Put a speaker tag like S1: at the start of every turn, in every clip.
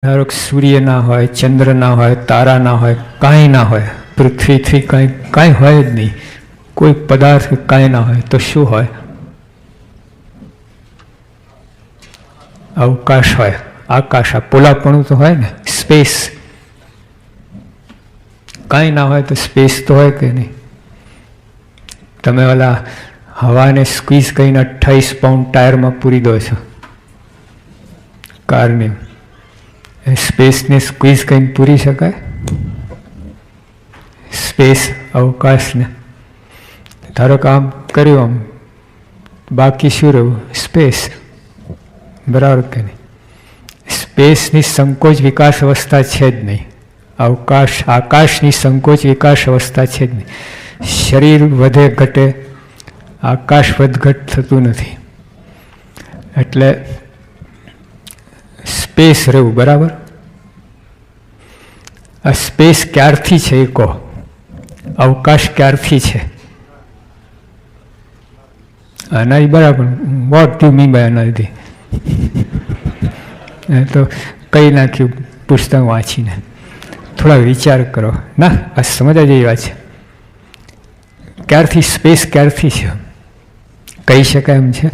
S1: ધારો કે સૂર્ય ના હોય, ચંદ્ર ના હોય, તારા ના હોય, કાંઈ ના હોય, પૃથ્વીથી કાંઈ હોય જ નહીં, કોઈ પદાર્થ કાંઈ ના હોય, તો શું હોય? અવકાશ હોય, આકાશ. આ પોલાપણું તો હોય ને, સ્પેસ. કાંઈ ના હોય તો સ્પેસ તો હોય કે નહીં? તમે ઓલા હવાને સ્ક્વીઝ કરીને 28 પાઉન્ડ ટાયરમાં પૂરી દો છો કારની. સ્પેસને સ્ક્વીઝ કરીને પૂરી શકાય? સ્પેસ, અવકાશને ધારો કે આમ કર્યું, આમ બાકી શું રહ્યું? સ્પેસ. બરાબર કે નહીં? સ્પેસની સંકોચ વિકાસ અવસ્થા છે જ નહીં. અવકાશ, આકાશની સંકોચ વિકાસ અવસ્થા છે જ નહીં. શરીર વધે ઘટે, આકાશ વધઘટ થતું નથી. એટલે સ્પેસ રહેવું. બરાબર? આ સ્પેસ ક્યારથી છે એ કહો? અવકાશ ક્યારથી છે? અનાદિ. બરાબર. વોટ યુ મીન બાય અનાદિ? તો કહી નાખ્યું પુસ્તક વાંચીને. થોડા વિચાર કરો. ના, આ સમજવા જેવી વાત છે. ક્યારથી સ્પેસ ક્યારથી છે કહી શકાય એમ છે?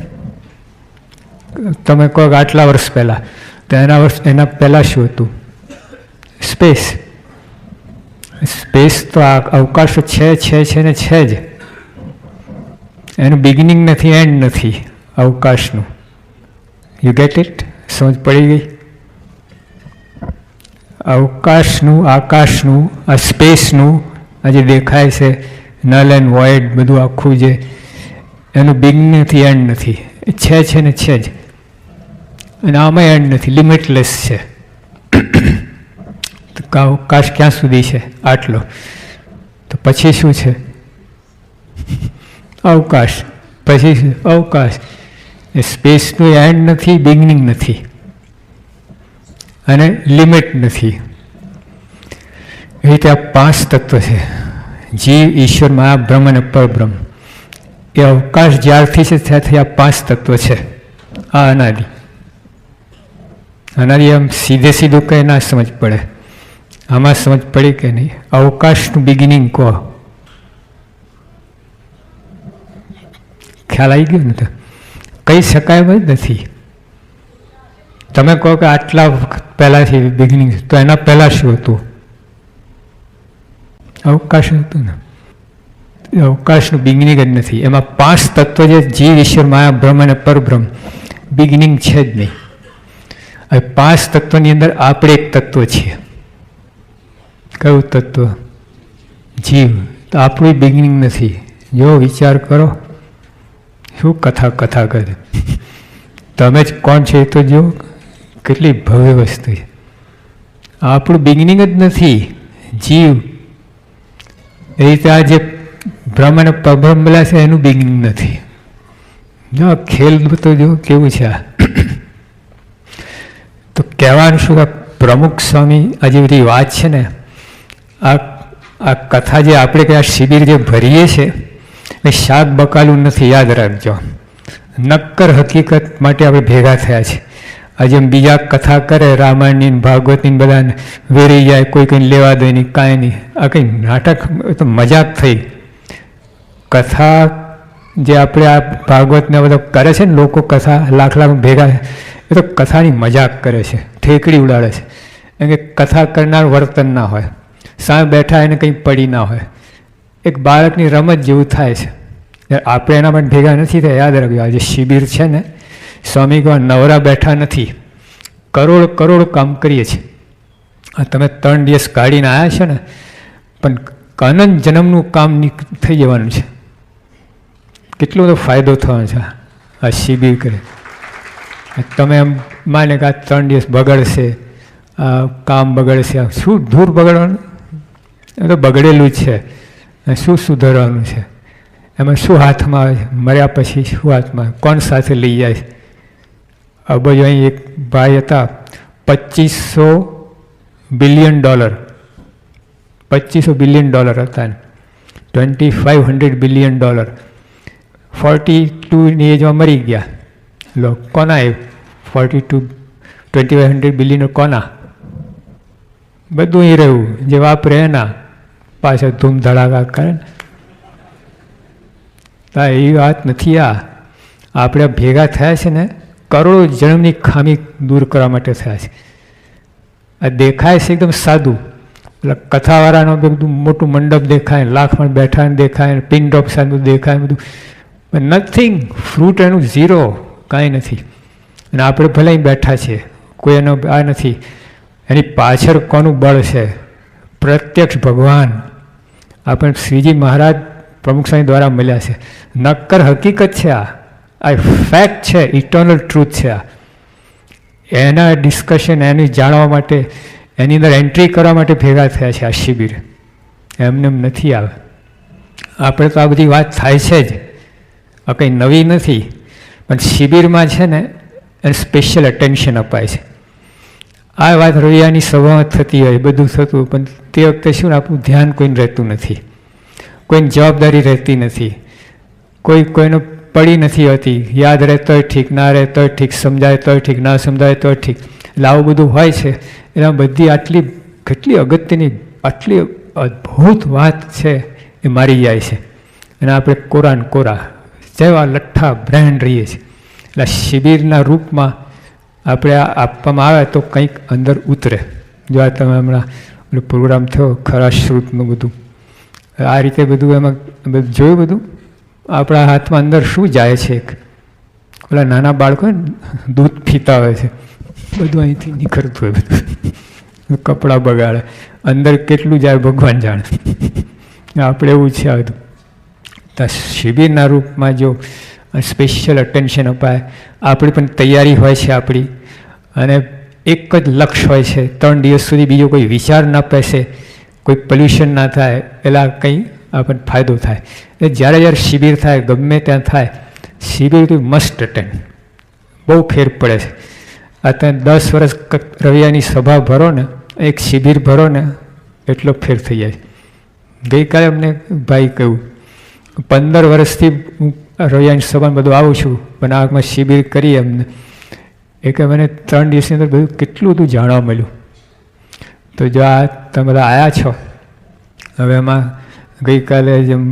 S1: તમે કહો કે આટલા વર્ષ પહેલાં, તો એના પહેલાં શું હતું? સ્પેસ. સ્પેસ તો આ અવકાશ છે ને છે જ. એનું બિગિનિંગ નથી, એન્ડ નથી અવકાશનું. You get it? સમજ પડી ગઈ? અવકાશનું, આકાશનું, આ સ્પેસનું, આ જે દેખાય છે નલ એન્ડ વોઇડ, બધું આખું જે, એનું બિગિનિંગ નથી, એન્ડ નથી. છે ને છે જ. અને આમાં એન્ડ નથી, લિમિટલેસ છે. તો અવકાશ ક્યાં સુધી છે? આટલો. તો પછી શું છે? અવકાશ. પછી શું? અવકાશ. એ સ્પેસનું એન્ડ નથી, બિગિનિંગ નથી, અને લિમિટ નથી. એ રીતે આ 5 તત્વ છે: જીવ, ઈશ્વર, માયા, બ્રહ્મ અને પરબ્રહ્મ. એ અવકાશ જ્યારથી છે ત્યારથી આ 5 તત્વ છે. આ અનાદિ. અનાદિ આમ સીધું કંઈ ના સમજ પડે. આમાં સમજ પડી કે નહીં? અવકાશનું બિગિનિંગ કહો. ખ્યાલ આવી ગયો ને? તો કહી શકાય જ નથી. તમે કહો કે આટલા વખત પહેલાંથી બિગિનિંગ, તો એના પહેલાં શું હતું? અવકાશ હતું ને. અવકાશનું બિગિનિંગ જ નથી. એમાં 5 તત્વ જે જીવ, ઈશ્વર, માયા, બ્રહ્મ અને પરબ્રહ્મ, બિગિનિંગ છે જ નહીં. હવે 5 તત્વની અંદર આપણે એક તત્વ છીએ. કયું તત્વ? જીવ. તો આપણું બિગિનિંગ નથી. જો વિચાર કરો, શું કથા કરે. તમે જ કોણ છે એ તો જો, કેટલી ભવ્ય વસ્તુ છે. આપણું બિગિનિંગ જ નથી. જીવ. એ રીતે આ જે બ્રહ્મ અને પરબ્રહ્મ બોલ્યા છે એનું બિગિનિંગ નથી. જો ખેલ તો જો કેવું છે આ. તો કહેવાનું શું? પ્રમુખ સ્વામી આ જે બધી વાત છે ને, આ કથા જે આપણે કે આ શિબિર જે ભરીએ છીએ એ શાક બકાલું નથી, યાદ રાખજો. નક્કર હકીકત માટે આપણે ભેગા થયા છે. આજે બીજા કથા કરે રામાયણની, ભાગવતની, બધાને વેરી જાય, કોઈ કંઈ લેવા દે નહીં, કાંઈ નહીં. આ કંઈ નાટક, તો મજાક થઈ. કથા જે આપણે આ ભાગવતને બધો કરે છે ને લોકો, કથા લાખ ભેગા, એ તો કથાની મજાક કરે છે, ઠેકડી ઉડાડે છે. એમ કે કથા કરનાર વર્તન ના હોય, સામે બેઠા એને કંઈ પડી ના હોય. એક બાળકની રમત જેવું થાય છે. આપણે એના માટે ભેગા નથી થયા. યાદ રાખજો, આ જે શિબિર છે ને, સ્વામી કહો નવરા બેઠા નથી, કરોડ કામ કરીએ છીએ. તમે 3 દિવસ કાઢીને આવ્યા છો ને, પણ અનંત જન્મનું કામ થઈ જવાનું છે. કેટલો બધો ફાયદો થવાનો છે આ શિબિર કરે. તમે એમ માને કે આ 3 દિવસ બગડશે, આ કામ બગડશે, શું ધૂર બગડવાનું? એ તો બગડેલું જ છે. શું સુધારવાનું છે? એમાં શું હાથમાં આવે છે? મર્યા પછી શું હાથમાં? કોણ સાથે લઈ જાય છે? અબજો અહીં એક ભાઈ હતા, $2500 બિલિયન. $2500 બિલિયન હતા. $2500 બિલિયન. 42ની એજમાં મરી ગયા. લો, કોના એ 42 2500 બિલિયન કોના? બધું અહીં રહ્યું, જે વાપરે એના પાછળ ધૂમ ધડાકા કરે ને. એ વાત નથી. આપણે ભેગા થયા છે ને કરોડો જન્મની ખામી દૂર કરવા માટે થયા છે. આ દેખાય છે એકદમ સાદું, એટલે કથાવાળાનો બધું મોટું મંડપ દેખાય, લાખમાં બેઠા દેખાય, પિન ડ્રોપ સારું દેખાય, બધું નથિંગ, ફ્રૂટ એનું ઝીરો, કાંઈ નથી. અને આપણે ભલે બેઠા છીએ, કોઈ એનો આ નથી. એની પાછળ કોનું બળ છે? પ્રત્યક્ષ ભગવાન. આપણે શ્રીજી મહારાજ પ્રમુખ સ્વામી દ્વારા મળ્યા છે. નક્કર હકીકત છે. આ ફેક્ટ છે, ઇટર્નલ ટ્રુથ છે. એના ડિસ્કશન, એની જાણવા માટે, એની અંદર એન્ટ્રી કરવા માટે ભેગા થયા છે આ શિબિર. એમને એમ નથી આવે. આપણે તો આ બધી વાત થાય છે જ, આ કંઈ નવી નથી. પણ શિબિરમાં છે ને એને સ્પેશિયલ અટેન્શન અપાય છે. આ વાત રવિયાની સભામાં થતી હોય, બધું થતું, પણ તે વખતે શું આપણું ધ્યાન કોઈને રહેતું નથી, કોઈની જવાબદારી રહેતી નથી, કોઈનો પડી નથી હોતી. યાદ રહેતોય ઠીક, ના રહેતોય ઠીક, સમજાય તોય ઠીક, ના સમજાય તોય ઠીક. એટલે આવું બધું હોય છે. એના બધી આટલી કેટલી અગત્યની, આટલી અદ્ભુત વાત છે એ મારી જાય છે. અને આપણે કોરાન કોરા જેવા લઠ્ઠા બ્રાન્ડ રહીએ છીએ. એટલે શિબિરના રૂપમાં આપણે આ આપવામાં આવે તો કંઈક અંદર ઉતરે. જો આ તમે હમણાં પ્રોગ્રામ થયો ખરા શ્રુતનું બધું, આ રીતે બધું એમાં બધું જોયું. બધું આપણા હાથમાં અંદર શું જાય છે? ઓલા નાના બાળકો દૂધ પીતા હોય છે, બધું અહીંથી નીકળતું હોય, બધું કપડાં બગાડે, અંદર કેટલું જાય ભગવાન જાણે. આપણે એવું છે આ બધું. તો શિબિરના રૂપમાં જો સ્પેશિયલ અટેન્શન અપાય, આપણી પણ તૈયારી હોય છે આપણી, અને એક જ લક્ષ્ય હોય છે, 3 દિવસ સુધી બીજો કોઈ વિચાર ના પેસે, કોઈ પોલ્યુશન ના થાય, એટલે કંઈ આપણને ફાયદો થાય. એટલે જ્યારે જ્યારે શિબિર થાય, ગમે ત્યાં થાય, શિબિર તો મસ્ટ અટેન્ડ. બહુ ફેર પડે છે. આ તમે 10 વર્ષ રવિયાની સભા ભરો ને, એક શિબિર ભરો ને, એટલો ફેર થઈ જાય. ગઈકાલે અમને ભાઈ કહ્યું, 15 વર્ષથી હું રવિયાની સભામાં બધું આવું છું, પણ આમાં શિબિર કરી એમને, એ કે મને 3 દિવસની અંદર બધું કેટલું બધું જાણવા મળ્યું. તો જો આ તમે બધા આવ્યા છો, હવે એમાં ગઈકાલે જેમ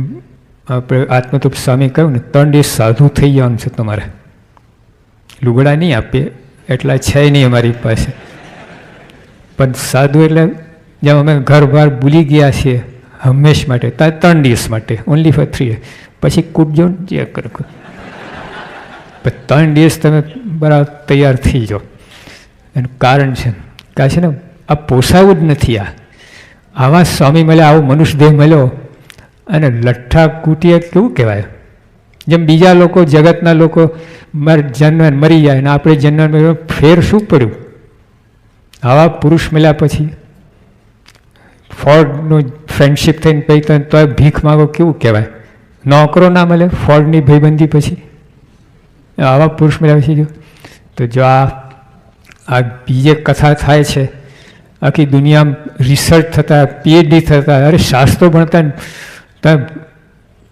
S1: આપણે આત્મતૃપ સ્વામી કહ્યું ને, 3 દિવસ સાધુ થઈ જવાનું છે તમારે. લુગડા નહીં આપીએ, એટલા છે નહીં અમારી પાસે, પણ સાધુ એટલે જેમ અમે ઘર બહાર ભૂલી ગયા છીએ હંમેશ માટે, ત્યાં 3 દિવસ માટે, ઓનલી ફોર 3, પછી કૂટજો ને જે કરો. પણ 3 દિવસ તમે બરાબર તૈયાર થઈ જાઓ. એનું કારણ છે કે છે ને આ પોસાવું જ નથી. આવા સ્વામી મળ્યા, આવો મનુષ્ય દેહ મળ્યો, અને લઠ્ઠા કૂટીએ કેવું કહેવાય? જેમ બીજા લોકો, જગતના લોકો જન્મ મરી જાય ને આપણે જન્મ, ફેર શું પડ્યું? આવા પુરુષ મળ્યા પછી ફોર્ડનું ફ્રેન્ડશીપ થઈને પછી તોય ભીખ માગો, કેવું કહેવાય? નોકરો ના મળે ફોર્ડની ભાઈબંધી પછી. આવા પુરુષ મળ્યા પછી જો તો જો આ બીજે કથા થાય છે, આખી દુનિયામાં રિસર્ચ થતા, PhD થતા, અરે શાસ્ત્રો ભણતા,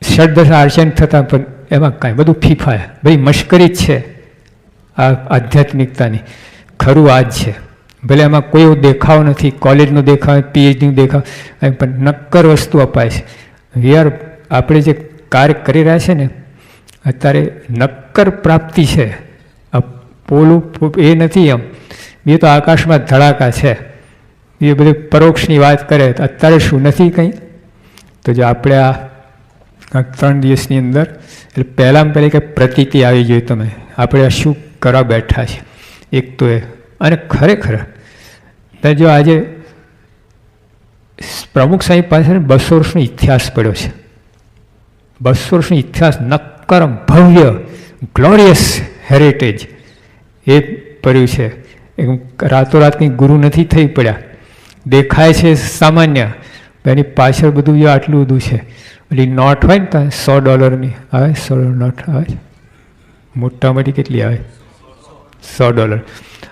S1: ષડદશા આર્ચન થતા, પણ એમાં કાંઈ બધું ફીફાય, ભાઈ મશ્કરી જ છે આ આધ્યાત્મિકતાની. ખરું આ જ છે. ભલે એમાં કોઈ દેખાવ નથી, કોલેજનો દેખાવ, PhDનો દેખાવ, પણ નક્કર વસ્તુ અપાય છે. આપણે જે કાર્ય કરી રહ્યા છે ને અત્યારે, નક્કર પ્રાપ્તિ છે. આ પોલું એ નથી, એમ એ તો આકાશમાં ધડાકા છે. એ બધી પરોક્ષની વાત કરે. અત્યારે શું નથી કંઈ? તો જો આપણે આ 3 દિવસની અંદર, એટલે પહેલાં કંઈ પ્રતીતિ આવી જોઈએ. તમે આપણે આ શું કરવા બેઠા છે, એક તો એ. અને ખરેખર જો આજે પ્રમુખ સાહેબ પાસે 200 વર્ષનો ઇતિહાસ પડ્યો છે. 200 વર્ષનો ઇતિહાસ, નક્કર ભવ્ય ગ્લોરિયસ હેરિટેજ એ પડ્યું છે. રાતોરાત કંઈ ગુરુ નથી થઈ પડ્યા. દેખાય છે સામાન્ય, એની પાછળ બધું જો આટલું બધું છે. એટલે નોટ હોય ને ત્યાં $100 આવે, $100 નોટ આવે, મોટા મોટી કેટલી આવે? $100.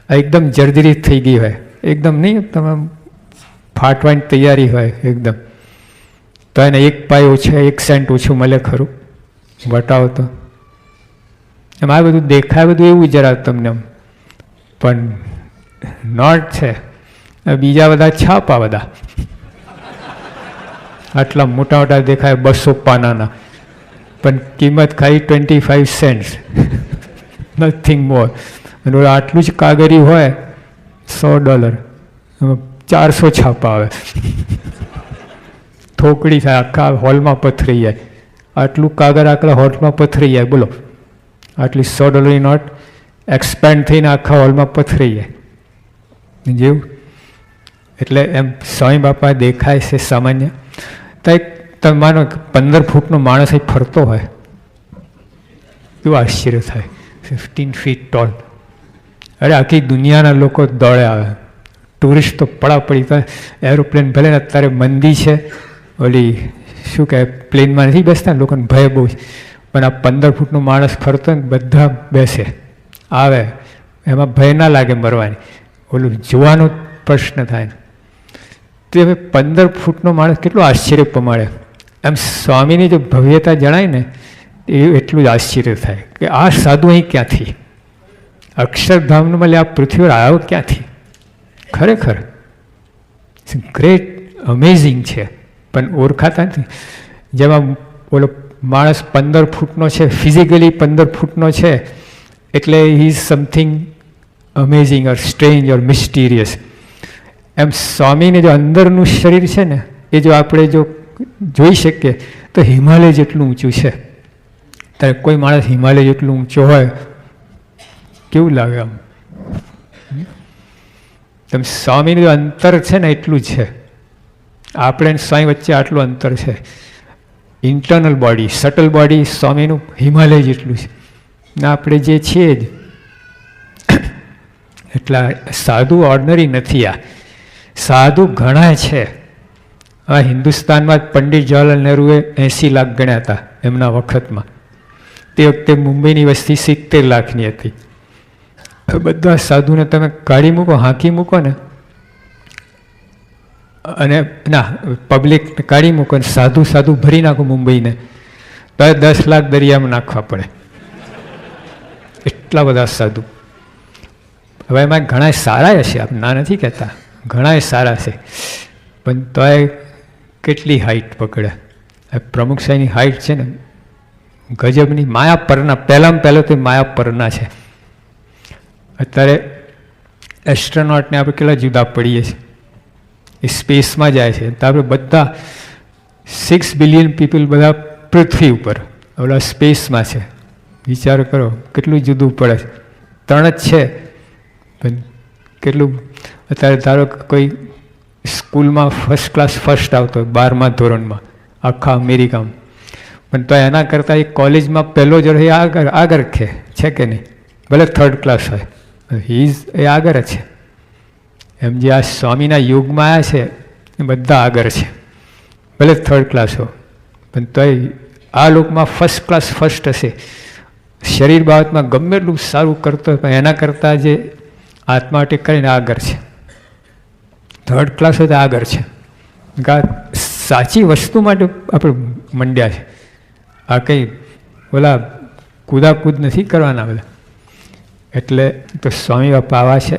S1: આ એકદમ જર્જરિત થઈ ગઈ હોય, એકદમ નહીં, તમામ ફાટવાની તૈયારી હોય એકદમ, તો એને 1 પાઈ ઓછા, 1 સેન્ટ ઓછું મળે ખરું? બતાવો તો. એમ આ બધું દેખાય, બધું એવું જરા તમને, પણ નોટ છે બીજા બધા છાપા બધા આટલા મોટા મોટા દેખાય 200 પાનાના, પણ કિંમત ખાલી 25 સેન્ટ્સ, નથિંગ મોર. અને આટલું જ કાગરી હોય $100, 400 છાપા આવે, થોકડી થાય, આખા હોલમાં પથરી જાય. આટલું કાગળ આખા હોલમાં પથરી જાય. બોલો, આટલી $100 નોટ એક્સપેન્ડ થઈને આખા હોલમાં પથરી જાય જેવું. એટલે એમ સ્વામી બાપા દેખાય છે સામાન્ય. તો એક તમે માનો 15 ફૂટનો માણસ અહીં ફરતો હોય, કેવું આશ્ચર્ય થાય. 15 feet ટોલ. અરે આખી દુનિયાના લોકો દોડે આવે, ટુરિસ્ટ તો પડાપડી થાય. એરોપ્લેન ભલે ને અત્યારે મંદી છે, ઓલી શું કહે પ્લેનમાં નથી બેસતા, લોકોને ભય બહુ છે, પણ આ 15 ફૂટનો માણસ ફરતો ને બધા બેસે આવે, એમાં ભય ના લાગે મરવાની. ઓલું જોવાનો પ્રશ્ન થાય ને. તો હવે 15 ફૂટનો માણસ કેટલો આશ્ચર્ય પમાડે. એમ સ્વામીની જો ભવ્યતા જણાય ને એ એટલું જ આશ્ચર્ય થાય કે આ સાધુ અહીં ક્યાંથી, અક્ષરધામનું મળે આ પૃથ્વી પર આવ્યો ક્યાંથી. ખરેખર ગ્રેટ અમેઝિંગ છે, પણ ઓળખાતા નથી. જેમાં ઓલો માણસ 15 ફૂટનો છે, ફિઝિકલી 15 ફૂટનો છે, એટલે he is something amazing or strange or mysterious. એમ સ્વામીને જો અંદરનું શરીર છે ને એ જો આપણે જો જોઈ શકીએ તો હિમાલય જેટલું ઊંચું છે. ત્યારે કોઈ માણસ હિમાલય જેટલું ઊંચો હોય કેવું લાગે આમ. તેમ સ્વામીનું અંતર છે ને એટલું જ છે. આપણે સ્વામી વચ્ચે આટલું અંતર છે. ઇન્ટરનલ બોડી, સટલ બોડી સ્વામીનું હિમાલય જેટલું છે ને આપણે જે છીએ જ. એટલા સાધુ ઓર્ડનરી નથી. આ સાધુ ઘણા છે. આ હિન્દુસ્તાનમાં પંડિત જવાહરલાલ નહેરુએ 80 લાખ ગણ્યા હતા એમના વખતમાં. તે વખતે મુંબઈની વસ્તી 70 લાખની હતી. બધા સાધુને તમે કાઢી મૂકો, હાંકી મૂકો ને, અને ના પબ્લિક કાઢી મૂકો ને સાધુ સાધુ ભરી નાખો મુંબઈને, તો 10 લાખ દરિયામાં નાખવા પડે. એટલા બધા સાધુ. હવે એમાં ઘણા સારા હશે, આપણે ના નથી કહેતા, ઘણા સારા છે, પણ તોય કેટલી હાઈટ પકડે. પ્રમુખ સાહેબની હાઈટ છે ને ગજબની. માયાપરના, પહેલાં તો માયાપરના છે. અત્યારે એસ્ટ્રોનોટને આપણે કેટલા જુદા પડીએ છીએ, એ સ્પેસમાં જાય છે. તો આપણે બધા 6 બિલિયન પીપલ બધા પૃથ્વી ઉપર, ઓલા સ્પેસમાં છે. વિચાર કરો કેટલું જુદું પડે છે. 3 જ છે, પણ કેટલું. અત્યારે ધારો કે કોઈ સ્કૂલમાં ફર્સ્ટ ક્લાસ ફર્સ્ટ આવતો હોય 12મા ધોરણમાં આખા અમેરિકામાં, પણ તો એના કરતાં એ કોલેજમાં પહેલો જ એ આગળ છે કે નહીં, ભલે 3rd ક્લાસ હોય, એ આગળ છે. એમ જે આ સ્વામીના યુગમાં આવ્યા છે એ બધા આગળ છે, ભલે 3rd ક્લાસ હો, પણ તોય આ લોકમાં ફર્સ્ટ ક્લાસ ફર્સ્ટ હશે. શરીર બાબતમાં ગમે એટલું સારું કરતો હોય પણ એના કરતાં જે આત્મા માટે કરીને આગળ છે. 3rd ક્લાસ હોય તો આગળ છે. સાચી વસ્તુ માટે આપણે મંડ્યા છે. આ કંઈ ઓલા કૂદાકૂદ નથી કરવાના બધા. એટલે તો સ્વામી બાપા આવા છે.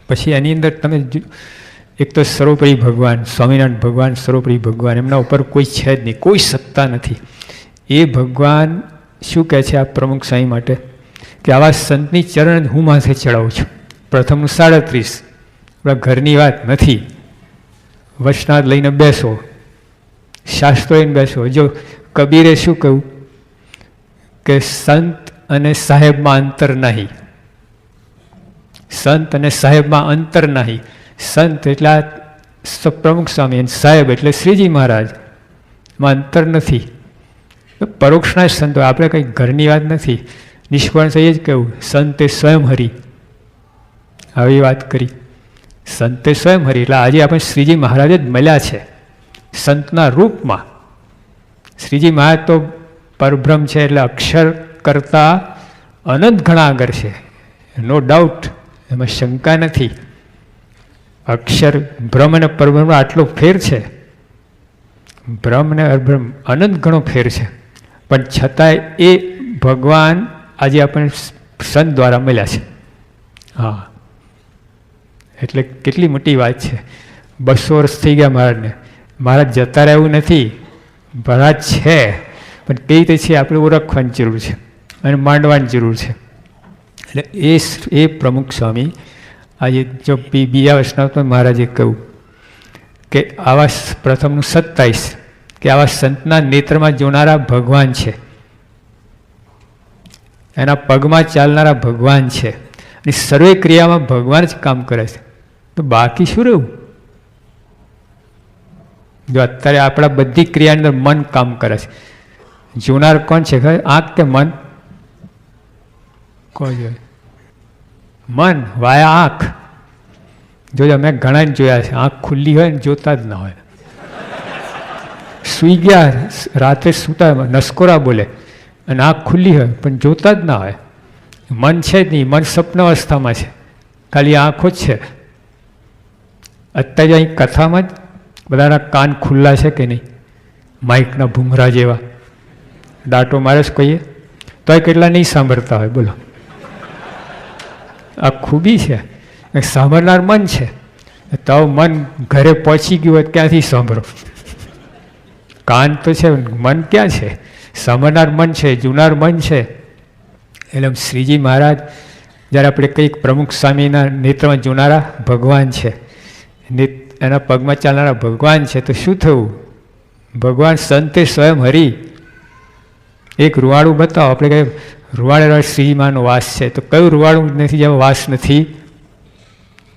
S1: પછી એની અંદર તમે એક તો સર્વોપરી ભગવાન, સ્વામિનારાયણ ભગવાન, સર્વોપરી ભગવાન, એમના ઉપર કોઈ છે જ નહીં, કોઈ સત્તા નથી. એ ભગવાન શું કહે છે આ પ્રમુખ સ્વામી માટે કે આવા સંતની ચરણ હું માથે ચડાવું છું. પ્રથમનું 37, આપણા ઘરની વાત નથી. વચનાથ લઈને બેસો, શાસ્ત્રો લઈને બેસો. જો કબીરે શું કહ્યું કે સંત અને સાહેબમાં અંતર નહીં, સંત અને સાહેબમાં અંતર નહીં. સંત એટલે પ્રમુખ સ્વામી અને સાહેબ એટલે શ્રીજી મહારાજ, એમાં અંતર નથી. પરોક્ષના સંતો, આપણે કંઈ ઘરની વાત નથી. નિષ્પર્ણ એ જ કહ્યું સંત એ સ્વયં હરિ, આવી વાત કરી. સંત એ સ્વયં હરિ એટલે આજે આપણે શ્રીજી મહારાજ જ મળ્યા છે સંતના રૂપમાં. શ્રીજી મહારાજ તો પરબ્રહ્મ છે, એટલે અક્ષર કરતાં અનંત ઘણા આગળ છે, નો ડાઉટ, એમાં શંકા નથી. અક્ષર બ્રહ્મ અને પરબ્રહ્મ આટલો ફેર છે, બ્રહ્મ અને અબ્રહ્મ અનંત ઘણો ફેર છે, પણ છતાંય એ ભગવાન આજે આપણે સંત દ્વારા મળ્યા છે. હા, એટલે કેટલી મોટી વાત છે. 200 વર્ષ થઈ ગયા મહારાજને. મહારાજ જતા રહેવું નથી, મહારાજ છે, પણ કઈ રીતે છે આપણે ઓળખવાની જરૂર છે અને માંડવાની જરૂર છે. એટલે એ પ્રમુખ સ્વામી આજે જો બીજા વર્ષના તો મહારાજે કહ્યું કે આવા પ્રથમનું 27 કે આવા સંતના નેત્રમાં જોનારા ભગવાન છે, એના પગમાં ચાલનારા ભગવાન છે, અને સર્વે ક્રિયામાં ભગવાન જ કામ કરે છે. તો બાકી શું રહ્યું? જો અત્યારે આપણા બધી ક્રિયાની અંદર મન કામ કરે છે. જોનાર કોણ છે? આંખ કે મન? કોણ જોયે? મન વાયા આંખ. જોજો મેં ઘણા જોયા છે, આંખ ખુલ્લી હોય ને જોતા જ ના હોય. સૂઈ ગયા, રાત્રે સૂતા નસકોરા બોલે અને આંખ ખુલ્લી હોય પણ જોતા જ ના હોય. મન છે જ નહીં, મન સ્વપ્ન અવસ્થામાં છે, ખાલી આંખો જ છે. અત્યારે અહીં કથામાં જ બધાના કાન ખુલ્લા છે કે નહીં? માઇકના ભૂંગરા જેવા. દાંટો મારે જ કહીએ તોય કેટલા નહીં સાંભળતા હોય. બોલો, આ ખૂબી છે. સાંભળનાર મન છે, તો મન ઘરે પહોંચી ગયું હોય ક્યાંથી સાંભળો? કાન તો છે, મન ક્યાં છે? સાંભળનાર મન છે, જુનાર મન છે. એટલે શ્રીજી મહારાજ જ્યારે આપણે કંઈક પ્રમુખ સ્વામીના નેત્રમાં જોનારા ભગવાન છે, એના પગમાં ચાલનારા ભગવાન છે, તો શું થયું? ભગવાન સંતે સ્વયં હરી. એક રૂવાડું બતાવો. આપણે કહીએ રૂવાડે શ્રીજીમાનો વાસ છે, તો કયું રૂવાડું નથી જેમાં વાસ નથી?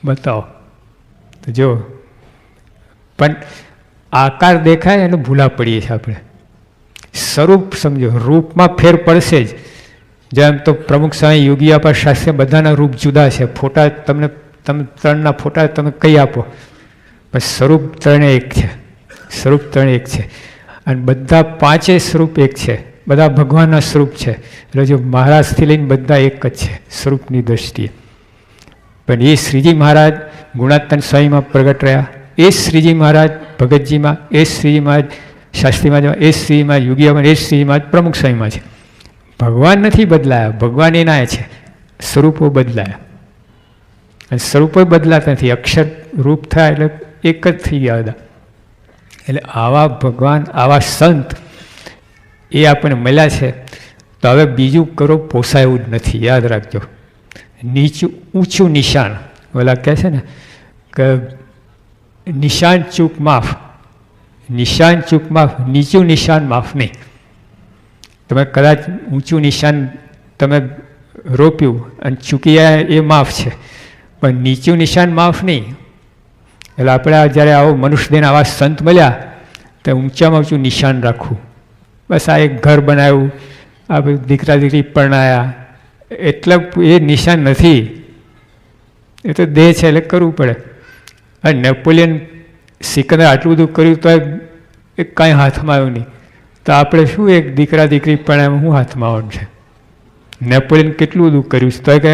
S1: બતાવો તો જો. પણ આકાર દેખાય એને ભૂલા પડીએ છીએ આપણે. સ્વરૂપ સમજો, રૂપમાં ફેર પડશે જ. જેમ તો પ્રમુખ સ્વામી યોગી આપા શાસ્ત્રી બધાના રૂપ જુદા છે. ફોટા તમે ત્રણના ફોટા તમે કઈ આપો, પણ સ્વરૂપ ત્રણે એક છે. સ્વરૂપ ત્રણે એક છે, અને બધા પાંચે સ્વરૂપ એક છે. બધા ભગવાનના સ્વરૂપ છે. એટલે જો મહારાજથી લઈને બધા એક જ છે સ્વરૂપની દ્રષ્ટિએ. પણ એ શ્રીજી મહારાજ ગુણાત્તન સ્વામીમાં પ્રગટ રહ્યા, એ શ્રીજી મહારાજ ભગતજીમાં, એ શ્રીજી મહારાજ શાસ્ત્રીમાં, એ શ્રીજી મહારાજ યોગીમાં, એ શ્રીજી મહારાજ પ્રમુખ સ્વામીમાં છે. ભગવાન નથી બદલાયા, ભગવાન એના છે. સ્વરૂપો બદલાયા, અને સ્વરૂપો બદલાતા નથી. અક્ષર રૂપ થાય એટલે એક જ થઈ ગયા બધા. એટલે આવા ભગવાન, આવા સંત એ આપણને મળ્યા છે. તો હવે બીજું કરો પોસાય એવું જ નથી. યાદ રાખજો. નીચું ઊંચું નિશાન, ઓલા કહે છે ને કે નિશાન ચૂક માફ, નિશાન ચૂક માફ, નીચું નિશાન માફ નહીં. તમે કદાચ ઊંચું નિશાન તમે રોપ્યું અને ચૂકી ગયા એ માફ છે, પણ નીચું નિશાન માફ નહીં. એટલે આપણે જ્યારે આવો મનુષ્યદેહ આવા સંત મળ્યા તો ઊંચામાં ઊંચું નિશાન રાખવું. બસ આ એક ઘર બનાવ્યું, આ દીકરા દીકરી પરણાયા, એટલે એ નિશાન નથી. એ તો દેહ છે એટલે કરવું પડે. અને નેપોલિયન સિકંદર આટલું બધું કર્યું તો એ કાંઈ હાથમાં આવ્યું નહીં. તો આપણે શું એક દીકરા દીકરી પરણાવ્યું, શું હાથમાં આવવાનું છે? નેપોલિયન કેટલું બધું કર્યું છે, તો કે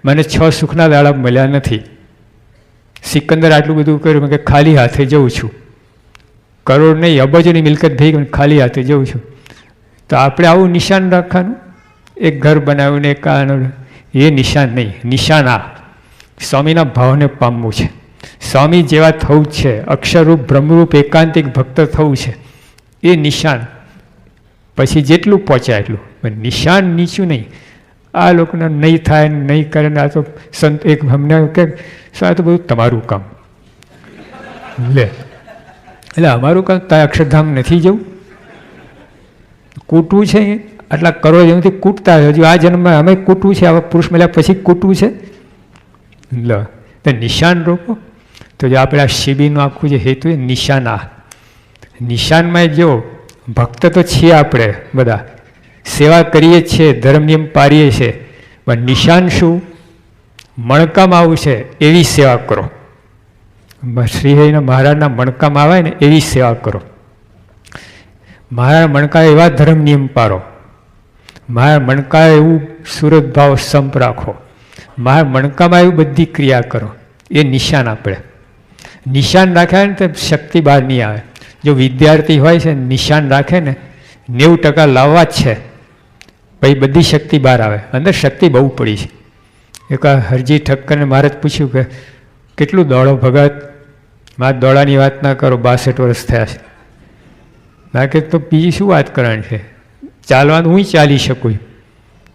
S1: મને 6 સુખના દાડા મળ્યા નથી. સિકંદર આટલું બધું કર્યું કે ખાલી હાથે જઉં છું. કરોડ નહીં, અબજોની મિલકત થઈ ગઈ, ખાલી હાથે જઉં છું. તો આપણે આવું નિશાન રાખવાનું, એક ઘર બનાવ્યું ને એક એ નિશાન નહીં. નિશાન આ સ્વામીના ભાવને પામવું છે. સ્વામી જેવા થવું જ છે. અક્ષરરૂપ બ્રહ્મરૂપ એકાંતિક ભક્ત થવું છે. એ નિશાન. પછી જેટલું પહોંચાય એટલું, પણ નિશાન નીચું નહીં. આ લોકોને નહીં થાય, નહીં કરે ને આ તો સંત એક અમને કે આ તો બધું તમારું કામ લે. એટલે અમારું કામ ત્યાં અક્ષરધામ નથી જવું, કૂટવું છે. આટલા કરોડ જેમથી કૂટતા હજુ આ જન્મમાં અમે કૂટવું છે, આવા પુરુષ મળ્યા પછી કૂટવું છે. લો તો નિશાન રોકો. તો જો આપણે આ શિબિરનું આખું જે હેતુ એ નિશાન, આ નિશાનમાં જો ભક્ત તો છીએ આપણે બધા, સેવા કરીએ જ છીએ, ધર્મ નિયમ પાડીએ છીએ, પણ નિશાન શું? મણકામ આવું છે એવી સેવા કરો. શ્રીહરિના મહારાજના મણકામાં આવે ને એવી સેવા કરો. મારા મણકા એવા ધર્મ નિયમ પાડો. મારા મણકા એવું સુરત ભાવ સંપ રાખો. મારા મણકામાં એવી બધી ક્રિયા કરો. એ નિશાન આપણે. નિશાન રાખ્યા ને તો શક્તિ બહાર નહીં આવે. જો વિદ્યાર્થી હોય છે નિશાન રાખે ને 90% લાવવા જ છે, પછી બધી શક્તિ બહાર આવે. અંદર શક્તિ બહુ પડી છે. એક હરજી ઠક્કરને મહારાજ પૂછ્યું કે કેટલું દોડો ભગત, મારે દોડાની વાત ના કરો, 62 વર્ષ થયા છે. ના કે તો બીજી શું વાત કરવાની છે, ચાલવાનું હું ચાલી શકું,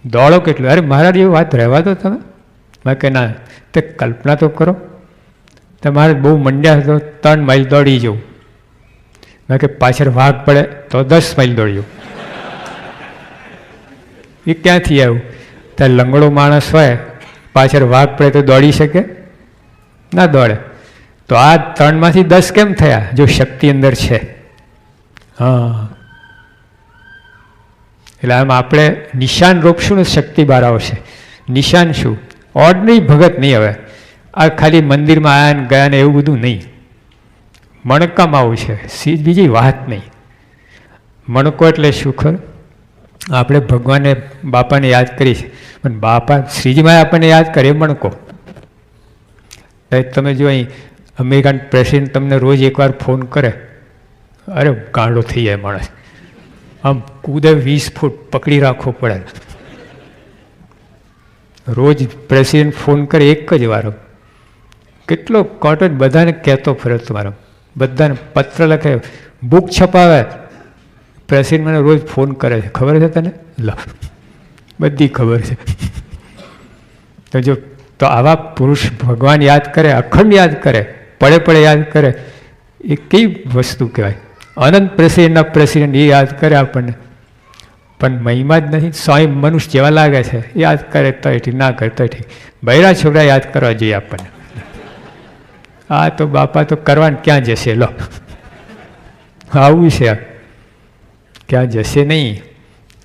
S1: દોડો કેટલું. અરે મારા જેવી વાત રહેવા દો તમે. મેં કે ના, તે કલ્પના તો કરો, તમારે બહુ મંડ્યા તો 3 માઇલ દોડી જવું. મેં કે પાછળ વાઘ પડે તો 10 માઇલ દોડ્યું. એ ક્યાંથી આવ્યું? ત્યાં લંગડો માણસ હોય, પાછળ વાઘ પડે તો દોડી શકે? ના દોડે. તો આ 3 માંથી 10 કેમ થયા? જો શક્તિ અંદર છે. હા, એટલે આમ આપણે નિશાન રોપશું ને શક્તિ બહાર આવશે. નિશાન શું? ઓર્ડનરી ભગત નહીં. હવે આ ખાલી મંદિરમાં આવ્યા ને ગયા ને એવું બધું નહીં. મણકામાં આવું છે, બીજી વાત નહીં. મણકો એટલે શું ખરું? આપણે ભગવાનને બાપાને યાદ કરીએ છીએ, પણ બાપા શ્રીજીમાં આપણને યાદ કરે મણકો. તમે જો અહીં અમેરિકન પ્રેસિડેન્ટ તમને રોજ એકવાર ફોન કરે, અરે ગાંડો થઈ જાય માણસ. આમ કૂદે 20 ફૂટ પકડી રાખવો પડે. રોજ પ્રેસિડેન્ટ ફોન કરે એક જ વાર, કેટલો કોટન બધાને કહેતો ફરે તમારો, બધાને પત્ર લખે, બુક છપાવે. પ્રેસિડેન્ટ મને રોજ ફોન કરે છે, ખબર છે તને? લો, બધી ખબર છે. તો જો તો આવા પુરુષ ભગવાન યાદ કરે, અખંડ યાદ કરે, પડે પડે યાદ કરે, એ કઈ વસ્તુ કહેવાય? અનંત પ્રેસિડેન્ટના પ્રેસિડેન્ટ એ યાદ કરે આપણને, પણ મહિમા જ નથી. સ્વયં મનુષ્ય જેવા લાગે છે, યાદ કરે તો ઠીક, ના કરે તો ઠીક. બૈરા છોકરા યાદ કરવા જોઈએ આપણને. આ તો બાપા તો કરવાનું ક્યાં જશે? લો, આવું છે, ક્યાં જશે નહીં.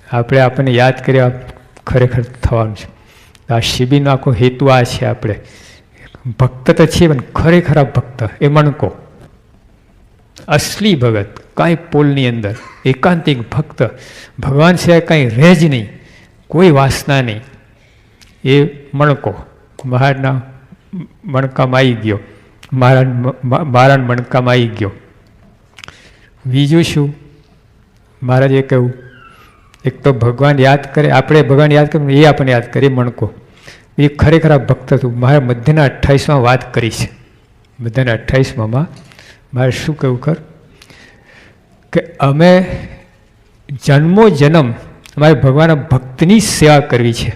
S1: આપણે આપણને યાદ કર્યા ખરેખર થવાનું છે. આ શિબિરનો આખો હેતુ આ છે. આપણે ભક્ત તો છીએ, પણ ખરેખર ભક્ત એ મણકો, અસલી ભગત, કાંઈ પોલની અંદર એકાંતિક ભક્ત, ભગવાન સિવાય કાંઈ રહે જ નહીં, કોઈ વાસના નહીં, એ મણકો મહારાજના મણકામાં આવી ગયો. મારા મણકામાં આવી ગયો. બીજું શું મહારાજે કહ્યું? એક તો ભગવાન યાદ કરે, આપણે ભગવાન યાદ કરીએ, એ આપણને યાદ કરે, મણકો. એ ખરેખર આ ભક્ત હતું. મારે મધ્યના 28માં વાત કરી છે. મધ્યના 28માં મારે શું કહ્યું ખર કે અમે જન્મો જન્મ અમારે ભગવાનના ભક્તની સેવા કરવી છે.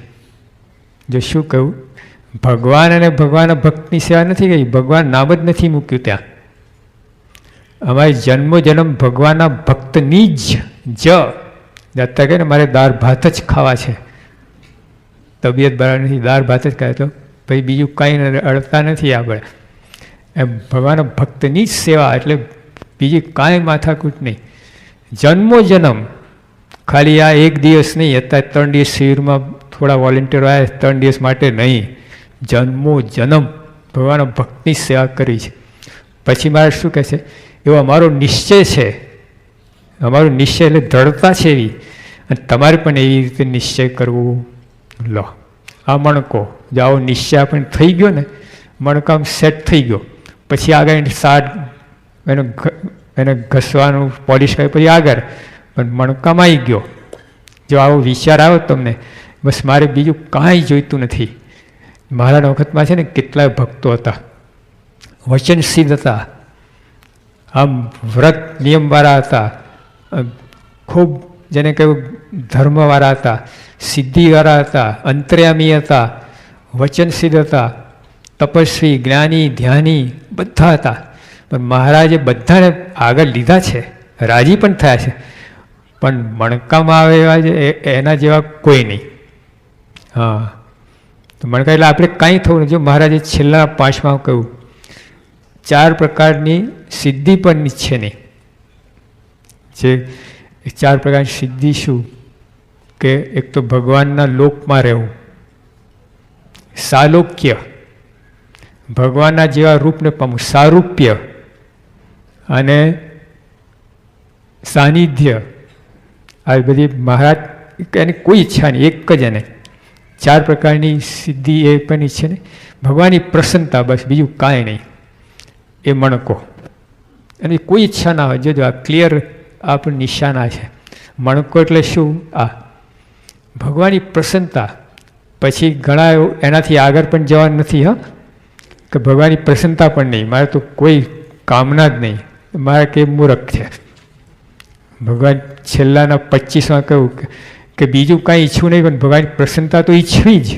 S1: જો શું કહ્યું? ભગવાન અને ભગવાનના ભક્તની સેવા નથી કરી, ભગવાન નામ જ નથી મૂક્યું ત્યાં. અમારે જન્મો જન્મ ભગવાનના ભક્તની જ અત્યારે કહે ને મારે દાળ ભાત જ ખાવા છે, તબિયત બરાબર નથી, દાળ ભાત જ ખાય, તો ભાઈ બીજું કાંઈ અડતા નથી આપણે. એમ ભગવાનના ભક્તની જ સેવા, એટલે બીજી કાંઈ માથાકૂટ નહીં. જન્મો જન્મ ખાલી આ એક દિવસ નહીં, અત્યારે 3 દિવસ શિબિરમાં થોડા વોલેન્ટિયરો આવ્યા, 3 દિવસ માટે નહીં, જન્મો જન્મ ભગવાનના ભક્તની સેવા કરી છે. પછી મારે શું કહે છે? એવો અમારો નિશ્ચય છે. અમારો નિશ્ચય એટલે દ્રઢતા છે એવી, અને તમારે પણ એવી રીતે નિશ્ચય કરવો. લો, આ મણકો જાઓ, નિશ્ચય આપણે થઈ ગયો ને, મણકામ સેટ થઈ ગયો. પછી આગળ સાડ એને ઘસવાનું, પોલિશ કરે, પછી આગળ, પણ મણકામાં આવી ગયો. જો આવો વિચાર આવ્યો તમને, બસ મારે બીજું કાંઈ જોઈતું નથી. મારાના વખતમાં છે ને કેટલાય ભક્તો હતા, વચનસિદ્ધ હતા, આમ વ્રત નિયમવાળા હતા, ખૂબ જેને કહ્યું ધર્મવાળા હતા, સિદ્ધિવાળા હતા, અંતર્યામી હતા, વચનસિદ્ધ હતા, તપસ્વી, જ્ઞાની, ધ્યાની બધા હતા. પણ મહારાજે બધાને આગળ લીધા છે, રાજી પણ થયા છે, પણ મણકામાં આવે એવા છે એના જેવા કોઈ નહીં. હા, તો મણકા એટલે આપણે કાંઈ થવું નહીં. જો મહારાજે છેલ્લા 5માં કહ્યું 4 પ્રકારની સિદ્ધિ પણ ઈચ્છે નહીં. જે 4 પ્રકારની સિદ્ધિ શું? કે એક તો ભગવાનના લોકમાં રહેવું, સાલોક્ય, ભગવાનના જેવા રૂપને પામવું, સારૂપ્ય અને સાનિધ્ય. આ બધી મહારાજ એની કોઈ ઈચ્છા નહીં, એક જ એને 4 પ્રકારની સિદ્ધિ એ પણ ઈચ્છે નહીં. ભગવાનની પ્રસન્નતા, બસ બીજું કાંઈ નહીં. એ મણકો, એની કોઈ ઈચ્છા ના હોય. જોજો આ ક્લિયર આપણું નિશાના છે. મણકો એટલે શું? આ ભગવાનની પ્રસન્નતા. પછી ઘણા એનાથી આગળ પણ જવાનું નથી. હા, કે ભગવાનની પ્રસન્નતા પણ નહીં, મારે તો કોઈ કામના જ નહીં, મારે કે મૂર્ખ છે. ભગવાન છેલ્લાના 25માં કહ્યું કે બીજું કાંઈ ઈચ્છવું નહીં, પણ ભગવાનની પ્રસન્નતા તો ઈચ્છવી જ,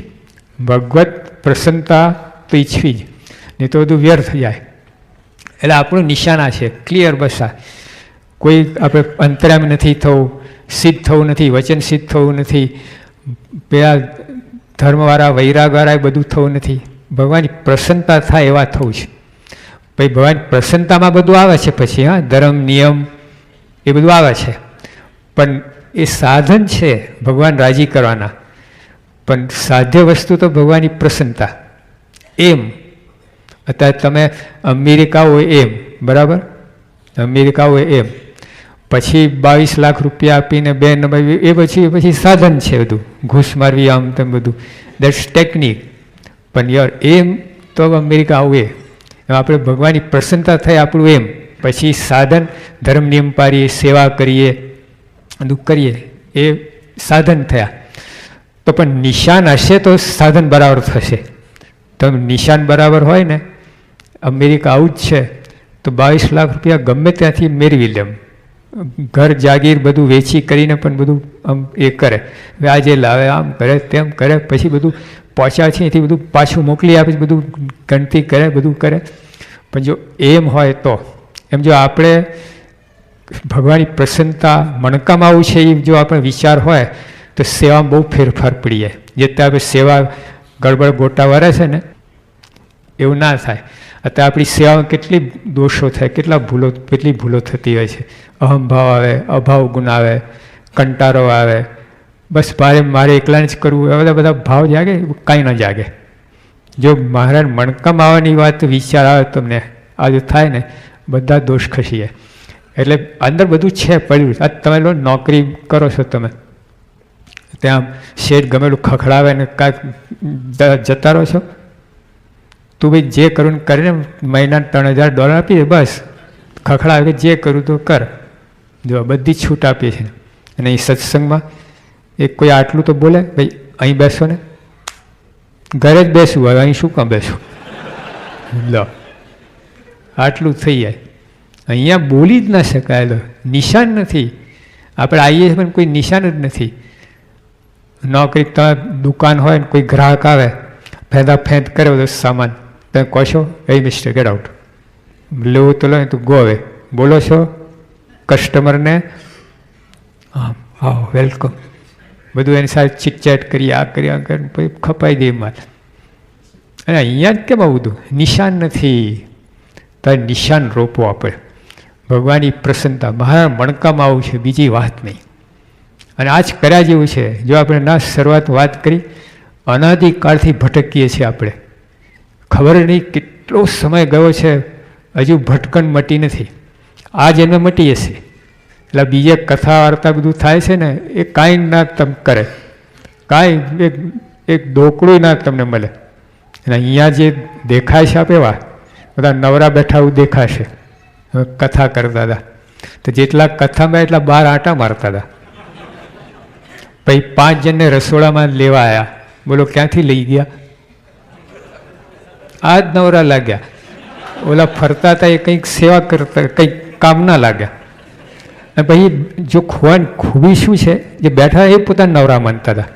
S1: ભગવત પ્રસન્નતા તો ઈચ્છવી જ, નહીં તો બધું વ્યર્થ જાય. એટલે આપણું નિશાના છે ક્લિયર. બસ આ કોઈ આપણે અંતરામ નથી થવું, સિદ્ધ થવું નથી, વચન સિદ્ધ થવું નથી, પેલા ધર્મવાળા વૈરાગવાળા બધું થવું નથી, ભગવાનની પ્રસન્નતા થાય એવા થવું છે. પછી ભગવાનની પ્રસન્નતામાં બધું આવે છે, પછી હા ધર્મ નિયમ એ બધું આવે છે, પણ એ સાધન છે ભગવાન રાજી કરવાના. પણ સાધ્ય વસ્તુ તો ભગવાનની પ્રસન્નતા. એમ અત્યારે તમે અમેરિકા હોય એમ, બરાબર, અમેરિકા હોય એમ, પછી 22 લાખ રૂપિયા આપીને બે નંબર, એ પછી સાધન છે બધું, ઘૂસ મારવી આમ તેમ બધું, દેટ્સ ટેકનિક. પણ યાર એમ તો અમેરિકા આવું એમ આપણે ભગવાનની પ્રસન્નતા થાય આપણું એમ, પછી સાધન ધર્મ નિયમ પાડીએ, સેવા કરીએ, બધું કરીએ, એ સાધન થયા. તો પણ નિશાન હશે તો સાધન બરાબર થશે. તમે નિશાન બરાબર હોય ને, અમેરિકા આવું જ છે, તો 22 લાખ રૂપિયા ગમે ત્યાંથી મેળવી લે, ઘર જાગીર બધું વેચી કરીને પણ બધું આમ એ કરે, વ્યાજે લાવે, આમ કરે તેમ કરે, પછી બધું પહોંચ્યા છે એથી બધું પાછું મોકલી આપે, બધું ગણતરી કરે, બધું કરે. પણ જો એમ હોય તો, એમ જો આપણે ભગવાનની પ્રસન્નતા મણકામાં આવું છે એ જો આપણે વિચાર હોય તો સેવામાં બહુ ફેરફાર પડી જાય. જેથી આપણે સેવા ગડબડ ગોટા વરે છે ને એવું ના થાય. અત્યારે આપણી સેવામાં કેટલી દોષો થાય, કેટલી ભૂલો થતી હોય છે. અહંભાવ આવે, અભાવ ગુણ આવે, કંટાળો આવે, બસ મારે એકલાને જ કરવું, એવા બધા ભાવ જાગે, કાંઈ ન જાગે. જો મહારાજ મણકામ આવવાની વાત વિચાર આવે તમને આજે થાય ને, બધા દોષ ખસી જાય. એટલે અંદર બધું છે પડ્યું. આ તમે લો નોકરી કરો છો, તમે ત્યાં શેઠ ગમેલું ખખડાવે ને કાંઈક જતા રહો છો, તું ભાઈ જે કરું ને કરીને મહિના $3000 આપી દે, બસ ખખડાવે કે જે કરું તો કર. જો બધી છૂટ આપીએ છીએ. અને એ સત્સંગમાં એક કોઈ આટલું તો બોલે, ભાઈ અહીં બેસો ને, ઘરે જ બેસવું, હવે અહીં શું કામ બેસવું, લો આટલું થઈ જાય. અહીંયા બોલી જ ના શકાય, લો નિશાન નથી. આપણે આવીએ પણ કોઈ નિશાન જ નથી. નોકરી તમારે દુકાન હોય ને કોઈ ગ્રાહક આવે, ફેંદા ફેંદ કરે બધો સામાન, તમે કહો છો એ મિસ્ટર ગેટ આઉટ, લેવું તો લો, તું ગો હવે, બોલો છો કસ્ટમરને હા હા વેલકમ, બધું એની સાથે ચીટચેટ કરી, આ કરી, આ કરી, પછી ખપાઈ દે માલ. અને અહીંયા જ કેમ આવું બધું નિશાન નથી. તો નિશાન રોપો આપણે, ભગવાનની પ્રસન્નતા મારા મણકામાં આવું છે, બીજી વાત નહીં. અને આ જ કર્યા જેવું છે. જો આપણે ના શરૂઆત વાત કરી, અનાદિકાળથી ભટકીએ છીએ આપણે, ખબર નહીં કેટલો સમય ગયો છે, હજુ ભટકણ મટી નથી. આ જન્મે મટી હશે. એટલે બીજે કથા વાર્તા બધું થાય છે ને, એ કાંઈ ના તમ કરે, કાંઈ એક દોકડું ના તમને મળે. અને અહીંયા જે દેખાય છે આપણે એવા બધા નવરા બેઠા એવું દેખાશે. કથા કરતા હતા તો જેટલા કથામાં એટલા 12 આંટા મારતા હતા. પછી 5 જણને રસોડામાં લેવા આવ્યા, બોલો ક્યાંથી લઈ ગયા? આ જ નવરા લાગ્યા. ઓલા ફરતા હતા એ કંઈક સેવા કરતા, કંઈક કામ ના લાગ્યા. અને પછી જો ખૂબી શું છે, જે બેઠા એ પોતાના નવરા માનતા હતા.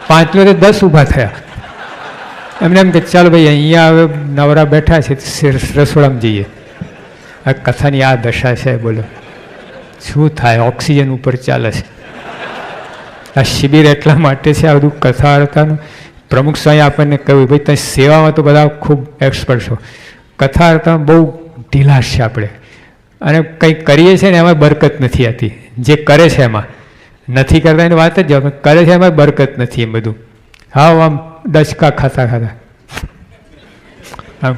S1: 5 ને 10 ઊભા થયા. એમને એમ કે ચાલો ભાઈ અહીંયા હવે નવરા બેઠા છે, રસોડામાં જઈએ. આ કથાની આ દશા છે, બોલો શું થાય? ઓક્સિજન ઉપર ચાલે છે. આ શિબિર એટલા માટે છે, આ બધું કથા વાર્તાનું. પ્રમુખ સ્વામી આપણને કહ્યું, ભાઈ તમે સેવામાં તો બધા ખૂબ એક્સપર્ટ છો, કથા વાર્તામાં બહુ ઢીલાશ છે આપણે, અને કંઈક કરીએ છીએ ને એમાં બરકત નથી આવતી. જે કરે છે એમાં નથી કરતા એની વાત જ, કરે છે એમાં બરકત નથી. એમ બધું હા આમ ડચકા ખાતા આમ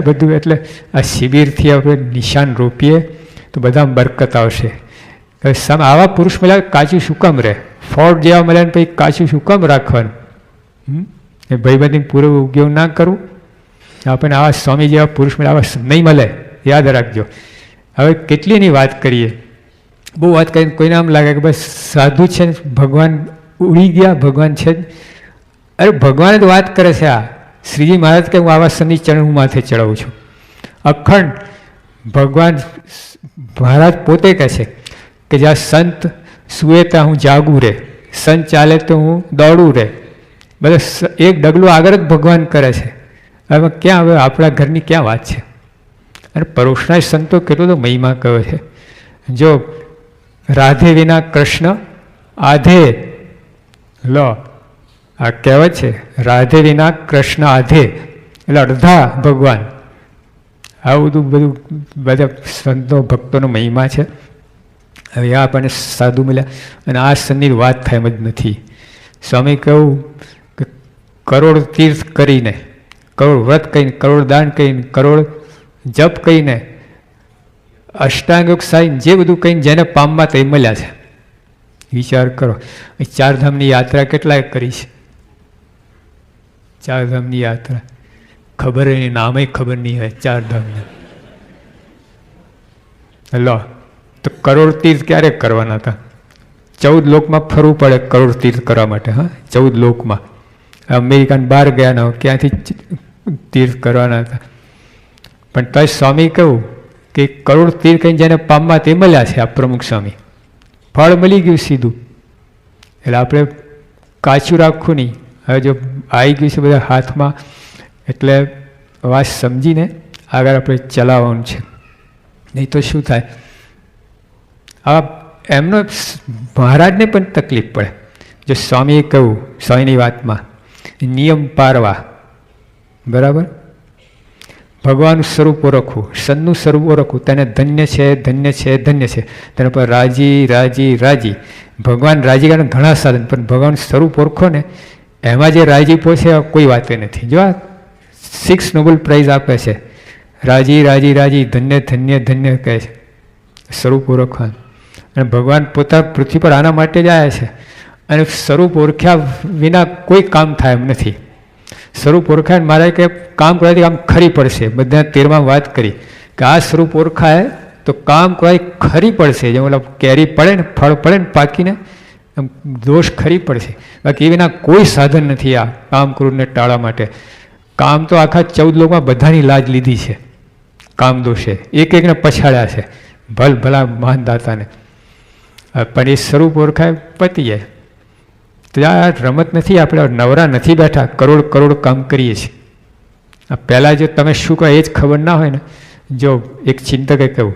S1: બધું. એટલે આ શિબિરથી આપણે નિશાન રોપીએ તો બધામાં બરકત આવશે. આવા પુરુષ મળ્યા કાચું શું કામ રહે? ફોડ જેવા મળ્યા ને પછી કાચું શું કામ રાખવાનું? એ ભાઈબંધી પૂરો ઉપયોગ ના કરવું. આપણને આવા સ્વામી જેવા પુરુષ મળે, આવા નહીં મળે, યાદ રાખજો. હવે કેટલીની વાત કરીએ, બહુ વાત કરીને કોઈને આમ લાગે કે બસ સાધુ છે ને ભગવાન ઉડી ગયા, ભગવાન છે જ. અરે ભગવાન જ વાત કરે છે. આ શ્રીજી મહારાજ કે હું આવા શનિ ચરણ હું માથે ચડાવું છું. અખંડ ભગવાન મહારાજ પોતે કહે છે કે જ્યાં સંત સૂએ ત્યાં હું જાગું રે, સંત ચાલે તો હું દોડું રે. બધા એક ડગલું આગળ જ ભગવાન કરે છે. હવે ક્યાં હવે આપણા ઘરની ક્યાં વાત છે? અને પરોક્ષના સંતો કેટલો તો મહિમા કહ્યો છે. જો રાધે વિના કૃષ્ણ આધે, લો આ કહેવત છે, રાધે વિના કૃષ્ણ આધે, એટલે અડધા ભગવાન. આવું બધું બધા સંતો ભક્તોનો મહિમા છે. હવે આ આપણને સાધુ મળ્યા અને આ સનની વાત થાય એમ જ નથી. સ્વામી કહ્યું કે કરોડ તીર્થ કરીને, કરોડ વ્રત કહીને, કરોડ દાન કહીને, કરોડ જપ કહીને, અષ્ટાંગ સાઈ જે બધું કહીને જેને પામવા તે મળ્યા છે. વિચાર કરો, ચારધામની યાત્રા કેટલાય કરી છે. ચારધામની યાત્રા ખબર નહીં, નામે ખબર નહીં હોય ચારધામને. લો તો કરોડ તીર્થ ક્યારે કરવાના હતા? 14 લોકમાં ફરવું પડે કરોડ તીર્થ કરવા માટે. હા, 14 લોકમાં. અમેરિકાને બહાર ગયા ના ક્યાંથી તીર્થ કરવાના હતા? પણ તો સ્વામી કહ્યું કે કરોડ તીર્થ કહીને જેને પામવા તે મળ્યા છે. આ પ્રમુખ સ્વામી ફળ મળી ગયું સીધું. એટલે આપણે કાચું રાખવું નહીં. હવે જો આવી ગયું છે બધા હાથમાં, એટલે વાત સમજીને આગળ આપણે ચલાવવાનું છે. નહીં તો શું થાય? આ એમનો મહારાજને પણ તકલીફ પડે. જો સ્વામીએ કહ્યું સ્વામીની વાતમાં નિયમ પારવા, બરાબર, ભગવાનનું સ્વરૂપ ઓળખવું, સંતનું સ્વરૂપ ઓળખવું, તેને ધન્ય છે, ધન્ય છે, ધન્ય છે, તેના પર રાજી રાજી રાજી. ભગવાન રાજી કરવાના ઘણા સાધન, પણ ભગવાનનું સ્વરૂપ ઓળખો ને એમાં જે રાજીપો છે કોઈ વાત નથી. જો આ 6 નોબેલ પ્રાઇઝ આપે છે, રાજી રાજી રાજી, ધન્ય ધન્ય ધન્ય કહે છે, સ્વરૂપ ઓળખવાનું. અને ભગવાન પોતા પૃથ્વી પર આના માટે જ આવ્યા છે. અને સ્વરૂપ ઓળખ્યા વિના કોઈ કામ થાય એમ નથી. સ્વરૂપ ઓળખાય મારે કે કામ કરવાથી કામ ખરી પડશે. બધા 13માં વાત કરી કે આ સ્વરૂપ ઓળખાય તો કામ કરવાથી ખરી પડશે. જેમ ઓલા કેરી પડે ને, ફળ પડે ને પાકીને, દોષ ખરી પડશે. બાકી એ વિના કોઈ સાધન નથી આ કામ ક્રોધને ટાળવા માટે. કામ તો આખા 14 લોકમાં બધાની લાજ લીધી છે. કામ દોષે એક એકને પછાડ્યા છે, ભલ ભલા મહાન દાતાને. પણ એ સ્વરૂપ ઓળખાય પતી જાય. તો આ રમત નથી. આપણે નવરા નથી બેઠા, કરોડ કરોડ કામ કરીએ છીએ. આ પહેલાં જો તમે શું કહો એ જ ખબર ના હોય ને, જો એક ચિંતકે કહ્યું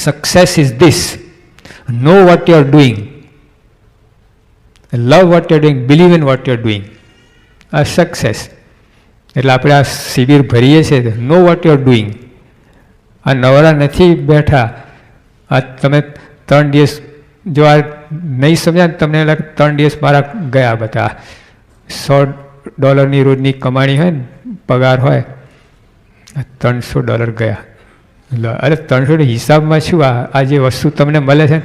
S1: success is this, no what you are doing, love what you are doing, believe in what you are doing. આ સક્સેસ. એટલે આપણે આ શિબિર ભરીએ છીએ, નો વોટ યુ આર ડુઈંગ. આ નવરા નથી બેઠા. આ તમે 3 દિવસ જો આ નહીં સમજ્યા ને, તમને લાગે 3 દિવસ મારા ગયા બધા. $100 રોજની કમાણી હોય ને, પગાર હોય, $300 ગયા. અરે 300 હિસાબમાં શું? આ જે વસ્તુ તમને મળે છે,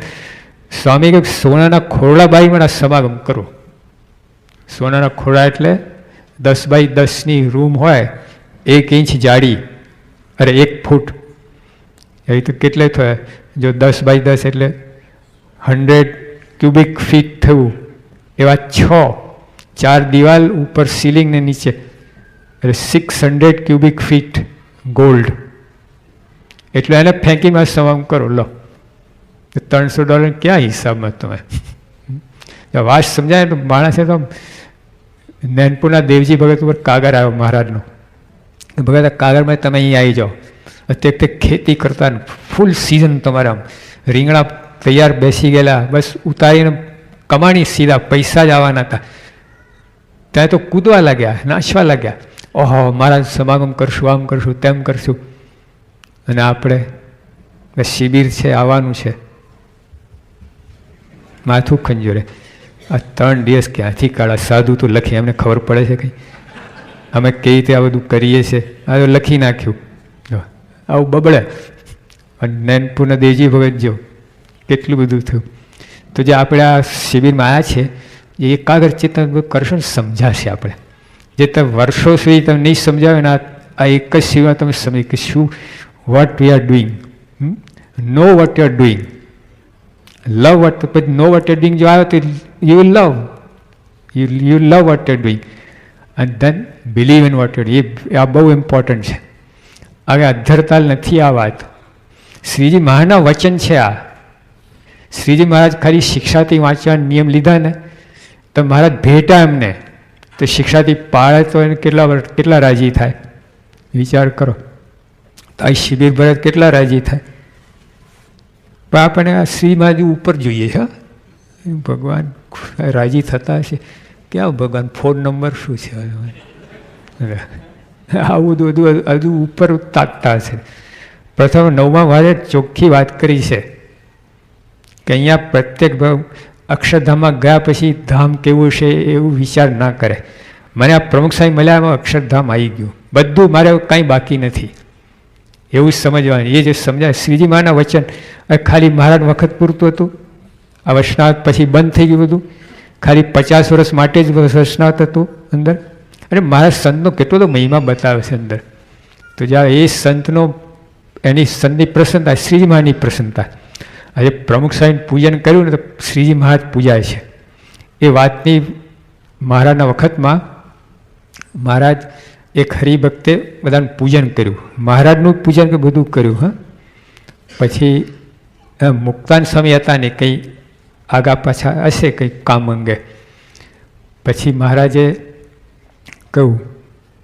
S1: સ્વામી કે સોનાના ખોરડા બાઈ મને સમાગમ કરો. સોનાના ખોરડા એટલે 10 બાય 10ની રૂમ હોય, 1 ઇંચ જાડી, અરે 1 ફૂટ, એ તો કેટલે થાય? જો 10 બાય 10 એટલે 100 ક્યુબિક ફીટ થયું. એવા 4 દિવાલ ઉપર, સીલિંગ ને નીચે, એટલે 600 ક્યુબિક ફીટ ગોલ્ડ. એટલે એને ફેંકીમાં સમામ કરો. લો $300 ક્યાં હિસાબમાં? તમે વાત સમજાય તો માણસે તો. નૈનપુરના દેવજી ભગત ઉપર કાગર આવ્યો મહારાજનો. ભગત કાગરમાં તમે અહીં આવી જાઓ. તે ખેતી કરતા ફૂલ સિઝન તમારે આમ રીંગણા તૈયાર બેસી ગયેલા, બસ ઉતારીને કમાણી, સીધા પૈસા જ આવવાના હતા. ત્યાં તો કૂદવા લાગ્યા, નાચવા લાગ્યા. ઓહો, મારા સમાગમ કરશું, આમ કરશું, તેમ કરશું. અને આપણે શિબિર છે, આવવાનું છે, માથું ખંજોરે. આ 3 દિવસ ક્યાંથી કાઢા? સાધુ તો લખી, એમને ખબર પડે છે કંઈ? અમે કેવી રીતે આ બધું કરીએ છીએ? આ તો લખી નાખ્યું. આવું બબડે. અને નૈનપુરના દેવજી ભગત જો કેટલું બધું થયું. તો જે આપણે આ શિબિરમાં આવ્યા છે, એ એકાગ્ર ચિંતન કરશો ને સમજાશે. આપણે જે તમે વર્ષો સુધી તમે નહીં સમજાવે ને, આ એક જ શિબિરમાં તમે સમજી કે શું what we are doing, know what you are doing, love what. પછી know what you are doing જો આવ્યો તો you will love, you love what you are doing. And then believe in what you એ આ બહુ important છે. હવે અધ્ધરતાલ નથી આ વાત. શ્રીજી મહારાજના વચન છે આ. શ્રીજી મહારાજ ખાલી શિક્ષાથી વાંચવાના નિયમ લીધા ને તો મહારાજ ભેટા એમને તો શિક્ષાથી પાળે તો એને કેટલા રાજી થાય વિચાર કરો. તો આ શિબિર ભરત કેટલા રાજી થાય. પણ આપણે આ શ્રી મહારાજ ઉપર જોઈએ છે. ભગવાન રાજી થતા હશે ક્યાં ભગવાન ફોન નંબર શું છે આવું બધું હજુ ઉપર તાકતા હશે. પ્રથમ 9મા વારે ચોખ્ખી વાત કરી છે કે અહીંયા પ્રત્યેક અક્ષરધામમાં ગયા પછી ધામ કેવું છે એવું વિચાર ના કરે. મને આ પ્રમુખ સાહેબ મળ્યા એમાં અક્ષરધામ આવી ગયું બધું, મારે કાંઈ બાકી નથી એવું સમજવાનું. એ જે સમજાય શ્રીજી મહારાજના વચન ખાલી મહારાજ વખત પૂરતું હતું. આ વૈષ્ણવ પછી બંધ થઈ ગયું બધું. ખાલી 50 વર્ષ માટે જ વૈષ્ણવ હતું અંદર. અને મારા સંતનો કેટલો તો મહિમા બતાવે છે અંદર. તો જ્યાં એ સંતનો એની સંતની પ્રસન્નતા શ્રીજી મહારાજની પ્રસન્નતા. આજે પ્રમુખ સાહેબ પૂજન કર્યું ને તો શ્રીજી મહારાજ પૂજાય છે. એ વાતની મહારાજના વખતમાં મહારાજ એક હરિભક્તે બધાનું પૂજન કર્યું. મહારાજનું પૂજન કે બધું કર્યું. હા, પછી મુક્તાન સ્વામી હતા ને કંઈ આગા પાછા હશે કંઈક કામ અંગે. પછી મહારાજે કહ્યું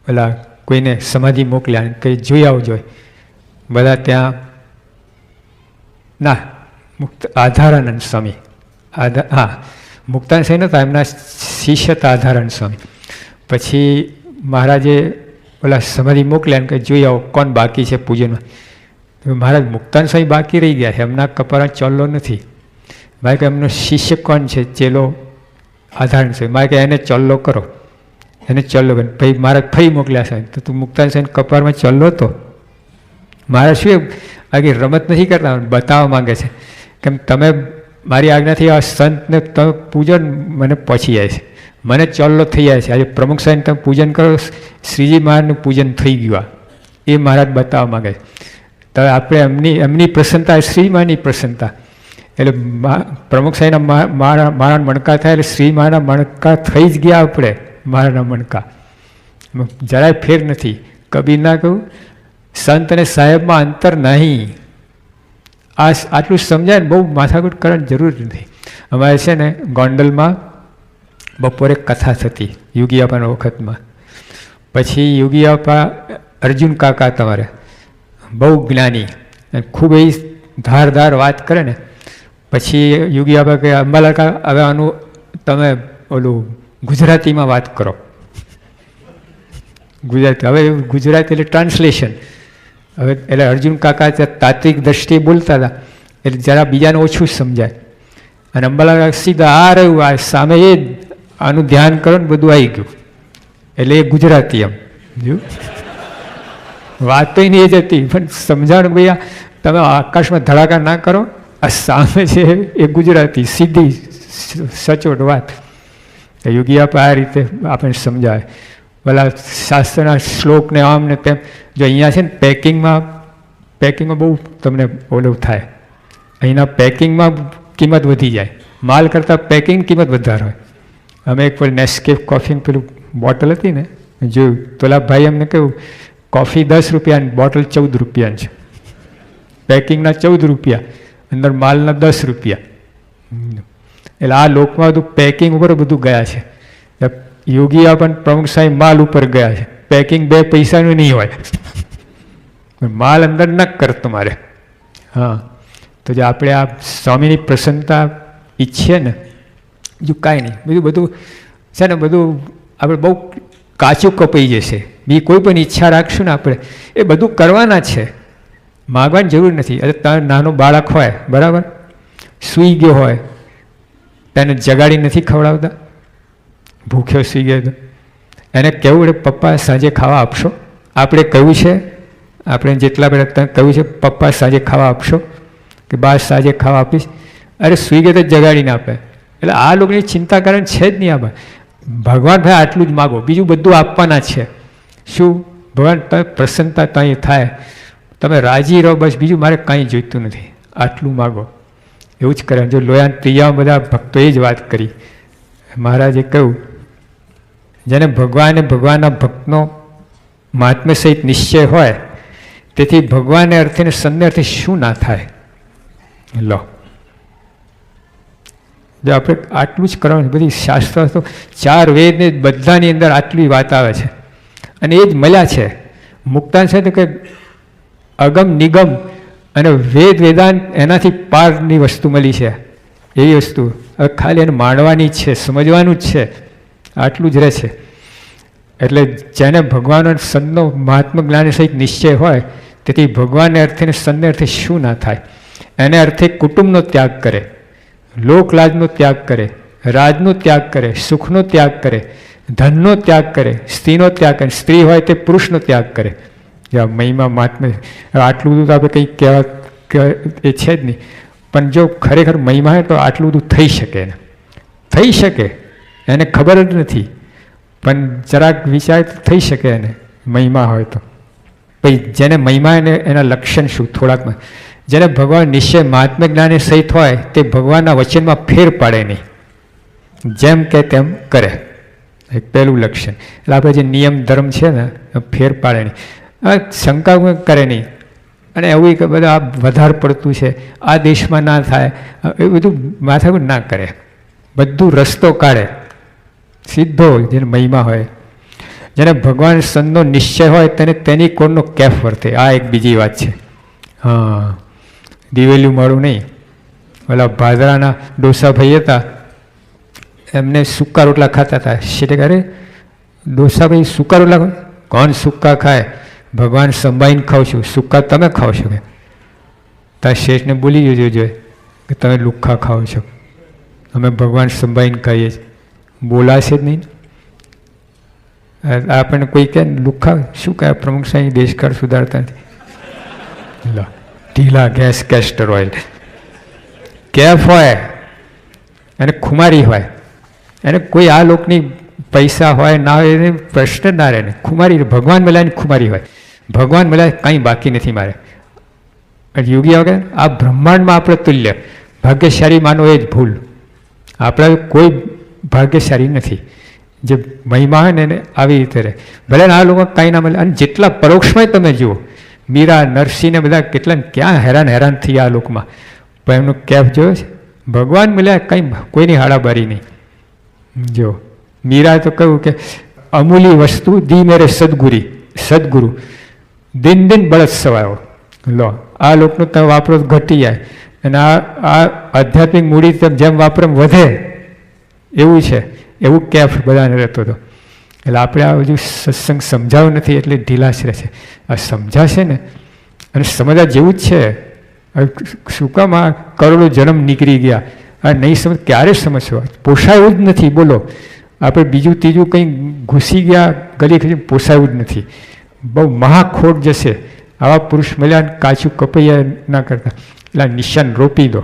S1: પેલા કોઈને સમાધિ મોકલ્યા કંઈ જોઈ આવજો. બધા ત્યાં ના આધારાનંદ સ્વામી મુક્તાન સ્વામી નહોતા, એમના શિષ્ય હતા આધારાનંદ સ્વામી. પછી મહારાજે પેલા સમાધિ મોકલ્યા ને કંઈ જોઈ આવો કોણ બાકી છે પૂજનમાં. મહારાજ મુક્તાન સ્વામી બાકી રહી ગયા છે, એમના કપાળા ચોલ્લો નથી. મારે કે એમનો શિષ્ય કોણ છે ચેલો આધારાનંદ સ્વામી. મારે કે એને ચોલ્લો કરો, એને ચોલ્લો કરો. ભાઈ મહારાજ ફરી મોકલ્યા છે તો તું મુક્તાન સ્વામી કપાળમાં ચોલ્લો હતો. મારા શું આગે રમત નથી કરતા, બતાવવા માંગે છે કેમ તમે મારી આજ્ઞાથી આ સંતને તમે પૂજન મને પહોંચી જાય છે, મને ચોલ્લો થઈ જાય છે. આજે પ્રમુખ સાહેબ તમે પૂજન કરો, શ્રીજી મહારાજનું પૂજન થઈ ગયું. એ મહારાજ બતાવવા માંગે છે. તો આપણે એમની પ્રસન્નતા શ્રી મહારાજની પ્રસન્નતા. એટલે પ્રમુખ સાહેબના મારા મણકા થાય એટલે શ્રી મહારાજના મણકા થઈ જ ગયા. આપણે મારાના મણકા જરાય ફેર નથી. કબીર ના કહ્યું સંત અને સાહેબમાં અંતર નહીં. આટલું સમજાય ને બહુ માથાકૂટ કરવાની જરૂર નથી. અમારે છે ને ગોંડલમાં બપોરે કથા થતી યોગી બાપાના વખતમાં. પછી યોગી બાપા અર્જુન કાકા તમારે બહુ જ્ઞાની ખૂબ એ ધારદાર વાત કરે ને. પછી યોગી બાપા કે અંબાલાલ કાકા હવે આનું તમે ઓલું ગુજરાતીમાં વાત કરો. ગુજરાતી હવે ગુજરાતી એટલે ટ્રાન્સલેશન. હવે એટલે અર્જુન કાકા તાત્વિક દ્રષ્ટિએ બોલતા હતા એટલે જરા બીજાને ઓછું સમજાય. અને અંબાલાલ કાકા સીધા આ રહ્યું આ સામે એ આનું ધ્યાન કરો ને બધું આવી ગયું. એટલે એ ગુજરાતી એમ જો વાત તો નહીં એ જ હતી પણ સમજાણ ભાઈ તમે આકાશમાં ધડાકા ના કરો, આ સામે છે એ ગુજરાતી સીધી સચોટ વાત. યોગી આપે આ રીતે આપણે સમજાવે. પેલા શાસ્ત્રના શ્લોક ને આમ ને તેમ. જો અહીંયા છે ને પેકિંગમાં બહુ તમને ઓલું થાય. અહીંના પેકિંગમાં કિંમત વધી જાય, માલ કરતાં પેકિંગ કિંમત વધારે હોય. અમે એક પેલું નેસ્કેફ કોફીની પેલું બોટલ હતી ને જોયું, પેલા ભાઈ અમને કહ્યું કોફી 10 રૂપિયાની બોટલ 14 રૂપિયાની છે. પેકિંગના 14 રૂપિયા, અંદર માલના 10 રૂપિયા. એટલે આ લોકમાં બધું પેકિંગ ઉપર બધું ગયા છે. યોગી પણ પ્રમુખ સાહેબ માલ ઉપર ગયા છે. પેકિંગ 2 પૈસાનું નહીં હોય, માલ અંદર ન કર તમારે. હા, તો જે આપણે આ સ્વામીની પ્રસન્નતા ઈચ્છીએ ને બીજું કાંઈ નહીં. બીજું બધું છે ને બધું આપણે બહુ કાચું કપાઈ જશે. બીજી કોઈ પણ ઈચ્છા રાખશું ને આપણે એ બધું કરવાના છે, માગવાની જરૂર નથી. અરે તમે નાનો બાળક હોય બરાબર, સૂઈ ગયો હોય તેને જગાડી નથી ખવડાવતા, ભૂખ્યો સૂઈ ગયો તો એને કહેવું એટલે પપ્પા સાંજે ખાવા આપશો. આપણે કહ્યું છે, આપણે જેટલા બધા તમે કહ્યું છે પપ્પા સાંજે ખાવા આપશો કે બા સાંજે ખાવા આપીશ. અરે સૂઈ ગયો તો જગાડીને આપે. એટલે આ લોકોની ચિંતા કરવાની છે જ નહીં. આપણે ભગવાન ભાઈ આટલું જ માગો, બીજું બધું આપવાના છે. શું ભગવાન તમે પ્રસન્નતા ત્યાં થાય, તમે રાજી રહો, બસ બીજું મારે કાંઈ જોઈતું નથી, આટલું માગો. એવું જ કરે. જો લોયા ત્રીજામાં બધા ભક્તોએ જ વાત કરી. મહારાજે કહ્યું જેને ભગવાન ભગવાનના ભક્તનો મહાત્મ્ય સહિત નિશ્ચય હોય, તેથી ભગવાનને અર્થે ને સનને અર્થે શું ના થાય. લો, જો આપણે આટલું જ કરવાનું. બધી શાસ્ત્ર તો 4 વેદ ને બધાની અંદર આટલી વાત આવે છે, અને એ જ મળ્યા છે. મુક્તાન છે તો કે અગમ નિગમ અને વેદ વેદાંત એનાથી પારની વસ્તુ મળી છે. એવી વસ્તુ હવે ખાલી એને માણવાની જ છે, સમજવાનું જ છે, આટલું જ રહે છે. એટલે જેને ભગવાન સનનો મહાત્મા જ્ઞાન સહિત નિશ્ચય હોય, તેથી ભગવાનને અર્થે ને સનને અર્થે શું ના થાય. એને અર્થે કુટુંબનો ત્યાગ કરે, લોકલાજનો ત્યાગ કરે, રાજનો ત્યાગ કરે, સુખનો ત્યાગ કરે, ધનનો ત્યાગ કરે, સ્ત્રીનો ત્યાગ કરે. સ્ત્રી હોય તે પુરુષનો ત્યાગ કરે. મહિમા મહાત્મ્ય આટલું બધું તો આપણે કંઈ કહેવા એ છે જ નહીં. પણ જો ખરેખર મહિમા હોય તો આટલું બધું થઈ શકે. એને થઈ શકે, એને ખબર જ નથી, પણ જરાક વિચાર થઈ શકે એને મહિમા હોય તો. પછી જેને મહિમા એને એના લક્ષણ શું થોડાકમાં. જેને ભગવાન નિશ્ચય મહાત્મ્ય જ્ઞાને સહિત હોય તે ભગવાનના વચનમાં ફેર પાડે નહીં, જેમ કે તેમ કરે. એક પહેલું લક્ષણ. એટલે આપણે જે નિયમ ધર્મ છે ને ફેર પાડે નહીં, શંકા કરે નહીં. અને એવું કે બધા આ વધારે પડતું છે, આ દેશમાં ના થાય, એ બધું માથાકૂટ ના કરે. બધું રસ્તો કાઢે સીધો. જેને મહિમા હોય, જેને ભગવાન સનનો નિશ્ચય હોય તેને તેની કોણનો કેફ વર્તે. આ એક બીજી વાત છે. હા, દિવેલું મળું નહીં. ઓલા ભાદરાના ડોસાભાઈ હતા, એમને સૂકા રોટલા ખાતા હતા. શેઠે અરે ડોસાભાઈ સૂકા રોટલા, કોણ સૂકા ખાય? ભગવાન સંભાળીને ખાવ છું, સૂકા તમે ખાવ છો કે? તાર શેઠને બોલી જોજો જોઈએ કે તમે લુખ્ખા ખાઓ છો, અમે ભગવાન સંભાળીને ખાઈએ છીએ. બોલાશે જ નહીં. આપણને કોઈ કહે લુખ્ખા શું કહે? પ્રમુખ સાહેબ દેશકાળ સુધારતા નથી. ઢીલા ગેસ, કેસ્ટર ઓઇલ, કેફ હોય અને ખુમારી હોય, એને કોઈ આ લોકની પૈસા હોય ના હોય એને પ્રશ્ન ના રહે ને. ખુમારી ભગવાન મળ્યા ને ખુમારી હોય. ભગવાન મળ્યા કંઈ બાકી નથી મારે. યોગી વગર આ બ્રહ્માંડમાં આપણે તુલ્ય ભાગ્યશાળી માનો એ જ ભૂલ. આપણે કોઈ ભાગ્યશાળી નથી. જે મહિમા હોય ને એને આવી રીતે રહે. ભલે આ લોકો કાંઈ ના મળે. અને જેટલા પરોક્ષમાં તમે જુઓ, મીરા, નરસિંહને બધા કેટલા ક્યાં હેરાન થયા આ લોકમાં, પણ એમનો કેફ જોયો છે? ભગવાન મળ્યા કંઈ કોઈની હાડાબારી નહીં. જો મીરાએ તો કહ્યું કે અમૂલી વસ્તુ દી મેરે સદગુરુ દિન દિન બળદ સવાયો. લો, આ લોકનું તમે વાપરો ઘટી જાય, અને આ આધ્યાત્મિક મૂડી જેમ વાપરો વધે એવું છે. એવું કેફ બધાને રહેતો હતો. એટલે આપણે આ બધું સત્સંગ સમજાવ્યું નથી એટલે ઢીલાશ રહે છે. આ સમજાશે ને, અને સમજવા જેવું જ છે. શું કામ આ કરોડો જન્મ નીકળી ગયા, આ નહીં સમજ ક્યારે સમજશો? પોસાયું જ નથી. બોલો, આપણે બીજું ત્રીજું કંઈ ઘૂસી ગયા ગલી ખરી, પોસાયું જ નથી. બહુ મહાખોટ જશે. આવા પુરુષ મળ્યા કાચું કપૈયા ના કરતા. એટલે નિશાન રોપી દો.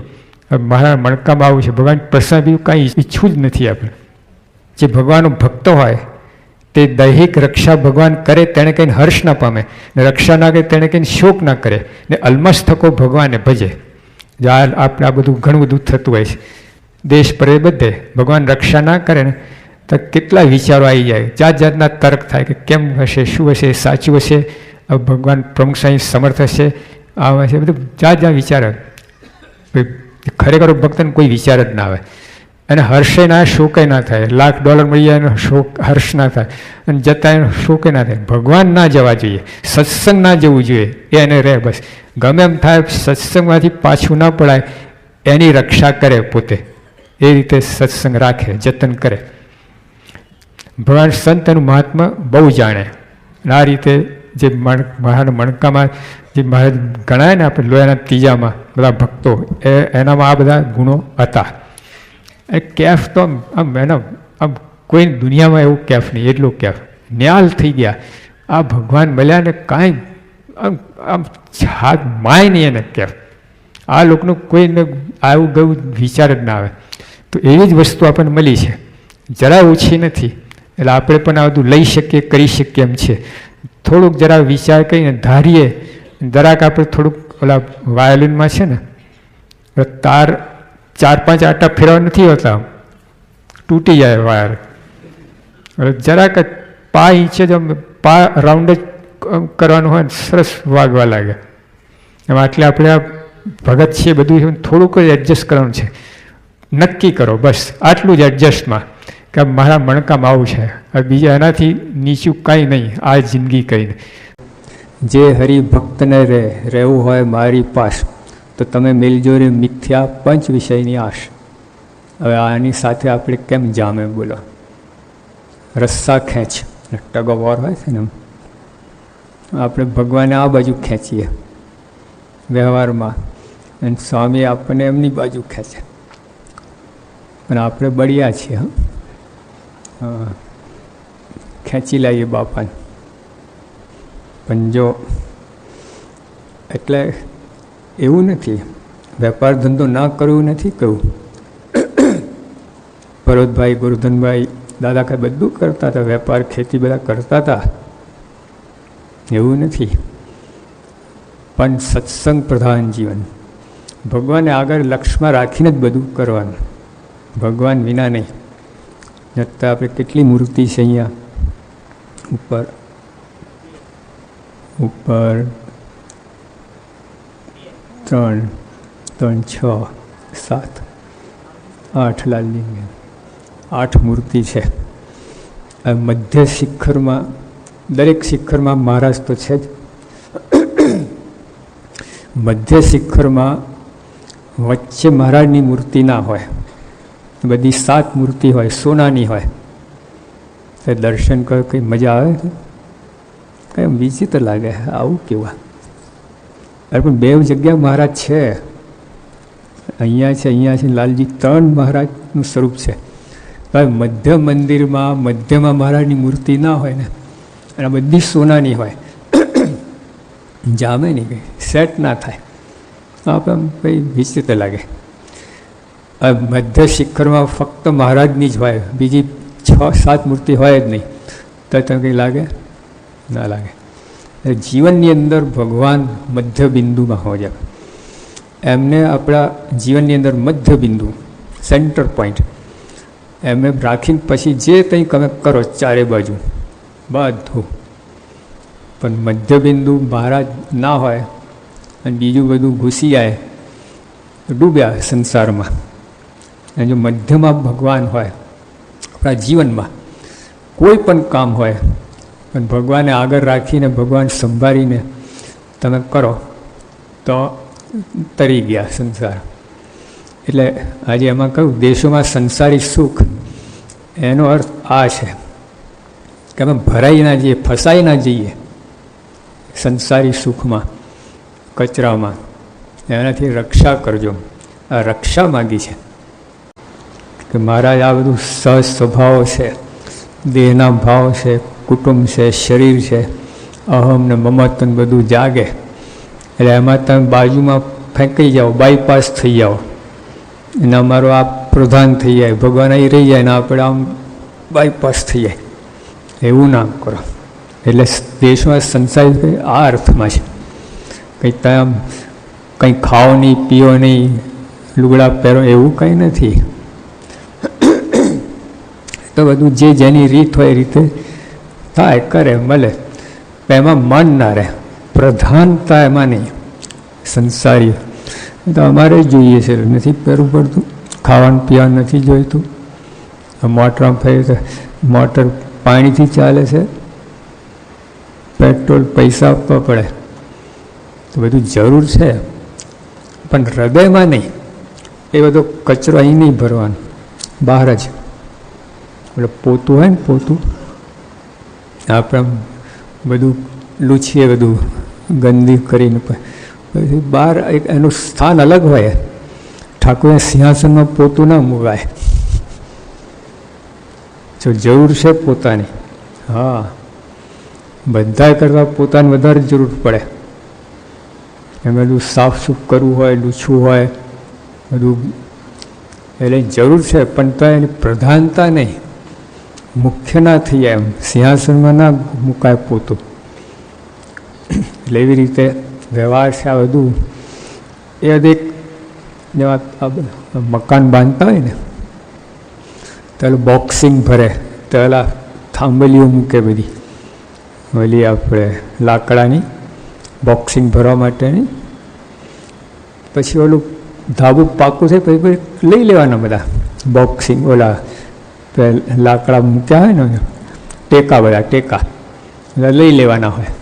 S1: મારા મણકામાં આવું છે. ભગવાન પ્રસન્ન બીજું કાંઈ ઈચ્છવું જ નથી આપણે. જે ભગવાનનો ભક્ત હોય તે દૈહિક રક્ષા ભગવાન કરે તેણે કંઈને હર્ષ ના પામે, ને રક્ષા ના કરે તેણે કંઈને શોક ના કરે, ને અલમસ્ત થકો ભગવાનને ભજે. આપણે આ બધું ઘણું બધું થતું હોય છે દેશ પરે બધે. ભગવાન રક્ષા ના કરે ને તો કેટલા વિચારો આવી જાય, જાતના તર્ક થાય કે કેમ હશે, શું હશે, સાચું હશે, ભગવાન પ્રમુખ સાંઈ સમર્થ હશે, આમ હશે, બધું જાત વિચાર આવે. ખરેખર ભક્તને કોઈ વિચાર જ ના આવે. અને હર્ષે ના શોકે ના થાય. $1,00,000 મળી જાય એનો શોક હર્ષ ના થાય, અને જતા એનો શોકે ના થાય. ભગવાન ના જવા જોઈએ, સત્સંગ ના જવું જોઈએ, એ એને રહે. બસ ગમે એમ થાય સત્સંગમાંથી પાછું ના પડાય એની રક્ષા કરે પોતે. એ રીતે સત્સંગ રાખે, જતન કરે. ભગવાન સંતનું મહાત્મા બહુ જાણે. આ રીતે જે મહારાજ મણકામાં જે મહારાજ ગણાય ને આપણે લોયાના ત્રીજામાં બધા ભક્તો, એનામાં આ બધા ગુણો હતા. એ કેફ તો આમ એના આમ કોઈ દુનિયામાં એવું કેફ નહીં, એટલું કેફ ન્યાલ થઈ ગયા. આ ભગવાન મળ્યા ને કાંઈ આમ હાથ માય નહીં એને કેફ. આ લોકોનું કોઈને આવું ગયું વિચાર જ ના આવે. તો એવી જ વસ્તુ આપણને મળી છે, જરા ઓછી નથી. એટલે આપણે પણ આ બધું લઈ શકીએ, કરી શકીએ એમ છે. થોડુંક જરા વિચાર કરીને ધારીએ, જરાક આપણે થોડુંક ઓલા વાયોલિનમાં છે ને તાર 4-5 આટા ફેરવા નથી હોતા, તૂટી જાય વાયર. જરાક પા ઈંચે જો પા રાઉન્ડ જ કરવાનું હોય ને સરસ વાગવા લાગે. એમાં એટલે આપણે આ ભગત છીએ બધું થોડુંક જ એડજસ્ટ કરવાનું છે. નક્કી કરો બસ આટલું જ એડજસ્ટમાં કે મારા મણકામાં આવું છે, બીજા એનાથી નીચું કાંઈ નહીં. આ જિંદગી કંઈ નહીં. જે હરિભક્તને રહેવું હોય મારી પાસ, તો તમે મિલજો રે મિથ્યા પંચ વિષયની આશ. હવે આની સાથે આપણે કેમ જામે બોલો? રસ્સા ખેંચ, ટગ ઓફ વોર હોય છે ને, આપણે ભગવાને આ બાજુ ખેંચીએ વ્યવહારમાં, અને સ્વામી આપણને એમની બાજુ ખેંચે. પણ આપણે બળિયા છીએ. હા, ખેંચી લઈએ બાપાને. પણ જો એટલે એવું નથી, વેપાર ધંધો ના કરવું નથી કહું. ભરતભાઈ, ગોરધનભાઈ, દાદા કાંઈ બધું કરતા હતા, વેપાર ખેતી બધા કરતા હતા, એવું નથી. પણ સત્સંગ પ્રધાન જીવન, ભગવાનને આગળ લક્ષ્યમાં રાખીને જ બધું કરવાનું, ભગવાન વિના નહીં. જતાં આપણે કેટલી મૂર્તિ છે અહીંયા ઉપર ઉપર 3, 6, 7, 8 લાલલિંગ, 8 મૂર્તિ છે. મધ્ય શિખરમાં, દરેક શિખરમાં મહારાજ તો છે જ. મધ્ય શિખરમાં વચ્ચે મહારાજની મૂર્તિ ના હોય, બધી 7 મૂર્તિ હોય, સોનાની હોય. તો દર્શન કરો, કંઈ મજા આવે? કંઈ વિચિત્ર લાગે, આવું કેવા? અરે પણ 2 જગ્યા મહારાજ છે, અહીંયા છે, અહીંયા છે. લાલજી 3 મહારાજનું સ્વરૂપ છે. મધ્ય મંદિરમાં મધ્યમાં મહારાજની મૂર્તિ ના હોય ને, અને બધી સોનાની હોય, જામે નહીં, કંઈ સેટ ના થાય. આપણે કંઈ વિચિત્ર લાગે. મધ્ય શિખરમાં ફક્ત મહારાજની જ હોય, બીજી 6-7 મૂર્તિ હોય જ નહીં. તો તમે કંઈ લાગે? ના લાગે. જીવનની અંદર ભગવાન મધ્ય બિંદુમાં હોય છે. એમને આપણા જીવનની અંદર મધ્ય બિંદુ, સેન્ટર પોઈન્ટ એમને રાખીને પછી જે કંઈ તમે કરો ચારે બાજુ બધું. પણ મધ્ય બિંદુ મહારાજ ના હોય અને બીજું બધું ઘૂસી જાય તો ડૂબ્યા સંસારમાં. અને જો મધ્યમાં ભગવાન હોય આપણા જીવનમાં, કોઈ પણ કામ હોય પણ ભગવાનને આગળ રાખીને, ભગવાન સંભાળીને તમે કરો તો તરી ગયા સંસાર. એટલે આજે એમાં કહ્યું દેશોમાં સંસારી સુખ, એનો અર્થ આ છે કે અમે ભરાઈ ના જઈએ, ફસાઈ ના જઈએ સંસારી સુખમાં, કચરામાં. એનાથી રક્ષા કરજો. આ રક્ષા માગી છે કે મહારાજ આ બધું સહજ સ્વભાવ છે, દેહના ભાવ છે, કુટુંબ છે, શરીર છે, અહમ ને મમત્વ બધું જાગે. એટલે એમાં તમે બાજુમાં ફેંકાઈ જાઓ, બાયપાસ થઈ જાઓ, અને અમારો આ પ્રધાન થઈ જાય, ભગવાન અહીં રહી જાય ને આપણે આમ બાયપાસ થઈ જાય. એવું ના કરો. એટલે દેશમાં સંસારી આ અર્થમાં છે, કંઈ તમે કંઈ ખાઓ નહીં, પીઓ નહીં, લુગડા પહેરો, એવું કંઈ નથી. તો બધું જે જેની રીત હોય એ રીતે થાય, કરે, મળે. એમાં મન ના રહે, પ્રધાનતા એમાં નહીં. સંસારી તો અમારે જોઈએ છે, નથી પહેરવું પડતું, ખાવાનું પીવાનું નથી જોઈતું. મોટરમાં ફરી તો મોટર પાણીથી ચાલે છે, પેટ્રોલ પૈસા આપવા પડે, તો બધું જરૂર છે. પણ હૃદયમાં નહીં. એ બધો કચરો અહીં નહીં ભરવાનો, બહાર જ. એટલે પોતું હોય ને, પોતું આપણે બધું લૂછીએ, બધું ગંદી કરીને પછી બહાર એક એનું સ્થાન અલગ હોય. ઠાકોરના સિંહાસનમાં પોતું ના મુકાય. જો જરૂર છે પોતાની, હા, બધા કરતાં પોતાને વધારે જરૂર પડે. એમ બધું સાફ સૂફ કરવું હોય, લૂછવું હોય બધું, એટલે જરૂર છે. પણ તો એની પ્રધાનતા નહીં, મુખ્ય ના થઈ જાય. એમ સિંહાસનમાં ના મુકાય પોતું. એટલે એવી રીતે વ્યવહાર છે આ બધું. એ એક મકાન બાંધતા હોય ને, તો બોક્સિંગ ભરે, તો થાંભલીઓ મૂકે બધી, ઓલી આપણે લાકડાની બોક્સિંગ ભરવા માટેની. પછી ઓલું ધાબુ પાકું થાય પછી લઈ લેવાના બધા બોક્સિંગ ઓલા લાકડા મૂક્યા હોય ને ટેકા, બધા ટેકા બધા લઈ લેવાના હોય.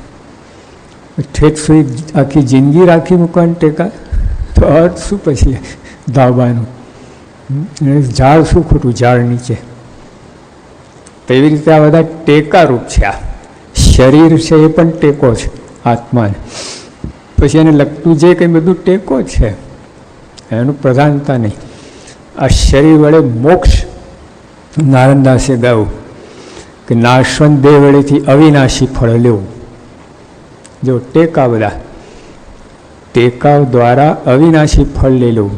S1: ઠેઠ સુધી આખી જિંદગી રાખી મૂકવાની ટેકા, તો અર્થ શું પછી ધાબાનું? ઝાડ શું ખોટું ઝાડ નીચે? તો એવી રીતે આ બધા ટેકારૂપ છે. આ શરીર છે એ પણ ટેકો છે આત્માને. પછી એને લગતું જે કંઈ બધું ટેકો છે, એનું પ્રધાનતા નહીં. આ શરીર વડે મોક્ષ, નારણદાસે ગાયું કે નાશવંત દેહ વડેથી અવિનાશી ફળ લેવું. જો ટેકા, બધા ટેકા દ્વારા અવિનાશી ફળ લઈ લેવું.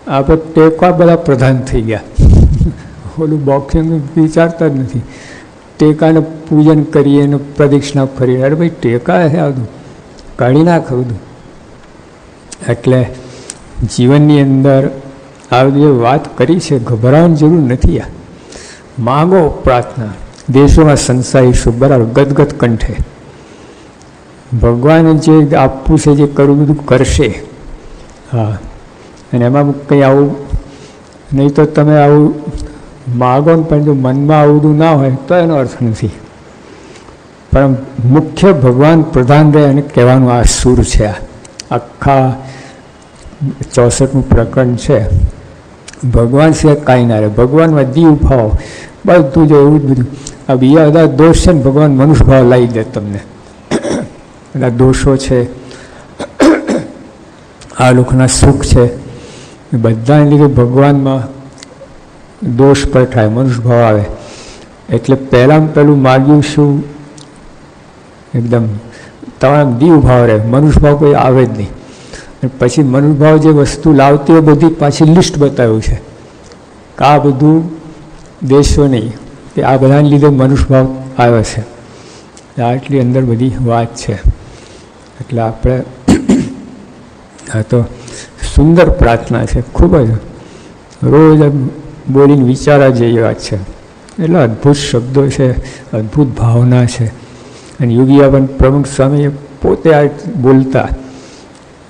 S1: આપણે ટેકા બધા પ્રધાન થઈ ગયા. ઓલું બોક્સિંગ વિચારતા જ નથી. ટેકાને પૂજન કરીએ ને પ્રદક્ષિણા ફરીએ. અરે ભાઈ ટેકા છે આ બધું, કાઢી નાખ બધું. એટલે જીવનની અંદર આ જે વાત કરી છે, ગભરાવાની જરૂર નથી. આ માગો પ્રાર્થના, દેશોમાં સંસારીશું બરાબર ગદગદ કંઠે. ભગવાને જે આપવું છે, જે કરવું બધું કરશે. હા, અને એમાં કંઈ આવું નહીં તો તમે આવું માગો ને પણ જો મનમાં આવું બધું ના હોય તો એનો અર્થ નથી. પણ મુખ્ય ભગવાન પ્રધાન રહે અને કહેવાનું આ સુર છે. આ આખા 64મું પ્રકરણ છે. ભગવાન સિવાય કાંઈ ના રહે. ભગવાનમાં દીવ ભાવ બધું જો એવું જ બધું. આ બીજા બધા દોષ છે ને, ભગવાન મનુષ્ય ભાવ લાવી દે તમને. બધા દોષો છે, આ લોકોના સુખ છે, એ બધાને લીધે ભગવાનમાં દોષ પ્રઠાય, મનુષ્ય ભાવ આવે. એટલે પહેલાં પહેલું માગ્યું શું? એકદમ તમારા દીવ ભાવ રહે, મનુષ્ય ભાવ કોઈ આવે જ નહીં. અને પછી મનુષ્ય ભાવ જે વસ્તુ લાવતી હોય બધી પાછી લિસ્ટ બતાવ્યું છે કે આ બધું દેશો નહીં, કે આ બધાને લીધે મનુષ્ય ભાવ આવે છે. આટલી અંદર બધી વાત છે. એટલે આપણે આ તો સુંદર પ્રાર્થના છે, ખૂબ જ રોજ બોલીને વિચારા જેવી વાત છે. એટલા અદ્ભુત શબ્દો છે, અદ્ભુત ભાવના છે. અને યોગીયાબન પ્રમુખ સ્વામીએ પોતે આ બોલતા,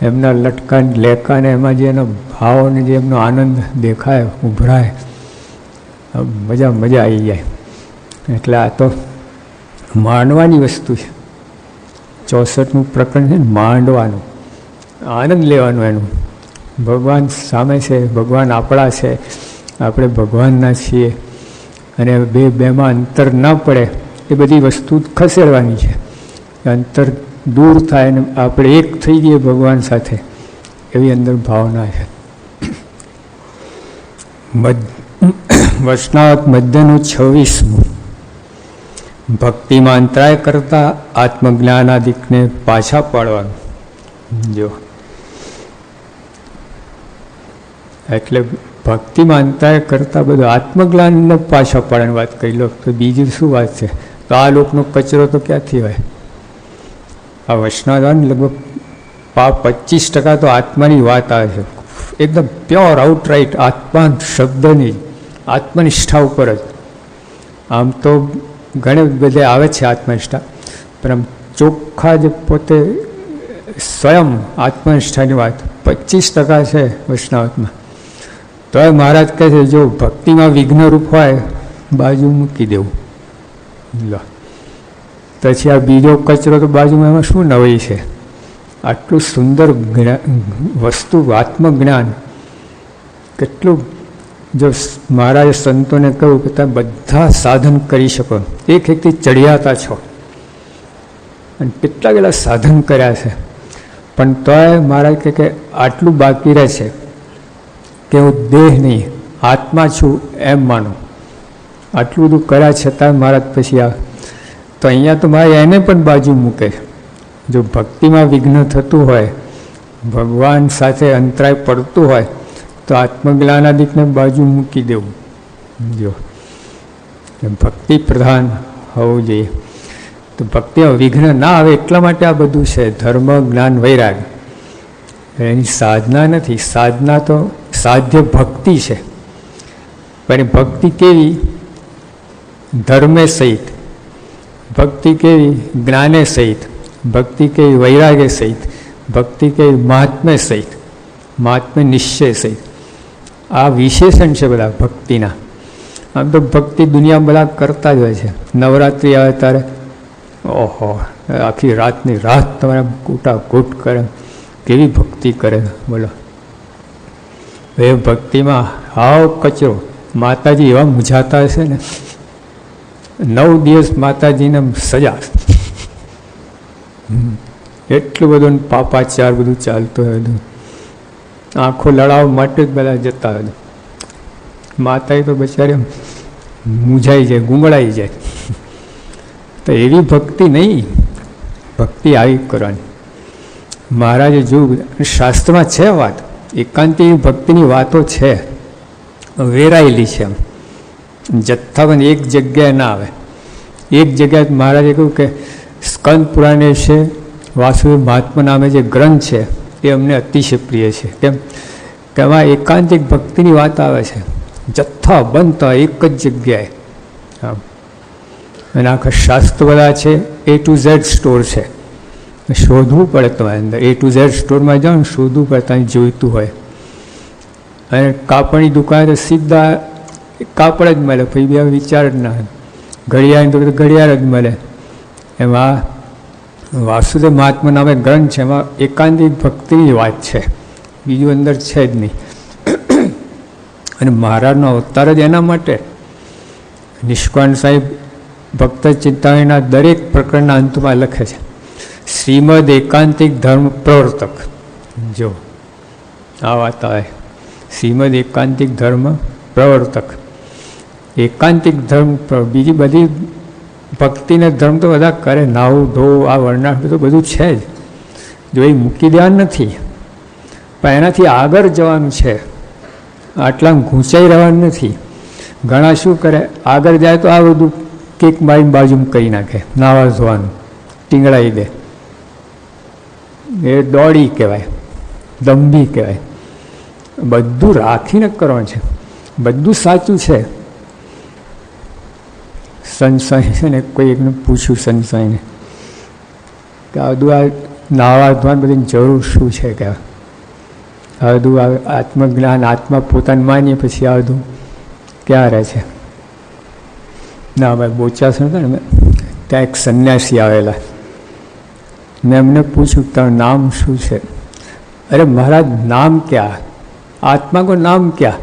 S1: એમના લટકાન લેખાને એમાં જે એનો ભાવ અને જે એમનો આનંદ દેખાય, ઉભરાય, મજા આવી જાય. એટલે આ તો માંડવાની વસ્તુ છે. 64મું પ્રકરણ છે ને, માંડવાનું, આનંદ લેવાનું એનું. ભગવાન સામે છે, ભગવાન આપણા છે, આપણે ભગવાનના છીએ. અને બેમાં અંતર ના પડે એ બધી વસ્તુ ખસેડવાની છે. અંતર દૂર થાય ને આપણે એક થઈ જઈએ ભગવાન સાથે, એવી અંદર ભાવના છે. વૈષ્ણવ મધ્યનું 26મું. ભક્તિમાં અંતરાય કરતા આત્મજ્ઞાનાદિકને પાછા પાડવાનું. જો એટલે ભક્તિમાં અંતરાય કરતાં બધું આત્મજ્ઞાનને પાછા પાડવાની વાત કરી લો તો બીજું શું વાત છે? તો આ લોકનો કચરો તો ક્યાંથી હોય? આ વૈષ્ણવ લગભગ 25% તો આત્માની વાત આવે છે. એકદમ પ્યોર આઉટરાઇટ આત્મા શબ્દની આત્મનિષ્ઠા ઉપર જ. આમ તો ઘણે બધે આવે છે આત્મનિષ્ઠા, પણ આમ ચોખ્ખા જ પોતે સ્વયં આત્મનિષ્ઠાની વાત 25% છે વૈષ્ણવમાં. તો મહારાજ કહે છે જો ભક્તિમાં વિઘ્નરૂપ હોય બાજુ મૂકી દેવું. લો પછી આ બીજો કચરો તો બાજુમાં, એમાં શું નવાઈ છે? આટલું સુંદર વસ્તુ આત્મજ્ઞાન કેટલું. જો મહારાજે સંતોને કહ્યું કે તમે બધા સાધન કરી શકો, એક એકથી ચડિયાતા છો, અને કેટલા કેટલા સાધન કર્યા છે, પણ તોય મહારાજ કહે કે આટલું બાકી રહે છે કે હું દેહ નહીં આત્મા છું એમ માનું. આટલું બધું કર્યા છતાં મહારાજ પછી આ તો અહીંયા તો મારે એને પણ બાજુ મૂકે. જો ભક્તિમાં વિઘ્ન થતું હોય, ભગવાન સાથે અંતરાય પડતું હોય, તો આત્મજ્ઞાનાદિકને બાજુ મૂકી દેવું. જો ભક્તિ પ્રધાન હોવું જોઈએ. તો ભક્તિમાં વિઘ્ન ના આવે એટલા માટે આ બધું છે. ધર્મ, જ્ઞાન, વૈરાગ એની સાધના નથી. સાધના તો સાધ્ય ભક્તિ છે. પણ ભક્તિ કેવી? ધર્મે સહિત, ભક્તિ કેવી જ્ઞાને સહિત, ભક્તિ કેવી વૈરાગ્ય સહિત, ભક્તિ કેવી મહાત્મ્ય સહિત, મહાત્મ્ય નિશ્ચય સહિત. આ વિશેષણ છે બધા ભક્તિના. આમ તો ભક્તિ દુનિયામાં બધા કરતા જ હોય છે. નવરાત્રિ આવે ત્યારે ઓહો આખી રાતની રાત તમારે કૂટા કૂટ કરે, કેવી ભક્તિ કરે બોલો. એ ભક્તિમાં હાવ કચરો. માતાજી એવા મૂંઝાતા હશે ને, 9 દિવસ માતાજીને સજા, એટલું બધું પાપાચાર બધું ચાલતું હોય, બધું આંખો લડાવવા માટે જ બધા જતા હોય. માતાએ તો બચારી મૂંઝાઈ જાય, ગુંગળાઈ જાય. તો એવી ભક્તિ નહીં, ભક્તિ આવી કરવાની. મહારાજે જોયું, શાસ્ત્રમાં છે વાત, એકાંતિક ભક્તિની વાતો છે, વેરાયેલી છે. જથ્થાબંધ એક જગ્યાએ ના આવે. એક જગ્યાએ મહારાજે કહ્યું કે સ્કંદ પુરાણ છે, વાસુદેવ મહાત્મા નામે જે ગ્રંથ છે એ અમને અતિશય પ્રિય છે. કેમ કે એમાં એકાંતિક ભક્તિની વાત આવે છે, જથ્થાબંધ એક જ જગ્યાએ. હા, અને આખા શાસ્ત્ર બધા છે, A to Z સ્ટોર છે. શોધવું પડે તમારે અંદર. A to Z સ્ટોરમાં જાઓ ને, શોધવું પડે, ત્યાં જોઈતું હોય. અને કાપડની દુકાને તો સીધા કાપડ જ મળે, પછી બે વિચાર જ ના. ઘડિયાળ તો ઘડિયાળ જ મળે. એમાં વાસુદેવ મહાત્મા નામે ગ્રંથ છે, એમાં એકાંતિક ભક્તિની વાત છે, બીજું અંદર છે જ નહીં. અને મહારાજનો અવતાર જ એના માટે. નિષ્કાળ સાહેબ ભક્ત ચિંતામણીના દરેક પ્રકરણના અંતમાં લખે છે, શ્રીમદ એકાંતિક ધર્મ પ્રવર્તક. જો આ વાત આવે, શ્રીમદ એકાંતિક ધર્મ પ્રવર્તક. એકાંતિક ધર્મ, બીજી બધી ભક્તિને ધર્મ તો બધા કરે, નાવું ધોવું આ વર્ણાશ્રમ તો બધું છે જ, જો એ મૂકી દેવાનું નથી. પણ એનાથી આગળ જવાનું છે, આટલા ઘૂંચાઈ રહેવાનું નથી. ઘણા શું કરે, આગળ જાય તો આ બધું કેક મારી બાજુમાં કરી નાખે, નાવા ધોવાનું ટીંગળાઈ દે. એ દોડી કહેવાય, દંભી કહેવાય. બધું રાખીને કરવાનું છે, બધું સાચું છે. સંસાઈ છે ને, કોઈ એકને પૂછ્યું સંસાઈને કે આ બધું આ નાવા ધોવાની બધી જરૂર શું છે, કે આ બધું આત્મજ્ઞાન, આત્મા પોતાને માનીએ પછી આ બધું ક્યાં રહે છે. ના ભાઈ બોચાસણ હતા ને, ત્યાં એક સંન્યાસી આવેલા. મેં એમને પૂછ્યું તારું નામ શું છે? અરે મહારાજ નામ ક્યાં, આત્મા કો નામ ક્યાં?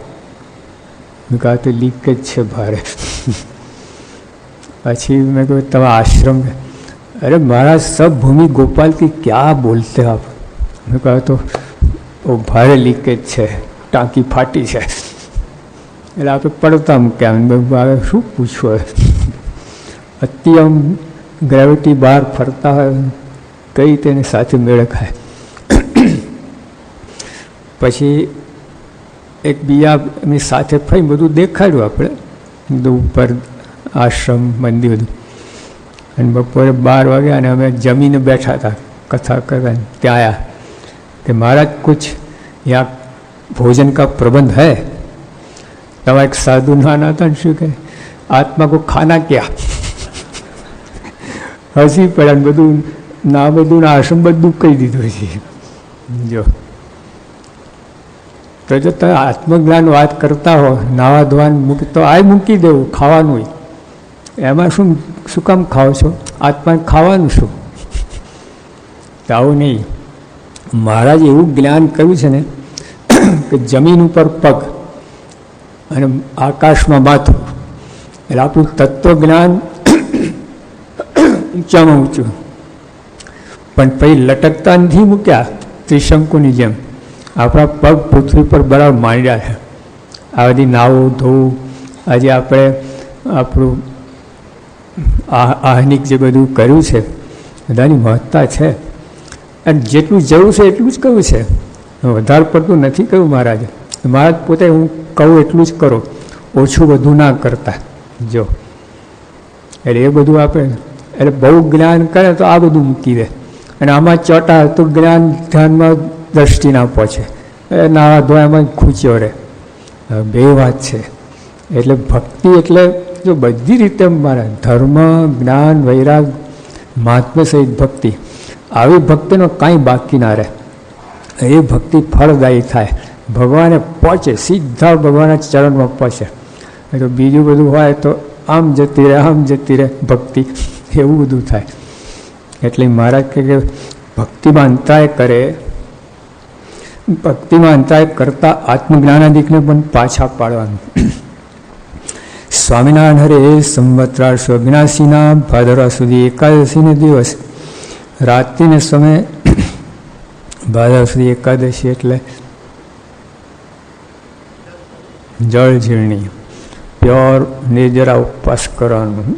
S1: મેં કહા તો લીકેજ છે ભારે. પછી મેં કહ્યું તમારા આશ્રમ? અરે મહારાજ સબ ભૂમિ ગોપાલ की क्या बोलते आप? મેં કહા તો ઓ ભારે લીકેજ છે, ટાંકી ફાટી છે. એટલે આપણે પડતા મૂક્યા. હવે શું પૂછવું, અતિ આમ ગ્રેવિટી બહાર ફરતા હોય કઈ તેની સાથે મેળ ખાય. પછી એક બીજા એમની સાથે ફરી બધું દેખાડ્યું આપણે, બધું ઉપર આશ્રમ મંદિર બધું. અને બપોરે 12 વાગ્યા અને અમે જમીને બેઠા હતા કથા કરવા. ત્યાં આવ્યા કે મહારાજ કુછ યહાં ભોજન કા પ્રબંધ है? તમારા એક સાધુ નાના હતા ને, શું કહે આત્મા કો ખાના ક્યાં? હસી પડ્યા. બધું ના બધું આશ્રમ બધું કહી દીધું છે. જો તો જો તમે આત્મજ્ઞાન વાત કરતા હો, નાવા ધોવાનું મૂકી તો આ મૂકી દેવું, ખાવાનું હોય એમાં શું કામ ખાઓ છો? આત્માને ખાવાનું શું? આવું નહીં. મહારાજે એવું જ્ઞાન કર્યું છે ને કે જમીન ઉપર પગ અને આકાશમાં માથું. એટલે આપણું તત્વજ્ઞાન ઊંચામાં ઊંચું. પણ પછી લટકતા નથી મૂક્યા ત્રિશંકુની જેમ. આપણા પગ પૃથ્વી પર બરાબર માંડ્યા છે. આ બધી નાવું ધોવું, આજે આપણે આપણું આહનિક જે બધું કર્યું છે બધાની મહત્તા છે. અને જેટલું જરૂર છે એટલું જ કહ્યું છે, વધારે પડતું નથી કહ્યું મહારાજે. મહારાજ પોતે હું કહું એટલું જ કરો, ઓછું બધું ના કરતા. જો એટલે એ બધું આપણે, એટલે બહુ જ્ઞાન કરે તો આ બધું મૂકી દે. અને આમાં ચોટા તો જ્ઞાન ધ્યાનમાં દ્રષ્ટિ ના પહોંચે, નાવા ધોવામાં ખૂચ્યો રહે. બે વાત છે. એટલે ભક્તિ એટલે જો બધી રીતે મારા ધર્મ, જ્ઞાન, વૈરાગ, મહાત્મ્ય સહિત ભક્તિ, આવી ભક્તિનો કાંઈ બાકી ના રહે. એ ભક્તિ ફળદાયી થાય, ભગવાને પહોંચે, સીધા ભગવાનના ચરણમાં પહોંચે. તો બીજું બધું હોય તો આમ જતી રહે, આમ જતી રહે ભક્તિ, એવું બધું થાય. એટલે મહારાજ કહે કે ભક્તિમાં અંતરાય કરે, ભક્તિમાં અંતરાય કરતાં આત્મજ્ઞાનાદિકને પણ પાછા પાડવાનું. સ્વામિનારાયણ હરે સંવત 1882ના ભાદરવા સુધી એકાદશીનો દિવસ રાત્રિને સમયે, ભાદરવા સુધી એકાદશી એટલે જળ ઝીરણી, પ્યોર નિર્જરા ઉપવાસ કરવાનું.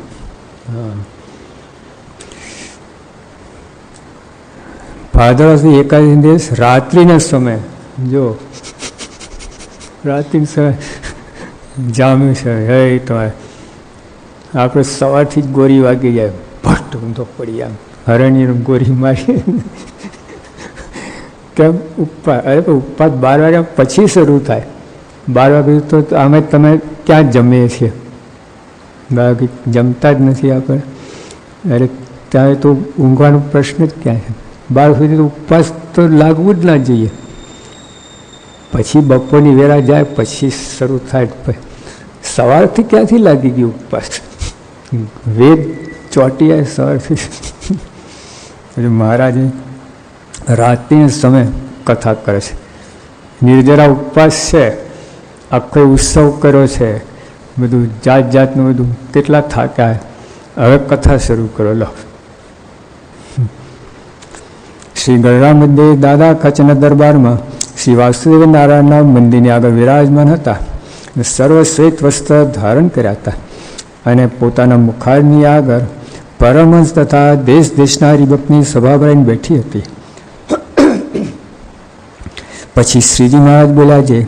S1: ભાદરવા સુધી એકાદશી દિવસ રાત્રિના સમયે, જો રાત્રિના સમયે જામ્યું છે, હે તમારે આપણે સવારથી જ ગોરી વાગી જાય, ભટ્ટ ઊંધો પડી, આમ હરણીનું ગોરી મારી. કેમ? ઉપવાસ. અરે ઉપવાસ 12 વાગ્યા પછી શરૂ થાય. 12 વાગે તો અમે તમે ક્યાં જમીએ છીએ? બાકી જમતા જ નથી આપણે. અરે ત્યાં તો ઊંઘવાનો પ્રશ્ન જ ક્યાં છે? 12 સુધી તો ઉપવાસ તો લાગવું જ ના જોઈએ. પછી બપોરની વેળા જાય પછી શરૂ થાય. સવારથી ક્યાંથી લાગી ગયું ઉપવાસ? વેદ ચોંટી જાય સવારથી. એટલે મહારાજે રાત્રિના સમયે કથા કરે છે. નિર્જરા ઉપવાસ છે, આખો ઉત્સવ કર્યો છે, બધું જાત જાતનું બધું, કેટલા થાક્યા, હવે કથા શરૂ કરો. લો, શ્રી ગળરામ મંદિર દાદા કચ્છના દરબારમાં શ્રી વાસુદેવ નારાયણના મંદિરની આગળ વિરાજમાન હતા. સર્વ શ્વેત વસ્ત્ર ધારણ કર્યા હતા અને પોતાના મુખારની આગળ પરમહંસ તથા દેશ દેશના હરિભક્તની સભા ભરાઈને બેઠી હતી. પછી શ્રીજી મહારાજ બોલ્યા,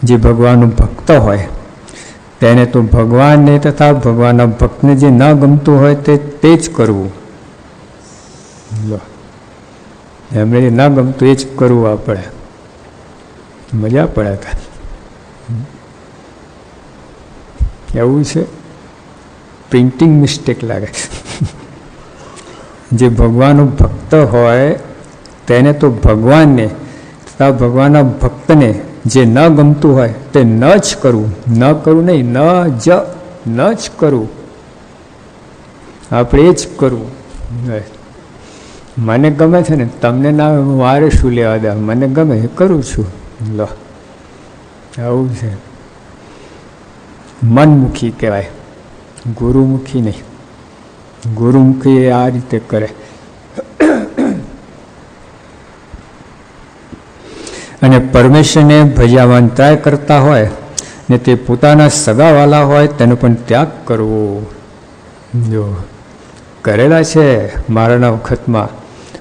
S1: જે ભગવાનનો ભક્ત હોય તેને તો ભગવાનને તથા ભગવાનના ભક્તને જે ન ગમતું હોય તે જ કરવું. લો, એમને જે ન ગમતું એ જ કરવું. આપણે મજા પડે હતા. એવું છે, પ્રિન્ટિંગ મિસ્ટેક લાગે. જે ભગવાનનો ભક્ત હોય તેને તો ભગવાનને તથા ભગવાનના ભક્તને જે ન ગમતું હોય તે ન જ કરવું. ન કરવું નહીં, ન જ કરવું. આપણે એ જ કરવું. મને ગમે છે ને, તમને ના મારે શું લેવા દે, મને ગમે એ કરું છું. લો, આવું છે. મનમુખી કહેવાય, ગુરુમુખી નહીં. ગુરુમુખી એ આ રીતે કરે. અને પરમેશ્વરને ભજવામાં અંતરાય કરતા હોય ને તે પોતાના સગાવાલા હોય તેનો પણ ત્યાગ કરવો. જો કરેલા છે મારાના વખતમાં,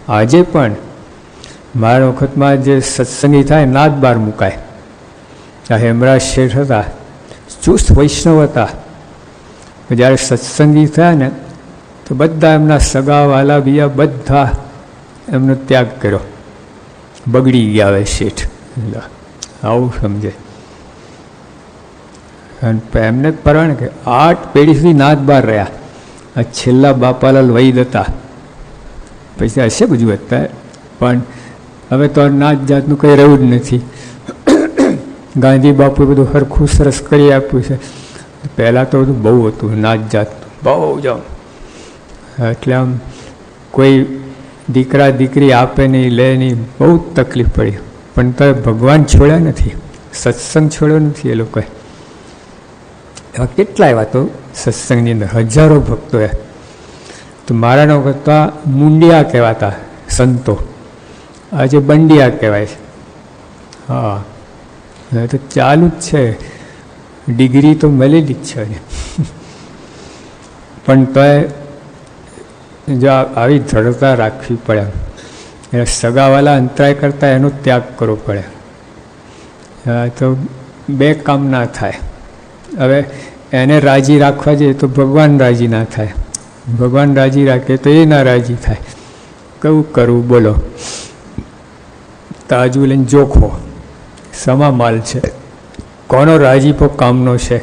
S1: આજે પણ મારા વખતમાં જે સત્સંગી થાય નાદ બાર મુકાય. આ હેમરાજ શેઠ હતા, ચુસ્ત વૈષ્ણવ હતા. જ્યારે સત્સંગી થયા ને તો બધા એમના સગાવાલા બીજા બધા એમનો ત્યાગ કર્યો. બગડી ગયા હવે શેઠ. આવું સમજે. અને એમને પરણે કે 8 પેઢી સુધી નાદ બાર રહ્યા. આ છેલ્લા બાપાલાલ વૈદ હતા. પૈસા હશે બધું હતા, પણ હવે તો નાત જાતનું કંઈ રહ્યું જ નથી. ગાંધી બાપુએ બધું સરખું સરસ કરી આપ્યું છે. પહેલાં તો બધું બહુ હતું નાત જાતનું, બહુ જ. એટલે આમ કોઈ દીકરા દીકરી આપે નહીં, લે નહીં, બહુ તકલીફ પડી. પણ તો ભગવાન છોડ્યા નથી, સત્સંગ છોડ્યો નથી એ લોકોએ. એવા કેટલા એવા તો સત્સંગની અંદર હજારો ભક્તો એ. તો મારાના વખત તો આ મુંડિયા કહેવાતા સંતો, આજે બંડિયા કહેવાય છે. હા, હવે તો ચાલુ જ છે, ડિગ્રી તો મળેલી જ છે. પણ તોય જો આવી દ્રઢતા રાખવી પડે. એટલે સગાવાલા અંતરાય કરતાં એનો ત્યાગ કરવો પડે. તો બે કામ ના થાય. હવે એને રાજી રાખવા જઈએ તો ભગવાન રાજી ના થાય, ભગવાન રાજી રાખે તો એ ના રાજી થાય. કેવું કરવું બોલો? તાજુ લઈને જોખો, સમા માલ છે, કોનો રાજીપો કામનો છે?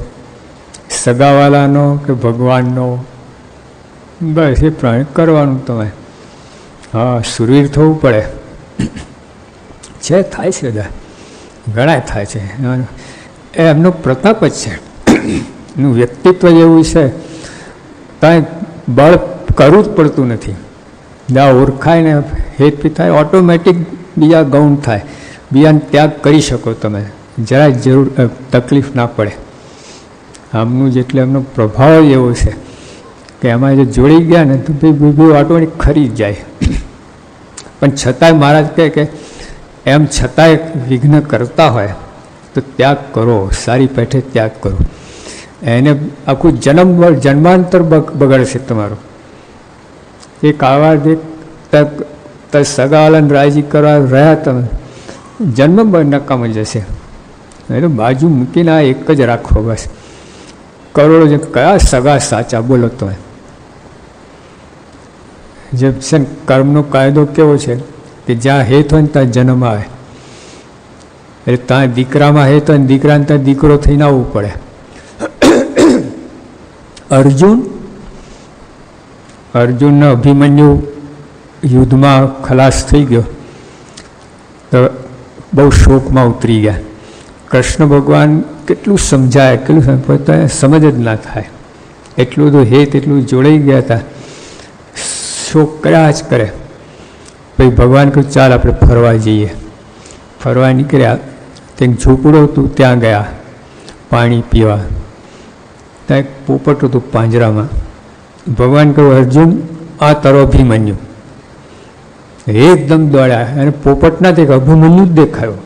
S1: સગાવાલાનો કે ભગવાનનો, બસ એ પ્રમાણે કરવાનું તમે. હા, સુરવીર થવું પડે છે, થાય છે બધા, ઘણા થાય છે. એ એમનો પ્રતાપ જ છે, એનું વ્યક્તિત્વ જેવું છે, કાંઈ બળ કરવું જ પડતું નથી. જ્યાં ઓળખાય ને હેત થાય, ઓટોમેટિક બીજા ગૌણ થાય, બીજાને ત્યાગ કરી શકો તમે, જરાય જરૂર તકલીફ ના પડે. આમનું જેટલે એમનો પ્રભાવ એવો છે કે એમાં જો જોડી ગયા ને તો બીજું ઓટોમેટિક ખરી જ જાય. પણ છતાંય મહારાજ કહે કે એમ છતાંય વિઘ્ન કરતા હોય તો ત્યાગ કરો, સારી પેઠે ત્યાગ કરો. એને આખું જન્માંતર બગડશે તમારું. એક આવા તક સગાવાલાને રાજી કરવા રહ્યા તમે, જન્મ નકામ જશે. એટલે બાજુ મૂકીને આ એક જ રાખો બસ. કરોડો જે કયા સગા સાચા બોલો તમે? જે છે કર્મનો કાયદો કેવો છે કે જ્યાં હેત હોય ને ત્યાં જન્મ આવે. એટલે ત્યાં દીકરામાં હેત હોય ને દીકરાને ત્યાં દીકરો થઈને આવવું પડે. અર્જુનનો અભિમન્યુ યુદ્ધમાં ખલાસ થઈ ગયો તો બહુ શોકમાં ઉતરી ગયા. કૃષ્ણ ભગવાન કેટલું સમજાય, કેટલું પોતાને સમજ જ ના થાય, એટલું બધું હેત એટલું જોડાઈ ગયા હતા, શોક કર્યા જ કરે. પછી ભગવાન કહ્યું ચાલ આપણે ફરવા જઈએ. ફરવા નીકળ્યા, ત્યાં ઝૂંપડું હતું, ત્યાં ગયા પાણી પીવા. ત્યાં એક પોપટ હતું પાંજરામાં. ભગવાન કહ્યું અર્જુન આ તારો અભિમન્યુ. એકદમ દોડ્યા અને પોપટ ના દેખાય, અભિમન્યુ જ દેખાયો.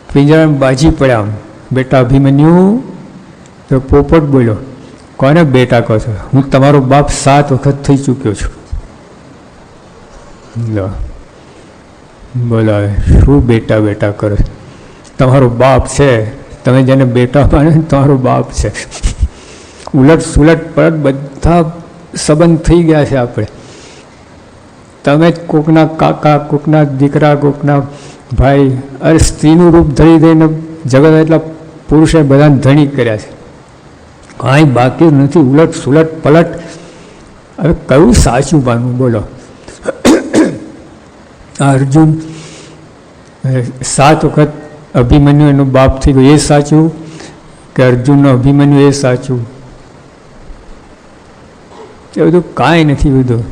S1: પિંજરામાં બાજી પડ્યા. બેટા અભિમન્યુ. તો પોપટ બોલ્યો કોને બેટા કહો છો? હું તમારો બાપ 7 વખત થઈ ચૂક્યો છું. બોલો શું બેટા બેટા કરો? તમારો બાપ છે, તમે જેને બેટા માને તમારો બાપ છે. ઉલટ સુલટ પરત બધા સંબંધ થઈ ગયા છે આપણે. તમે જ કોકના કાકા, કોકના દીકરા, કોકના ભાઈ. અરે સ્ત્રીનું રૂપ ધરી દઈને જગત એટલા પુરુષે બધાને ધણી કર્યા છે, કાંઈ બાકી નથી. ઉલટ સુલટ પલટ. હવે કયું સાચું માનવું બોલો? અર્જુન 7 વખત અભિમન્યુ એનો બાપ થઈ ગયો, એ સાચું કે અર્જુનનો અભિમન્યુ એ સાચું? એ બધું કાંઈ નથી. બધું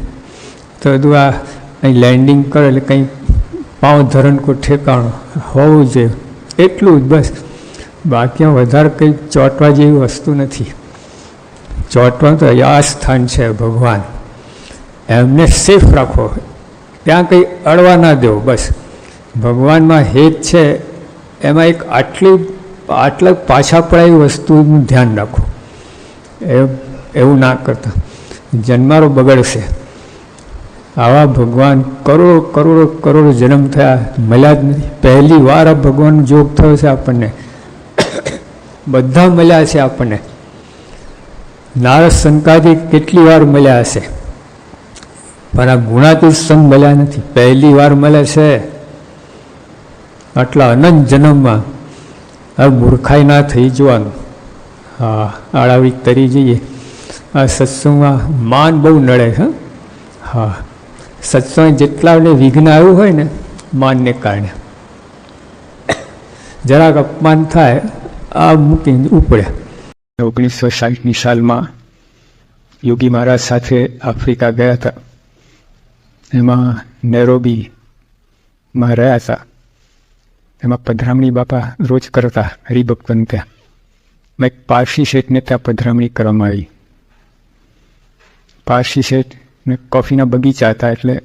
S1: તો બધું આ અહીં લેન્ડિંગ કરે એટલે કંઈ પાઉં ધરણ કોઈ ઠેકાણું હોવું જોઈએ, એટલું જ બસ. બાકી વધારે કંઈ ચોંટવા જેવી વસ્તુ નથી. ચોંટવાનું તો આ સ્થાન છે ભગવાન, એમને સેફ રાખો, ત્યાં કંઈ અડવા ના દેવો બસ. ભગવાનમાં હેત છે, એમાં એક આટલા પાછા પડે એવી વસ્તુનું ધ્યાન રાખો. એવું ના કરતા જન્મારો બગડશે. આવા ભગવાન કરોડો કરોડો કરોડો જન્મ થયા, મળ્યા જ નથી. પહેલી વાર આ ભગવાનનો જોગ થયો છે આપણને. બધા મળ્યા છે આપણને. નારદ સંકાદી કેટલી વાર મળ્યા હશે, પણ આ ગુણાતીત સંત મળ્યા નથી. પહેલી વાર મળે છે આટલા અનંત જન્મમાં. હવે મૂર્ખાઈ ના થઈ જવાનું. હા, આડાવડી તરી જઈએ. આ સત્સંગમાં માન બહુ નડે છે. હા, સત્સંગ જેટલાને વિઘ્ન આવ્યું હોય ને માનને કારણે, જરાક અપમાન થાય આ મૂકીને ઉપડે. 1960ની સાલમાં યોગી મહારાજ સાથે આફ્રિકા ગયા હતા. એમાં નેરોબીમાં રહ્યા હતા. એમાં પધરામણી બાપા રોજ કરતા હરિભક્તોને ત્યાં. મેં એક પારસી શેઠને ત્યાં પધરામણી કરવામાં આવી. પારસી શેઠ ને કોફીના બગીચા હતા, એટલે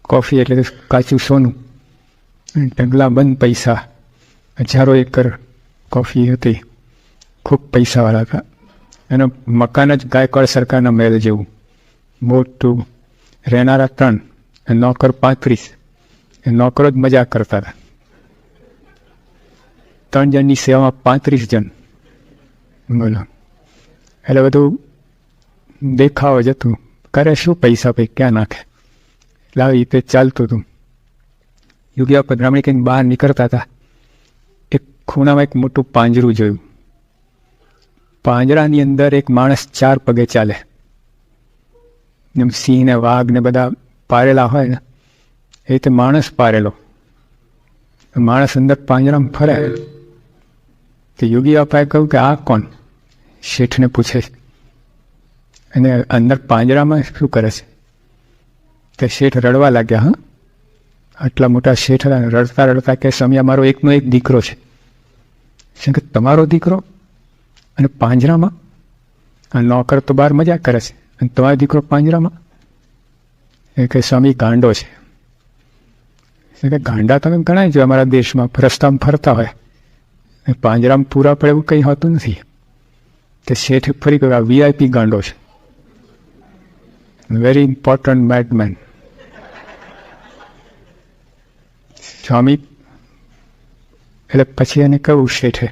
S1: કોફી એટલે કાચું સોનું, ઢગલા બંધ પૈસા, 1000 એકર કોફી હતી. ખૂબ પૈસાવાળા હતા. એનું મકાન જ ગાયકવાડ સરકારના મહેલ જેવું મોટું, રહેનારા 3, નોકર 35. એ નોકરો જ મજા કરતા હતા. 3 જણની સેવામાં 35 જણ. બોલો, એટલે બધું દેખાવ જ હતું. કરે શું પૈસા ભાઈ ક્યાં નાખે, એટલે આવી રીતે ચાલતું હતું. યોગીઓ પધરામણી કંઈક બહાર નીકળતા હતા. એક ખૂણામાં એક મોટું પાંજરું જોયું. પાંજરાની અંદર એક માણસ 4 પગે ચાલે, જેમ સિંહ ને વાઘ ને બધા પારેલા હોય ને એ રીતે માણસ પારેલો. માણસ અંદર પાંજરામાં ફરે. તો યોગી બાપાએ કહ્યું કે આ કોણ? શેઠને પૂછે છે. અને અંદર પાંજરામાં શું કરે છે? તે શેઠ રડવા લાગ્યા. હા, આટલા મોટા શેઠ રડતા રડતા કે સ્વામી અમારો એકનો એક દીકરો છે. શું કે તમારો દીકરો અને પાંજરામાં? આ નોકર તો બહાર મજા કરે છે અને તમારો દીકરો પાંજરામાં? એ કે સ્વામી ગાંડો છે. કે ગાંડા તમે ઘણા જો અમારા દેશમાં રસ્તામાં ફરતા હોય, પાંજરામાં પૂરા પડે એવું કંઈ હોતું નથી. કે શેઠે ફરી કહ્યું આ VIP ગાંડો છે, વેરી ઇમ્પોર્ટન્ટ મેડમેન. સ્વામી એટલે પછી એને કહ્યું શેઠે,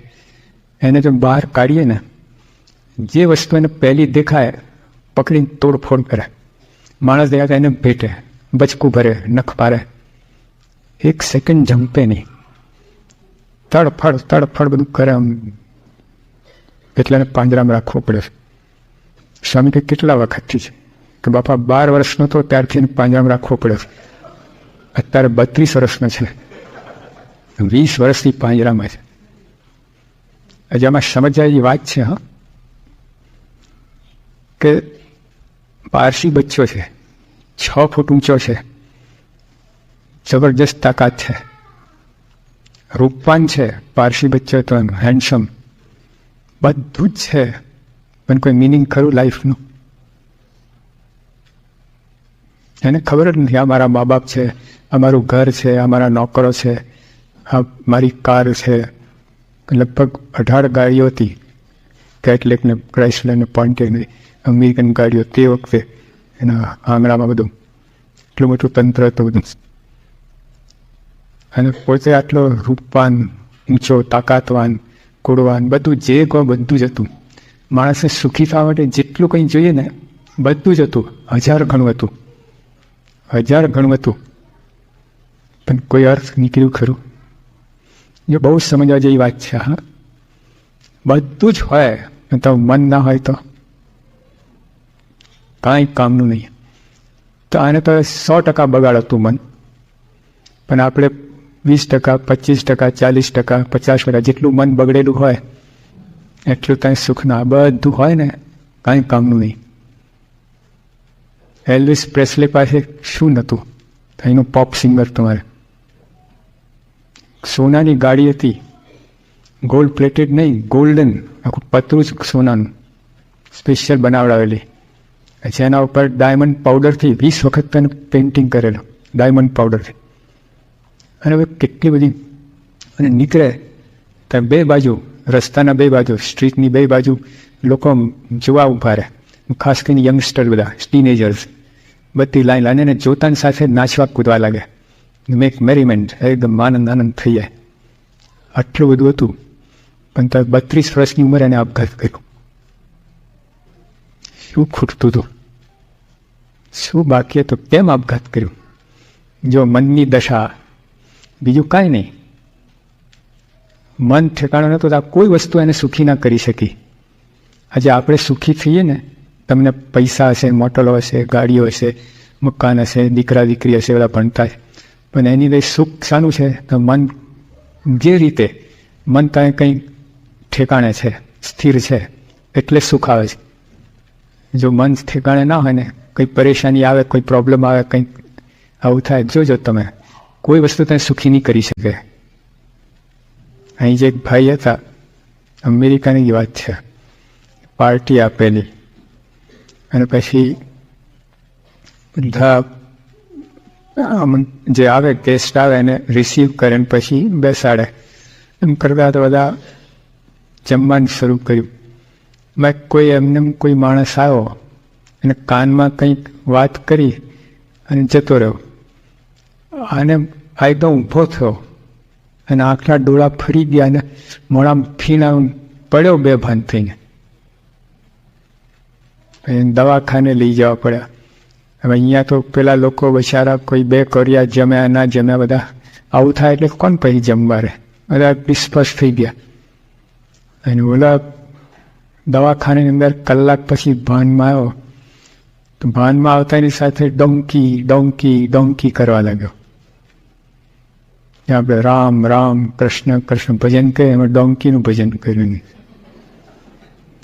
S1: એને જો બહાર કાઢીએ ને, જે વસ્તુ એને પહેલી દેખાય પકડીને તોડફોડ કરે. માણસ દેખાતા એને ભેટે, બચકું ભરે, નખ પારે, 1 સેકન્ડ જંપે નહીં, તડફડ બધું કરે. એટલે એને પાંજરામાં રાખવો પડે છે. સ્વામી કે કેટલા વખતથી છે? કે બાપા 12 વર્ષનો હતો ત્યારથી એને પાંજરામાં રાખવો પડે છે. અત્યારે 32 વર્ષનો છે, 20 વર્ષથી પાંજરામાં છે. હજી આમાં સમજાય એવી વાત છે. હા, કે પારસી બચ્ચો છે, 6 ફૂટ ઊંચો છે, જબરજસ્ત તાકાત છે, રૂપવાન છે. પારસી બચ્ચો તો એમ હેન્ડસમ, બધું જ છે, પણ કોઈ મિનિંગ ખરું લાઈફનું? એને ખબર જ નથી. આ મારા મા બાપ છે, અમારું ઘર છે, અમારા નોકરો છે, આ મારી કાર છે. લગભગ 18 ગાડીઓ હતી, કેટલેક ને ક્રાઇસલર ને પોન્ટિયર ને અમેરિકન ગાડીઓ. તે વખતે એના આંગણામાં બધું એટલું મોટું તંત્ર હતું બધું. અને પોતે આટલો રૂપવાન, ઊંચો, તાકાતવાન, કુળવાન, બધું જે કહો બધું જ હતું. માણસને સુખી થવા માટે જેટલું કંઈ જોઈએ ને બધું જ હતું. 1000 ગણું હતું, 1000 ગણું હતું. પણ કોઈ અર્થ નીકળ્યું ખરું? જો બહુ સમજવા જેવી વાત છે. હા, બધું જ હોય તો મન ના હોય તો કાંઈ કામનું નહીં. તો આને તો 100% બગાડ હતું મન. પણ આપણે 20%, 25%, 40%, 50% જેટલું મન બગડેલું હોય એટલું ત્યાં સુખના બધું હોય ને, કાંઈ કામનું નહીં. એલ્વિસ પ્રેસ્લે પાસે શું નહોતું? અહીંનું પોપ સિંગર તમારે સોનાની ગાડી હતી, ગોલ્ડ પ્લેટેડ નહીં, ગોલ્ડન, આખું પતરું જ સોનાનું, સ્પેશિયલ બનાવડાવેલી. જેના ઉપર ડાયમંડ પાવડરથી 20 વખત તેને પેઇન્ટિંગ કરેલું, ડાયમંડ પાવડરથી. અને હવે કેટલી બધી, અને નીકળે ત્યાં 2 બાજુ, રસ્તાના 2 બાજુ, સ્ટ્રીટની 2 બાજુ લોકો જોવા ઊભા રહે, ખાસ કરીને યંગસ્ટર, બધા ટીનેજર્સ, બધી લાઈન લાઈને એને જોતાની સાથે નાચવા કૂદવા લાગે, મેક મેરીમેન્ટ, એકદમ આનંદ થઈ જાય. આટલું બધું હતું, પણ તો 32 વર્ષની ઉંમરે એને આપઘાત કર્યો. શું ખૂટતું હતું? શું બાકી હતું? કેમ આપઘાત કર્યું? જો મનની દશા, બીજું કાંઈ નહીં. મન ઠેકાણું નહોતું તો આ કોઈ વસ્તુ એને સુખી ના કરી શકી. આજે આપણે સુખી થઈએ ને, તમને પૈસા હશે, મોટલો હશે, ગાડીઓ હશે, મકાન હશે, દીકરા દીકરી હશે, બધા ભણતા છે, પણ એની અંદર સુખ શાનું છે? તો મન જે રીતે મન ત્યાં કંઈ ઠેકાણે છે, સ્થિર છે, એટલે સુખ આવે છે. જો મન ઠેકાણે ના હોય ને, કંઈ પરેશાની આવે, કોઈ પ્રોબ્લેમ આવે, કંઈક આવું થાય, જોજો તમે, કોઈ વસ્તુ તમે સુખી નહીં કરી શકે. અહીં જે એક ભાઈ હતા, અમેરિકાની વાત છે, પાર્ટી આપેલી અને પછી બધા જે આવે ગેસ્ટ આવે એને રિસીવ કરે ને પછી બેસાડે. એમ કરતા તો બધા જમવાનું શરૂ કર્યું. મેં કોઈ માણસ આવ્યો અને કાનમાં કંઈક વાત કરી અને જતો રહ્યો. અને એકદમ ઊભો થયો અને આંખના ડોળા ફરી ગયા અને મોઢામાં ફીણા પડ્યો બેભાન થઈને. દવાખાને લઈ જવા પડ્યા. હવે અહીંયા તો પેલા લોકો બચારા કોઈ 2 કોરિયા જમ્યા ના જમ્યા, બધા આવું થાય એટલે કોણ પછી જમવા રહે? બધા ડિસ્પર્સ થઈ ગયા. અને ઓલા
S2: દવાખાનાની અંદર કલાક પછી ભાનમાં આવ્યો તો ભાનમાં આવતાની સાથે ડોંકી ડોંકી ડોંકી કરવા લાગ્યો. આપણે રામ રામ કૃષ્ણ કૃષ્ણ ભજન કરીએ એમાં ડોંકીનું ભજન કર્યું નહીં.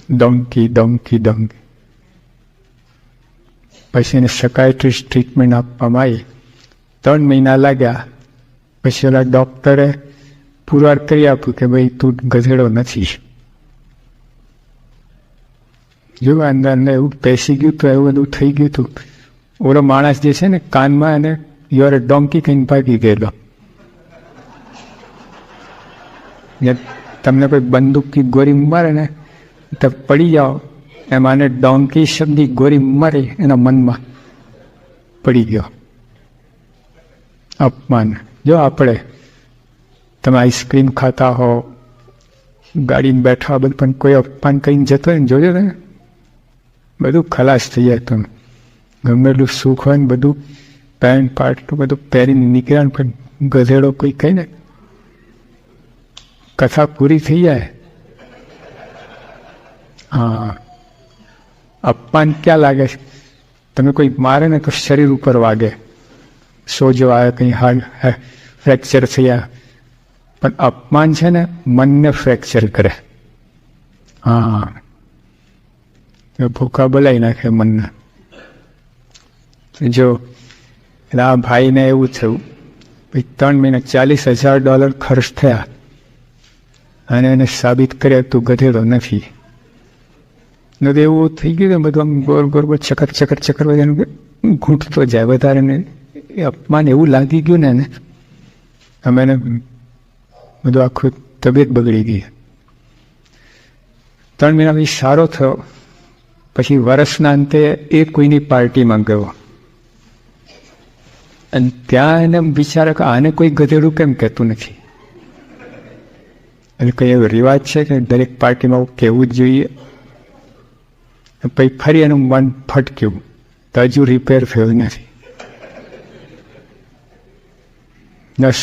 S2: Donkey donkey donkey. પછી એને સકાયટ્રિસ્ટ ટ્રીટમેન્ટ આપવામાં આવી. 3 મહિના લાગ્યા. પછી ઓલા ડૉક્ટરે પુરવાર કરી આપ્યું કે ભાઈ તું ગધેડો નથી. જો અંદર અંદર એવું પેસી ગયું તો એવું બધું થઈ ગયું હતું. ઓલો માણસ જે છે ને કાનમાં એને યુ આર એ ડોંકી કહીને ભાગી ગયેલો. તમને કોઈ બંદૂકની ગોળી મારે ને તો પડી જાઓ, એમાં ડોંકી શબ્દની ગોળી મારી એના મનમાં પડી ગયો. અપમાન. જો આપણે તમે આઈસ્ક્રીમ ખાતા હો, ગાડીમાં બેઠા બધું, પણ કોઈ અપમાન કરીને જતો હોય ને જોજો ને બધું ખલાસ થઈ જાય. તમે ગમે એટલું સુખ હોય ને બધું પેન્ટ પાટલું બધું પહેરીને નીકળ્યા, પણ ગધેડો કોઈ કહી ને કથા પૂરી થઈ જાય. હા, અપમાન ક્યાં લાગે છે? તમે કોઈ મારે ને તો શરીર ઉપર વાગે, સોજો આવે, કંઈ હાડ ફ્રેક્ચર થયા. પણ અપમાન છે ને મનને ફ્રેક્ચર કરે. હા, ભૂખા બોલાવી નાખે મનને. જો એટલે આ ભાઈને એવું થયું, ભાઈ 3 મહિના $40,000 ખર્ચ થયા અને એને સાબિત કર્યા તું ગધેડો નથી. નથી એવું થઈ ગયું બધું આમ ગોર ગોર ચક્કર ચક્કર ચક્કર બધાનું ઘૂંટતો જાય વધારે ને. એ અપમાન એવું લાગી ગયું ને એને, અમે એને બધું આખું તબિયત બગડી ગઈ. 3 મહિના પછી સારો થયો. પછી વર્ષના અંતે એ કોઈની પાર્ટીમાં ગયો અને ત્યાં એને વિચારે કે આને કોઈ ગધેડું કેમ કહેતું નથી. એટલે કંઈ એવો રિવાજ છે કે દરેક પાર્ટીમાં કહેવું જ જોઈએ. પછી ફરી એનું મન ફટક્યું તો હજુ રિપેર થયું નથી.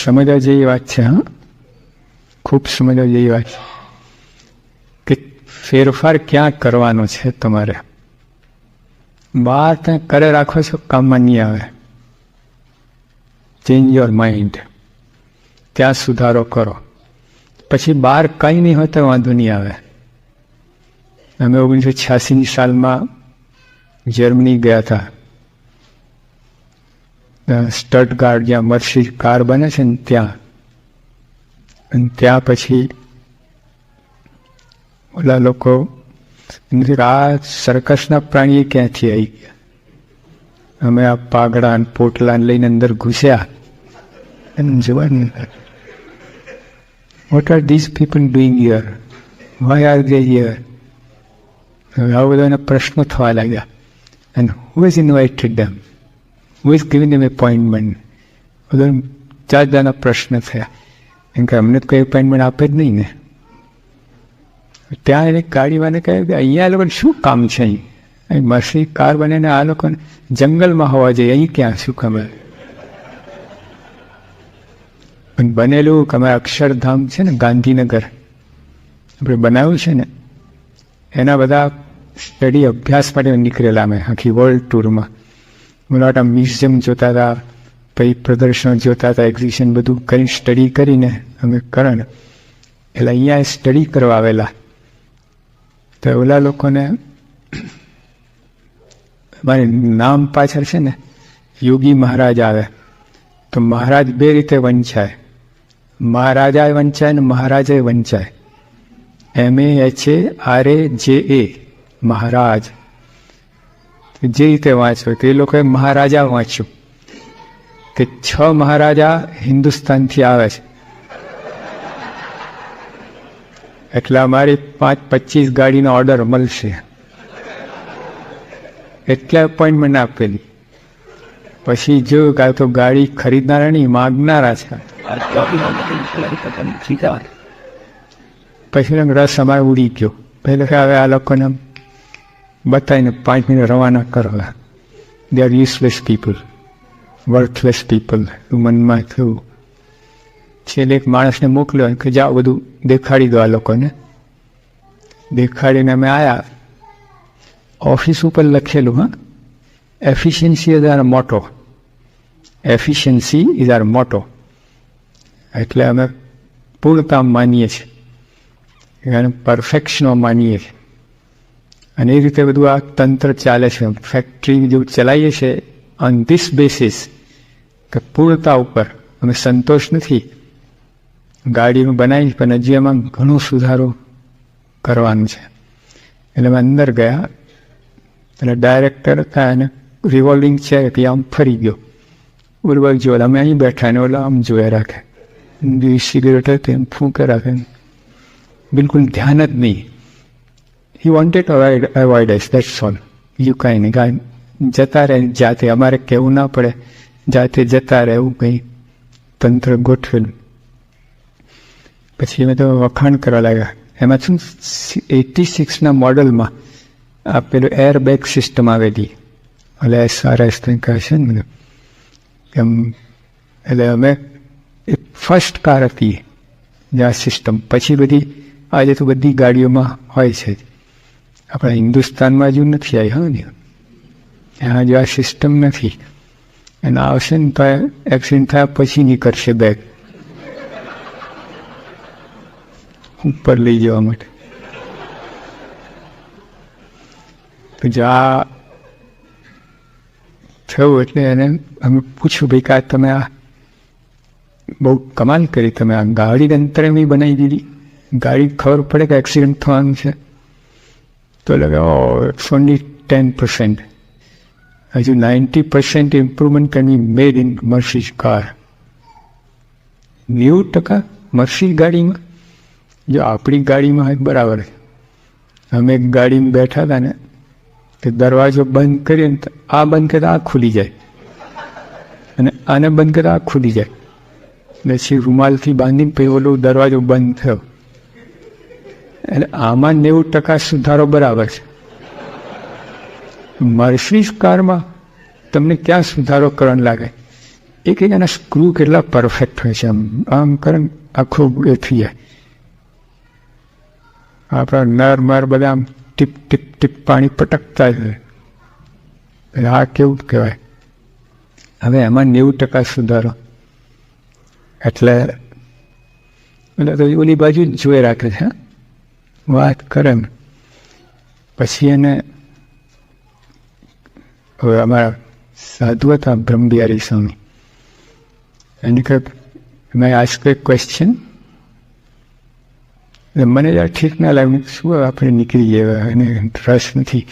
S2: સમજવા જેવી વાત છે. હા, ખૂબ સમજવા જેવી વાત છે કે ફેરફાર ક્યાં કરવાનો છે તમારે. બહાર ત્યાં કરે રાખો છો કામમાં નહીં આવે. ચેન્જ યોર માઇન્ડ, ત્યાં સુધારો કરો. પછી બહાર કંઈ નહીં હોય તો વાંધો નહીં આવે. અમે 1986ની સાલમાં જર્મની ગયા હતા. સ્ટટગાર્ડ, જ્યાં મર્સિડીઝ કાર બને છે ને ત્યાં. અને ત્યાં પછી ઓલા લોકો આ સર્કસના પ્રાણીઓ ક્યાંથી આવી ગયા. અમે આ પાઘડા અને પોટલા લઈને અંદર ઘૂસ્યા. અને જોવાનું, what are these people doing here, why are they here. આવા બધા પ્રશ્નો થવા લાગ્યા. And who is invited them, who is giving them appointment. બધા 4 દાના પ્રશ્ન થયા. એમ કે અમને તો કોઈ એપોઇન્ટમેન્ટ આપે જ નહીં ને. ત્યાં એને ગાડીવાને કહે કે અહીંયા આ લોકોને શું કામ છે? અહીં મર્સી કાર બને ને આ લોકોને જંગલમાં હોવા જોઈએ, અહીં ક્યાં શું ખબર? પણ બનેલું કે અમારે અક્ષરધામ છે ને ગાંધીનગર આપણે બનાવ્યું છે ને, એના બધા સ્ટડી અભ્યાસ માટે નીકળેલા અમે આખી વર્લ્ડ ટૂરમાં. મોટા મ્યુઝિયમ જોતા હતા, પછી પ્રદર્શનો જોતા હતા, એક્ઝિબિશન બધું કરીને સ્ટડી કરીને અમે કરણ એટલે અહીંયા સ્ટડી કરવા આવેલા. તો ઓલા લોકોને મારે નામ પાછળ છે ને યોગી મહારાજ આવે. તો મહારાજ 2 રીતે વંચાય, મહારાજાએ વંચાય ને મહારાજે વંચાય. MAHARAJA મહારાજ. જે રીતે વાંચો તો એ લોકોએ મહારાજા વાંચ્યું કે 6 મહારાજા હિન્દુસ્તાનથી આવે છે. એટલે અમારી 25 ગાડીનો ઓર્ડર મળશે. એટલે એપોઇન્ટમેન્ટ આપેલી. પછી જોયું કે તો ગાડી ખરીદનારા નહીં, માગનારા છે. પછી રસ અમારે ઉડી ગયો. પહેલે કે હવે આ લોકોને બતાવીને 5 મિનિટ રવાના કરવા. They are useless people, વર્થલેસ people. મનમાં થયું. છેલ્લે એક માણસને મોકલ્યો કે જાઓ બધું દેખાડી દો આ લોકોને. દેખાડીને અમે આવ્યા. ઓફિસ ઉપર લખેલું, હા, એફિશિયન્સી ઇઝ આર મોટો. એફિશિયન્સી ઇઝ આર મોટો. એટલે અમે પૂર્ણતા માનીએ છીએ, અને પરફેક્શનો માનીએ છીએ. અને એ રીતે બધું આ તંત્ર ચાલે છે. ફેક્ટરી જેવું ચલાવીએ છીએ ઓન ધીસ બેસિસ કે પૂર્ણતા ઉપર અમે સંતોષ નથી. ગાડીમાં બનાવી પણ હજી એમાં ઘણો સુધારો કરવાનો છે. એટલે અમે અંદર ગયા, એટલે ડાયરેક્ટર હતા અને રિવોલ્વિંગ ચેર હતી, આમ ફરી ગયો. બરોબર જોવા અમે અહીં બેઠા ને ઓલા આમ જોયા રાખે, સિગરેટ હતી એમ ફૂંકે રાખે, બિલકુલ ધ્યાન જ નહીં. He wanted to avoid us, that's all. બીજું કાંઈ નહીં. કાંઈ જતા રહે જાતે, અમારે કહેવું ના પડે, જાતે જતા રહે એવું કંઈ તંત્ર ગોઠવેલું. પછી અમે તો વખાણ કરવા લાગ્યા. એમાં શું 86ના મોડલમાં આ પેલું એરબેગ સિસ્ટમ આવેલી, એટલે SRS કહે છે ને બધું એમ. એટલે અમે એ ફર્સ્ટ કાર હતી જે આ સિસ્ટમ. પછી બધી આજે તો બધી ગાડીઓમાં હોય છે. આપણા હિન્દુસ્તાનમાં હજુ નથી આવી, હા ને, ત્યાં જો આ સિસ્ટમ નથી. અને આવશે ને તો એક્સિડન્ટ થયા પછી નીકળશે બેગ ઉપર લઈ જવા માટે. તો જો આ થયું એટલે એને અમે પૂછ્યું, ભાઈ કા તમે આ બહુ કમાલ કરી, તમે આ ગાડી અંતરે બી બનાવી દીધી, ગાડી ખબર પડે કે એક્સિડન્ટ થવાનું છે. તો લગે ઇટ્સ ઓનલી 10%. હજુ 90% improvement can be made in Mercedes car. 90% Mercedes ગાડીમાં, જો આપણી ગાડીમાં હોય બરાબર. અમે એક ગાડીમાં બેઠા હતા ને, તે દરવાજો બંધ કરીએ ને, આ બંધ કરે આ ખુલી જાય, અને આને બંધ કરે આ ખુલી જાય. પછી રૂમાલથી બાંધીને પછી ઓલો દરવાજો બંધ થયો. એટલે આમાં 90% સુધારો બરાબર છે. મર્સિડીઝ કારમાં તમને ક્યાં સુધારો કરવાનો લાગે? એક એના સ્ક્રૂ કેટલા પરફેક્ટ હોય છે, આમ કરે આખું એ થઈ જાય. આપણા નર બધા આમ ટીપ ટીપ ટીપ પાણી પટકતા જ હોય. આ કેવું કહેવાય? હવે એમાં 90% સુધારો. એટલે તો ઓલી બાજુ જ જોઈ રાખે છે, વાત કરે. પછી એને હવે અમારા સાધુ હતા બ્રહ્મબિહારી સ્વામી, એને કહે મેં આજ કોઈ ક્વેશ્ચન. મને યાર ઠીક ના લાગ્યું, શું આપણે નીકળી ગયા, એને રસ નથી,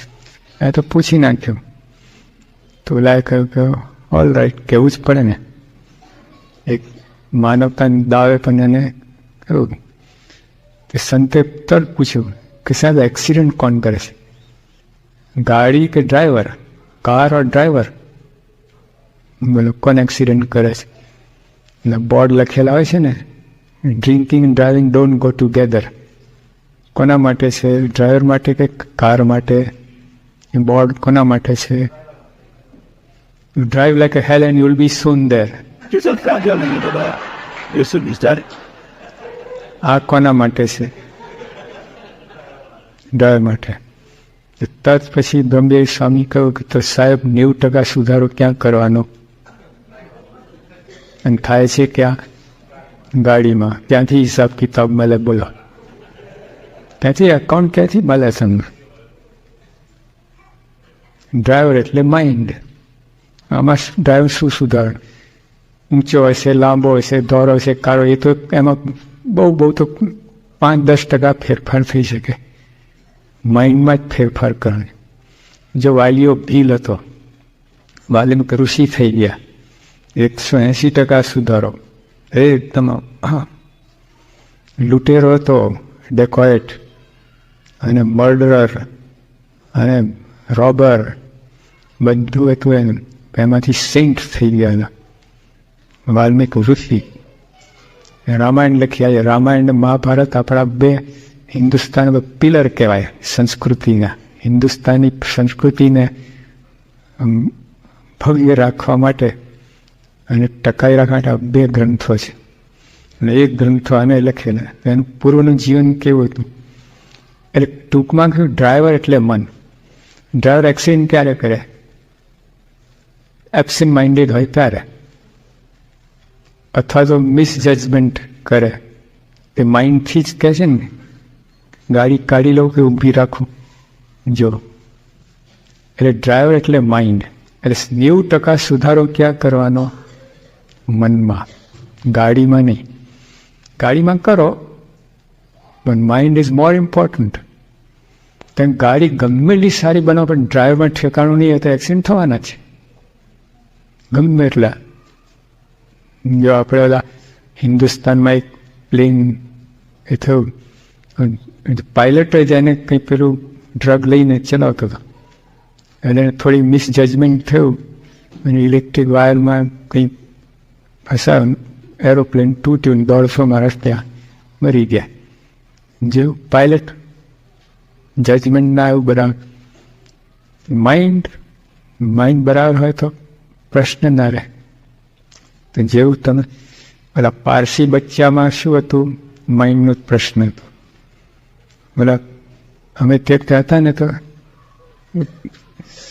S2: એ તો પૂછી નાખ્યું. તો ઓલાએ કહ્યું કે ઓલ રાઈટ, કહેવું જ પડે ને, એક માનવતાની દાવે પણ એને કહ્યું. તે સંતે તરત પૂછ્યું કે સાહેબ એક્સિડન્ટ કોણ કરે છે, ગાડી કે ડ્રાઈવર, કાર ઓર ડ્રાઈવર? બોલો કોણ એક્સિડન્ટ કરે છે? એટલે બોર્ડ લખેલા હોય છે ને, drinking and driving don't go together. કોના માટે છે? ડ્રાઈવર માટે કે કાર માટે? એ બોર્ડ કોના માટે છે? You drive like a hell and you will be soon there. આ કોના માટે છે? ડ્રાઈવર માટે. તરત પછી બ્રહ્મબિહારી સ્વામી કહ્યું કે તો સાહેબ 90% સુધારો ક્યાં કરવાનો? અને થાય છે ક્યાં? ગાડીમાં. ત્યાંથી હિસાબ કિતાબ મળે, બોલો ત્યાંથી એકાઉન્ટ ક્યાંથી મળે તમને? ડ્રાઈવર એટલે માઇન્ડ. આમાં ડ્રાઈવર શું સુધારણ? ઊંચો હશે, લાંબો હશે, ધોરો હશે, કાળો, એ તો એમાં બહુ તો 5-10% ફેરફાર થઈ શકે. માઇન્ડમાં જ ફેરફાર કરવાનો. જો વાલીઓ ભીલ હતો, વાલીમાં ઋષિ થઈ ગયા, 180% સુધારો. એકદમ લૂંટેરો હતો, ડેકોએટ અને મર્ડરર અને રોબર, બધું હતું એનું. એમાંથી સેન્ટ થઈ ગયા વાલ્મીક ઋષિ. રામાયણ લખી આવ્યા. રામાયણ અને મહાભારત આપણા બે હિન્દુસ્તાન પિલર કહેવાય સંસ્કૃતિના. હિન્દુસ્તાની સંસ્કૃતિને ભવ્ય રાખવા માટે અને ટકાઈ રાખવા માટે બે ગ્રંથો છે. અને એક ગ્રંથો આને લખેલા. એનું પૂર્વનું જીવન કેવું હતું એટલે ટૂંકમાં કહ્યું ડ્રાઈવર એટલે મન. ડ્રાઈવર એક્સિડન્ટ ક્યારે કરે? એબ્સેન્ટ માઇન્ડેડ હોય ત્યારે, અથવા તો મિસજજમેન્ટ કરે. તે માઇન્ડથી જ કહે છે ને, ગાડી કાઢી લઉં કે ઊભી રાખું. જો એટલે ડ્રાઈવર એટલે માઇન્ડ. એટલે 90% સુધારો ક્યાં કરવાનો? મનમાં, ગાડીમાં નહીં. ગાડીમાં કરો, પણ માઇન્ડ ઇઝ મોર ઇમ્પોર્ટન્ટ. તેમ ગાડી ગમે એટલી સારી બનાવો, પણ ડ્રાઈવરમાં ઠેકાણું નહીં હોય તો એક્સિડન્ટ થવાના છે ગમે એટલા. જો આપણે ઓલા હિન્દુસ્તાનમાં એક પ્લેન એ થયું, પાયલટ જ એને કંઈ પેલું ડ્રગ લઈને ચલાવતો હતો, અને થોડી મિસજજમેન્ટ થયું અને ઇલેક્ટ્રિક વાયરમાં કંઈ ફસાયું, એરોપ્લેન તૂટ્યું, 150 માણસ ત્યાં મરી ગયા. જેવું પાયલટ જજમેન્ટ ના આવ્યું બરાબર. માઇન્ડ બરાબર હોય તો પ્રશ્ન ના રહે. તો જેવું તમે પેલા પારસી બચ્ચામાં શું હતું? માઇન્ડનો જ પ્રશ્ન હતો. પેલા અમે તે હતા ને તો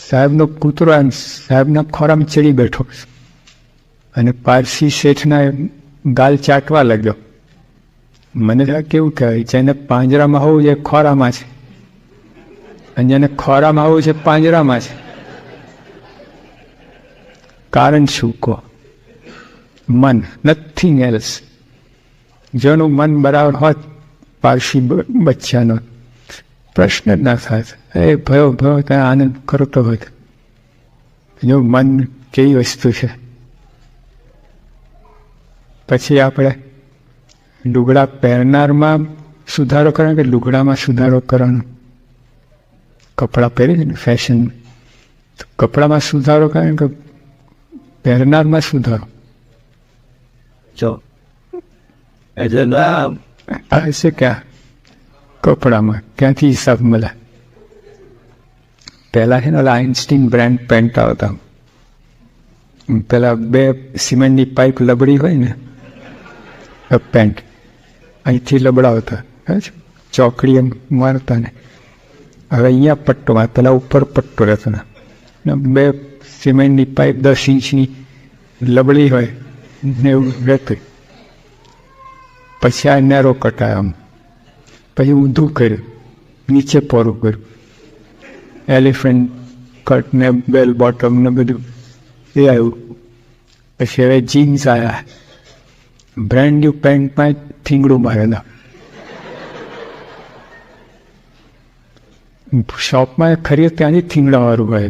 S2: સાહેબનો કૂતરો સાહેબના ખોરામાં ચડી બેઠો અને પારસી શેઠના ગાલ ચાટવા લાગ્યો. મને કેવું કહેવાય, જેને પાંજરામાં હોવું છે ખોરામાં છે, અને જેને ખોરામાં હોવું છે પાંજરામાં છે. કારણ શું કહો? મન, નથિંગ એલ્સ. જેનું મન બરાબર હોત પારસી બચ્ચાનો, પ્રશ્ન જ ના થાય. એ ભયો ત્યાં આનંદ કરતો હોય. જો મન કેવી વસ્તુ છે. પછી આપણે લુગડા પહેરનારમાં સુધારો કરવાનો કે લુગડામાં સુધારો કરવાનો? કપડાં પહેરે છે ને ફેશન, તો કપડામાં સુધારો કરવાનો કે પહેરનારમાં સુધારો?
S3: જો
S2: હશે ક્યાં? કપડામાં ક્યાંથી હિસાબ મળે? પહેલાં છે ને ઓલા આઇન્સ્ટીન બ્રાન્ડ પેન્ટ આવતા, પેલા 2 સિમેન્ટની પાઇપ લબડી હોય ને પેન્ટ, અહીંથી લબડાવતા, ચોકડી એમ મારતા ને. હવે અહીંયા પટ્ટો મારે, પેલા ઉપર પટ્ટો રહેતો ને, 2 સિમેન્ટની પાઇપ 10 ઇંચની લબડી હોય ને એવું રહેતું. પછી આ નેરો કટાય આમ, પછી ઊંધું કર્યું, નીચે પોરું કર્યું, એલિફન્ટ કટ ને બેલ બોટમ ને બધું એ આવ્યું. પછી હવે જીન્સ આવ્યા, બ્રાન્ડ ન્યુ પેન્ટમાં થીંગડું મારેલા. શોપમાં ખરીદ ત્યાંથી થીંગડાવાળું હોય,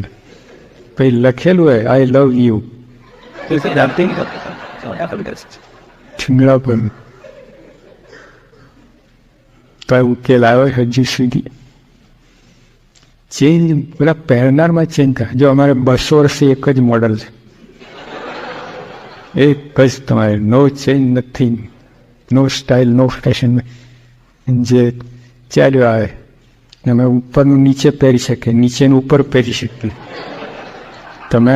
S2: પછી લખેલું હોય આઈ લવ યુ થીંગડા પર. તો ઉકેલ આવ્યો હજી સુધી. ચેન્જ પેલા પહેરનારમાં ચેન્જ થાય. જો અમારે 200 વર્ષથી એક જ મોડલ છે, એક જ તમારે, નો ચેન્જ નથી, નો સ્ટાઇલ, નો ફેશન. જે ચાલ્યો આવે અમે ઉપરનું નીચે પહેરી શકીએ, નીચેનું ઉપર પહેરી શકીએ. તમે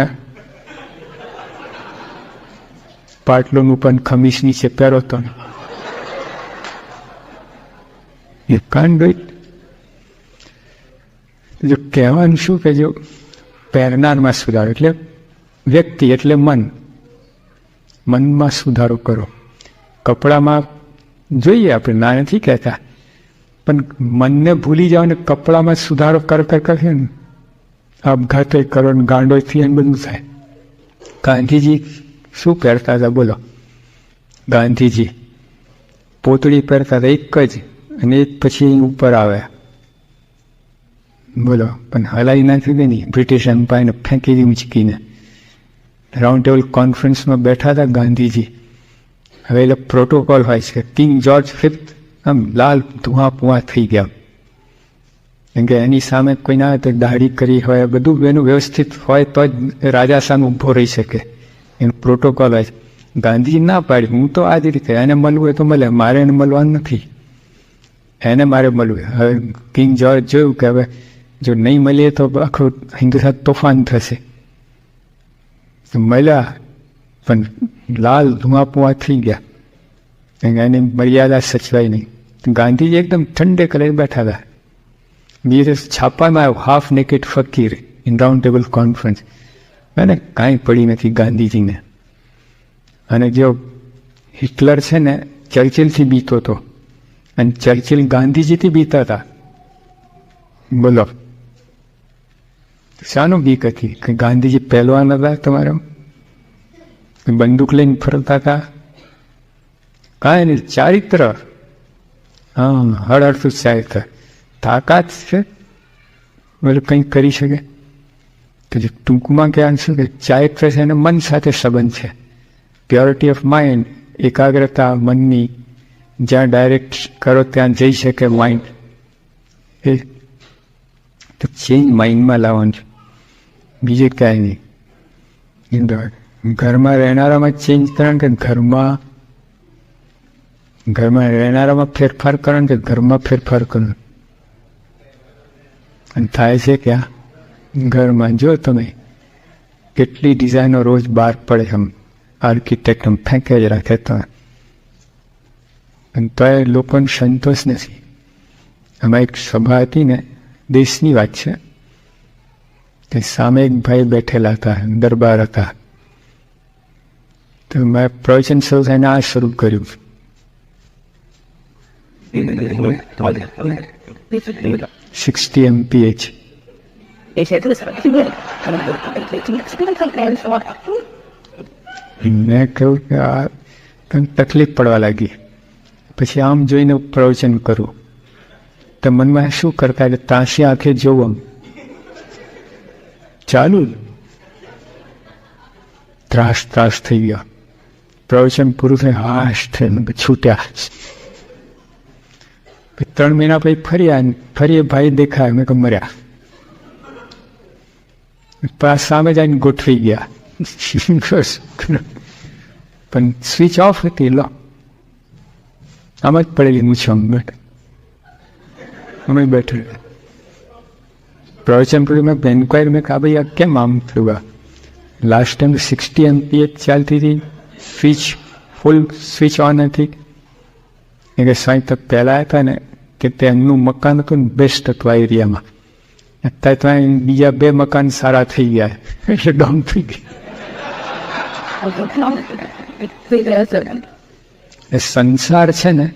S2: પાટલું પણ ખમીસ નીચે પહેરો તો You can't do it. જો કહેવાનું શું કે જો પહેરનારમાં સુધારો એટલે વ્યક્તિ એટલે મનમાં સુધારો કરો. કપડામાં જોઈએ આપણે, ના નથી કહેતા, પણ મનને ભૂલી જાઓ ને કપડામાં સુધારો કરશે ને આપઘાતો કરો ને ગાંડોથી એને બધું થાય. ગાંધીજી શું પહેરતા હતા બોલો? ગાંધીજી પોતળી પહેરતા હતા એક જ, અને એક પછી ઉપર આવે બોલો, પણ હલાઈ નાખ્યું કે નહીં બ્રિટિશ એમ્પાયરને ફેંકી દી ઉંચકીને. રાઉન્ડ ટેબલ કોન્ફરન્સમાં બેઠા હતા ગાંધીજી. હવે એટલે પ્રોટોકોલ હોય છે, કિંગ જ્યોર્જ V આમ લાલ ધુઆ પુઆ થઈ ગયા, કેમ કે એની સામે કોઈ ના હોય તો દાઢી કરી હોય, બધું એનું વ્યવસ્થિત હોય તો જ રાજા સામે ઊભો રહી શકે, એનું પ્રોટોકોલ હોય. ગાંધીજી ના પાડી, હું તો આ જ રીતે, એને મળવું હોય તો મળે, મારે એને મળવાનું નથી, એને મારે મળવું. હવે કિંગ જ્યોર્જ જોયું કે હવે જો નહીં મળીએ તો આખું હિન્દુસ્તાન તોફાન થશે. મળ્યા પણ લાલ ધુઆપુઆ થઈ ગયા, એની મર્યાદા સચવાઈ નહીં. ગાંધીજી એકદમ ઠંડે કરે બેઠા હતા, બીજે છાપામાં આવ્યું half naked fakir in round table conference. અને કાંઈ પડી નથી ગાંધીજીને. અને જો હિટલર છે ને ચર્ચિલથી બીતો હતો અને ચર્ચિલ ગાંધીજીથી બીતા હતા. બોલો શાનું બીક હતી? કે ગાંધીજી પહેલવાન હતા તમારા? બંદૂક લઈને ફરતા હતા? કાંઈ નહીં, ચારિત્ર. હા, હળહળતું ચારિત્ર. તાકાત છે એટલે કંઈક કરી શકે. તો જે ટૂંકમાં કહેવાનું શું કે ચારિત્ર છે એને મન સાથે સંબંધ છે. પ્યોરિટી ઓફ માઇન્ડ, એકાગ્રતા મનની, જ્યાં ડાયરેક્ટ કરો ત્યાં જઈ શકે માઇન્ડ. એ તો ચેન્જ માઇન્ડમાં લાવવાનું છે, બીજે કાંઈ નહીં. ઘરમાં રહેનારામાં ચેન્જ કરવાનું કે ઘરમાં રહેનારામાં ફેરફાર કરવાનું કે ઘરમાં ફેરફાર કરવાનું? અને થાય છે ક્યાં? ઘરમાં. જો તમે કેટલી ડિઝાઇનો રોજ બહાર પડે, આમ આર્કિટેક્ટ આમ ફેંકે જ રાખે તો, અને તો એ લોકોને સંતોષ નથી. આમાં એક સભા હતી ને, દેશની વાત છે, તે સામે એક ભાઈ બેઠેલા હતા, દરબાર હતા. તો મેં પ્રવચન શરૂ થઈને આ શરૂ કર્યું. 60 mph. મેં કહ્યું કે આ કંઈક તકલીફ પડવા લાગી. પછી આમ જોઈને પ્રવચન કરું તો મનમાં શું કરતા એટલે તાંસી આંખે જોવું ચાલુ. ત્રાસ થઈ ગયો. પ્રવચન પૂરું થયું, હાશ થઈને છૂટ્યા. 3 મહિના પછી ફરી ભાઈ દેખાય. મેં કહું મર્યા. સામે જઈને ગોઠવી ગયા. પણ સ્વિચ ઓફ હતી. લો આમ જ પડેલી મૂછો અમે બેઠે. પ્રવચન પૂરું મેં એન્ક્વાયરી મેં કહા ભાઈ આ કેમ આમ થયું? લાસ્ટ ટાઈમ 60 mph ચાલતી હતી, ફૂલ સ્વિચ ઓન હતી. એ કે સાંઈ તો પહેલાં હતા ને કે તેમનું મકાન હતું ને બેસ્ટ હતું આ એરિયામાં. અત્યારે ત્યાં બીજા 2 મકાન સારા થઈ ગયા એટલે ડાઉન થઈ ગઈ. એ સંસાર છે ને,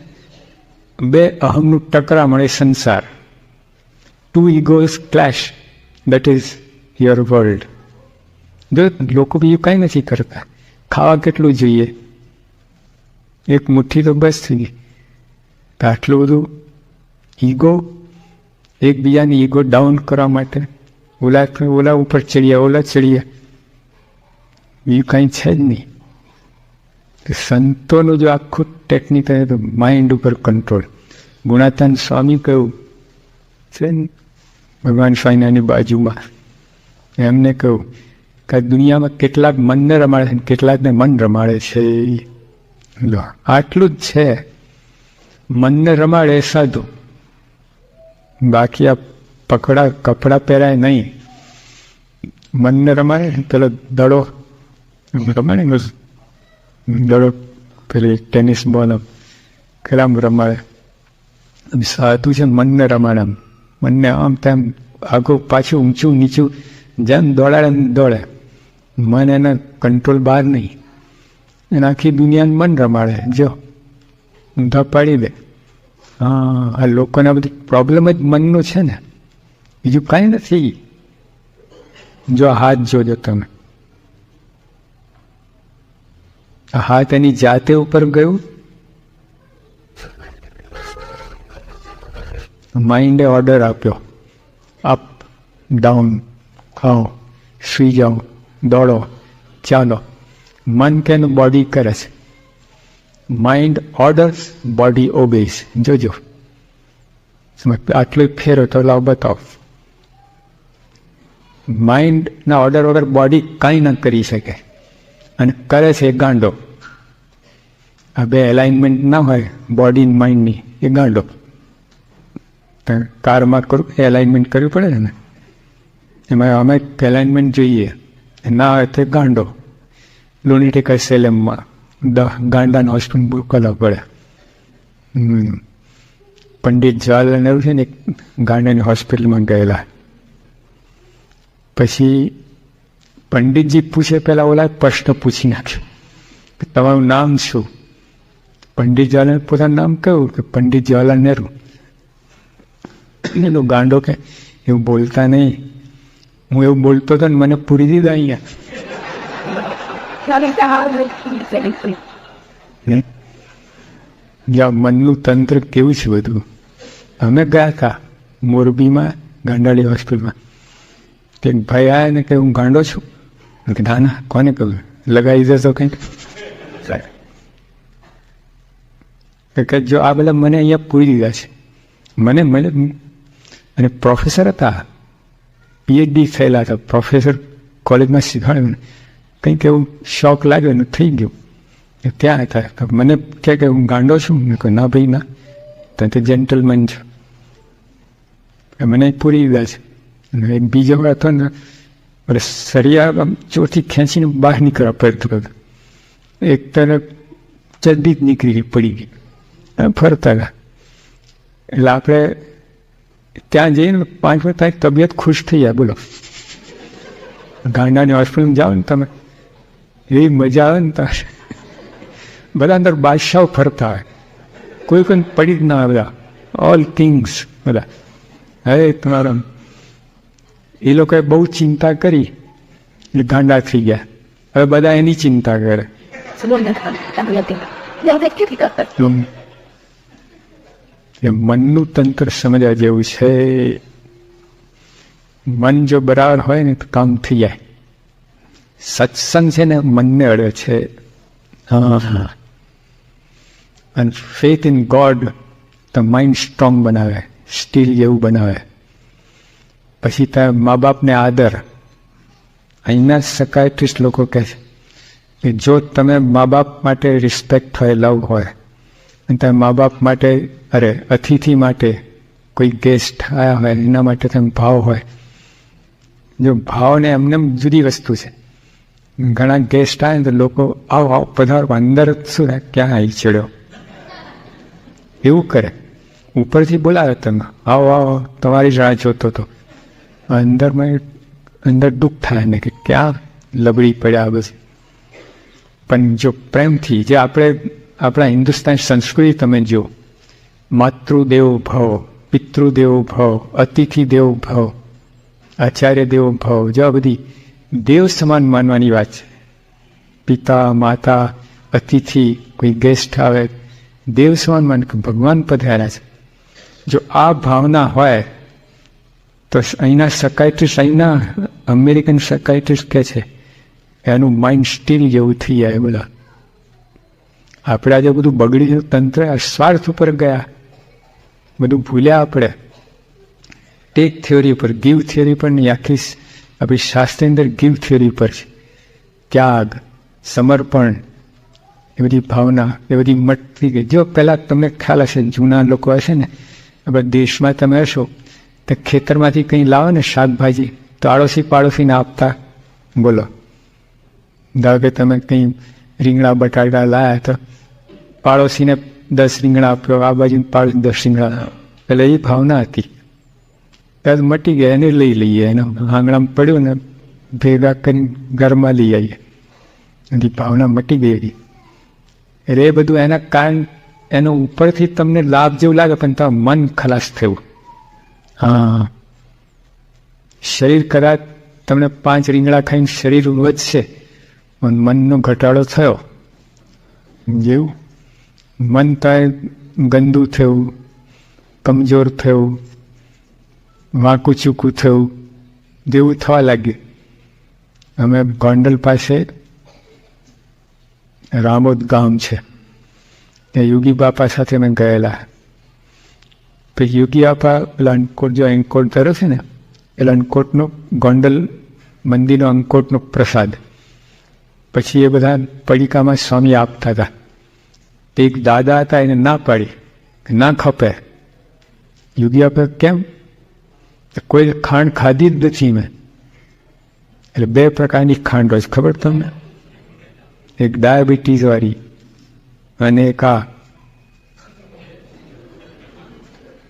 S2: 2 અહમનું ટકરામણ એ સંસાર. 2 egos clash, that is your world. જો લોકો બીજું કાંઈ નથી કરતા. ખાવા કેટલું જોઈએ? 1 મુઠ્ઠી તો બસ થઈ ગઈ. આટલું બધું ઈગો, એકબીજાની ઈગો ડાઉન કરવા માટે ઓલા ઉપર ચડીયા, ઓલા ચડીયા, બીજું કાંઈ છે જ નહીં. સંતોનું જો આખું ટેકનિક છે તો માઇન્ડ ઉપર કંટ્રોલ. ગુણાતાન સ્વામી કહ્યું છે ને, ભગવાન સ્વામિનારાયણની બાજુમાં એમને કહ્યું કે દુનિયામાં કેટલાક મનને રમાડે છે, કેટલાકને મન રમાડે છે. લો આટલું જ છે. મનને રમાડે સાધુ, બાકી આ કપડાં પહેરાય નહીં. મનને રમાડે પેલો દડો રમાડે, દડો પેલી ટેનિસ બોલ ખેલામ રમાડે. સાધુ છે મનને રમાડે. મનને આમ તેમ આગું પાછું ઊંચું નીચું જેમ દોડાડે દોડે. મન એના કંટ્રોલ બહાર નહીં. એને આખી દુનિયાને મન રમાડે. જો ઊંધા પાડી દે. હા, આ લોકોના બધી પ્રોબ્લેમ જ મનનું છે ને, બીજું કાંઈ નથી. જો હાથ જોજો તમે, હાથ એની જાતે ઉપર ગયું. માઇન્ડે ઓર્ડર આપ્યો, અપ ડાઉન, ખાઓ, સુઈ જાઓ, દોડો, ચાલો. મન કેનું બોડી કરે છે. Mind orders, body ઓબેઝ. જોજો આટલું ફેરો તો લાવ બતાવો. માઇન્ડના ઓર્ડર વગર બોડી કાંઈ ન કરી શકે, અને કરે છે ગાંડો. આ 2 એલાઇનમેન્ટ ના હોય બોડી માઇન્ડની, એ ગાંડો. કારમાં કરું એલાઇનમેન્ટ કરવી પડે ને, એમાં અમે એલાઇનમેન્ટ જોઈએ. ના હોય તો ગાંડો. લુનેટિક એસેલેમમાં ગાંડાનો હોસ્પિટલ કરવા પડે. પંડિત જવાહરલાલ નહેરુ છે ને એક ગાંડાની હોસ્પિટલમાં ગયેલા. પછી પંડિતજી પૂછે પેલા ઓલા પ્રશ્ન પૂછી નાખ્યો કે તમારું નામ શું? પંડિત જવાહરલાલ પોતાનું નામ કહ્યું કે પંડિત જવાહરલાલ નહેરુ. એનો ગાંડો કે એવું બોલતા નહીં, હું એવું બોલતો હતો ને મને પૂરી દીધા અહીંયા. જ્યાં મનનું તંત્ર કેવું છે બધું. અમે ગયા હતા મોરબીમાં ગાંડાળી હોસ્પિટલમાં. એક ભાઈ આવ્યા ને કે હું ગાંડો છું. ના ના, કોને કહ્યું? લગાવી દેતો કંઈક. કે જો આ બધા મને અહીંયા પૂરી દીધા છે. મને અને પ્રોફેસર હતા, પીએચડી થયેલા હતા, પ્રોફેસર કોલેજમાં શીખવાડ્યું. કંઈક એવું શોખ લાગ્યો ને થઈ ગયું. ત્યાં હતા મને કહે કે હું ગાંડો છું. મેં કહ્યું ના ભાઈ ના, તમે તો જેન્ટલમેન છો. મને પૂરી દીધા છે. અને એક બીજો હતો ને એટલે સરિયા ચોથી ખેંચીને બહાર નીકળવા પડતું હતું. એક તરફ ચડ્ડી જ નીકળી પડી ગઈ, ફરતા હતા. એટલે આપણે ત્યાં જઈને 5 મિનિટ થાય તબિયત ખુશ થઈ જાય. બોલો, ગાંડાની હોસ્પિટલમાં જાઓ ને તમે, એવી મજા આવે ને તારે. બધા અંદર બાદશાહો ફરતા હોય, કોઈ પડી જ ના હોય. બધા ઓલ કિંગ્સ બધા. હવે તમારા એ લોકોએ બહુ ચિંતા કરી એટલે ગાંડા થઈ ગયા. હવે બધા એની ચિંતા કરે. મનનું તંત્ર સમજવા જેવું છે. મન જો બરાબર હોય ને તો કામ થઈ જાય. સત્સંગ છે ને મનને અડે છે. હા. અને ફેથ ઇન ગોડ તો માઇન્ડ સ્ટ્રોંગ બનાવે, સ્ટીલ જેવું બનાવે. પછી ત્યાં મા બાપને આદર. અહીંના સકાયટ્રિસ્ટ લોકો કહે છે કે જો તમે મા બાપ માટે રિસ્પેક્ટ હોય, લવ હોય, અને તમે મા બાપ માટે અતિથિ માટે કોઈ ગેસ્ટ આવ્યા હોય એના માટે તમે ભાવ હોય. જો ભાવને એમને જુદી વસ્તુ છે. ઘણા ગેસ્ટ આવે તો લોકો આવો આવો પધારો, અંદર શું ક્યાં આવી ચડ્યો એવું કરે. ઉપરથી બોલાવે તમે આવો આવો, તમારી રાહ જોતો હતો. અંદર દુઃખ થાય ને કે ક્યાં લબડી પડ્યા બસ. પણ જો પ્રેમથી, જે આપણા હિન્દુસ્તાની સંસ્કૃતિ તમે જો, માતૃદેવો ભવ, પિતૃદેવો ભવ, અતિથિ દેવો ભવ, આચાર્ય દેવો ભવ, જો આ બધી દેવ સમાન માનવાની વાત છે. પિતા, માતા, અતિથિ, કોઈ ગેસ્ટ આવે, દેવ સમાન માન કે ભગવાન પધાર્યા છે. જો આ ભાવના હોય તો અહીંના સકાયટ્રિસ્ટ, અહીંના અમેરિકન સકાયટ્રિસ્ટ કહે છે એનું માઇન્ડ સ્ટીલ જેવું થઈ જાય. બધા આપણે આજે બધું બગડી ગયું તંત્ર, સ્વાર્થ ઉપર ગયા, બધું ભૂલ્યા આપણે. ટેક થિયોરી પર, ગીવ થિયોરી પર નહીં. આખી આપણી શાસ્ત્રની અંદર ગીવ થિયોરી પર છે. ત્યાગ, સમર્પણ, એ બધી ભાવના એ બધી મટતી ગઈ. જો પહેલાં તમને ખ્યાલ હશે, જૂના લોકો હશે ને, આપણા દેશમાં તમે હશો તો ખેતરમાંથી કંઈ લાવો ને શાકભાજી તો આડોશી પાડોશીને આપતા. બોલો, ધારો કે તમે કંઈ રીંગણા બટાટા લાવ્યા તો પાડોશીને 10 રીંગણા આપ્યો, આ બાજુ પાડોશી 10 રીંગણા. એટલે એ ભાવના હતી. ત્યારે મટી ગયા, એને લઈ લઈએ, એને આંગણામાં પડ્યું ને ભેગા કરીને ઘરમાં લઈ આવીએ. એની ભાવના મટી ગઈ હતી. એટલે એ બધું એના કારણ, એનો ઉપરથી તમને લાભ જેવું લાગે પણ તમારું મન ખલાસ થયું. હા, શરીર કદાચ તમને 5 રીંગણા ખાઈને શરીર વધશે પણ મનનો ઘટાડો થયો. જેવું મન તારે ગંદુ થયું, કમજોર થયું, વાંકું ચૂકું થયું, જેવું થવા લાગ્યું. અમે ગોંડલ પાસે રામોદ ગામ છે, ત્યાં યોગી બાપા સાથે અમે ગયેલા. પછી યોગી બાપા પેલા અંકોટ, જો અંકોટ ધરો છે ને, એટલે અંકોટનો ગોંડલ મંદિરનો અંકોટનો પ્રસાદ પછી એ બધા પડીકામાં સ્વામી આપતા હતા. એક દાદા હતા, એને ના પાડી કે ના ખપે. યોગી આપે કેમ? કોઈ ખાંડ ખાધી જ નથી મેં. એટલે 2 પ્રકારની ખાંડ હોય, ખબર તમને? એક ડાયાબિટીસ વાળી અને એક આ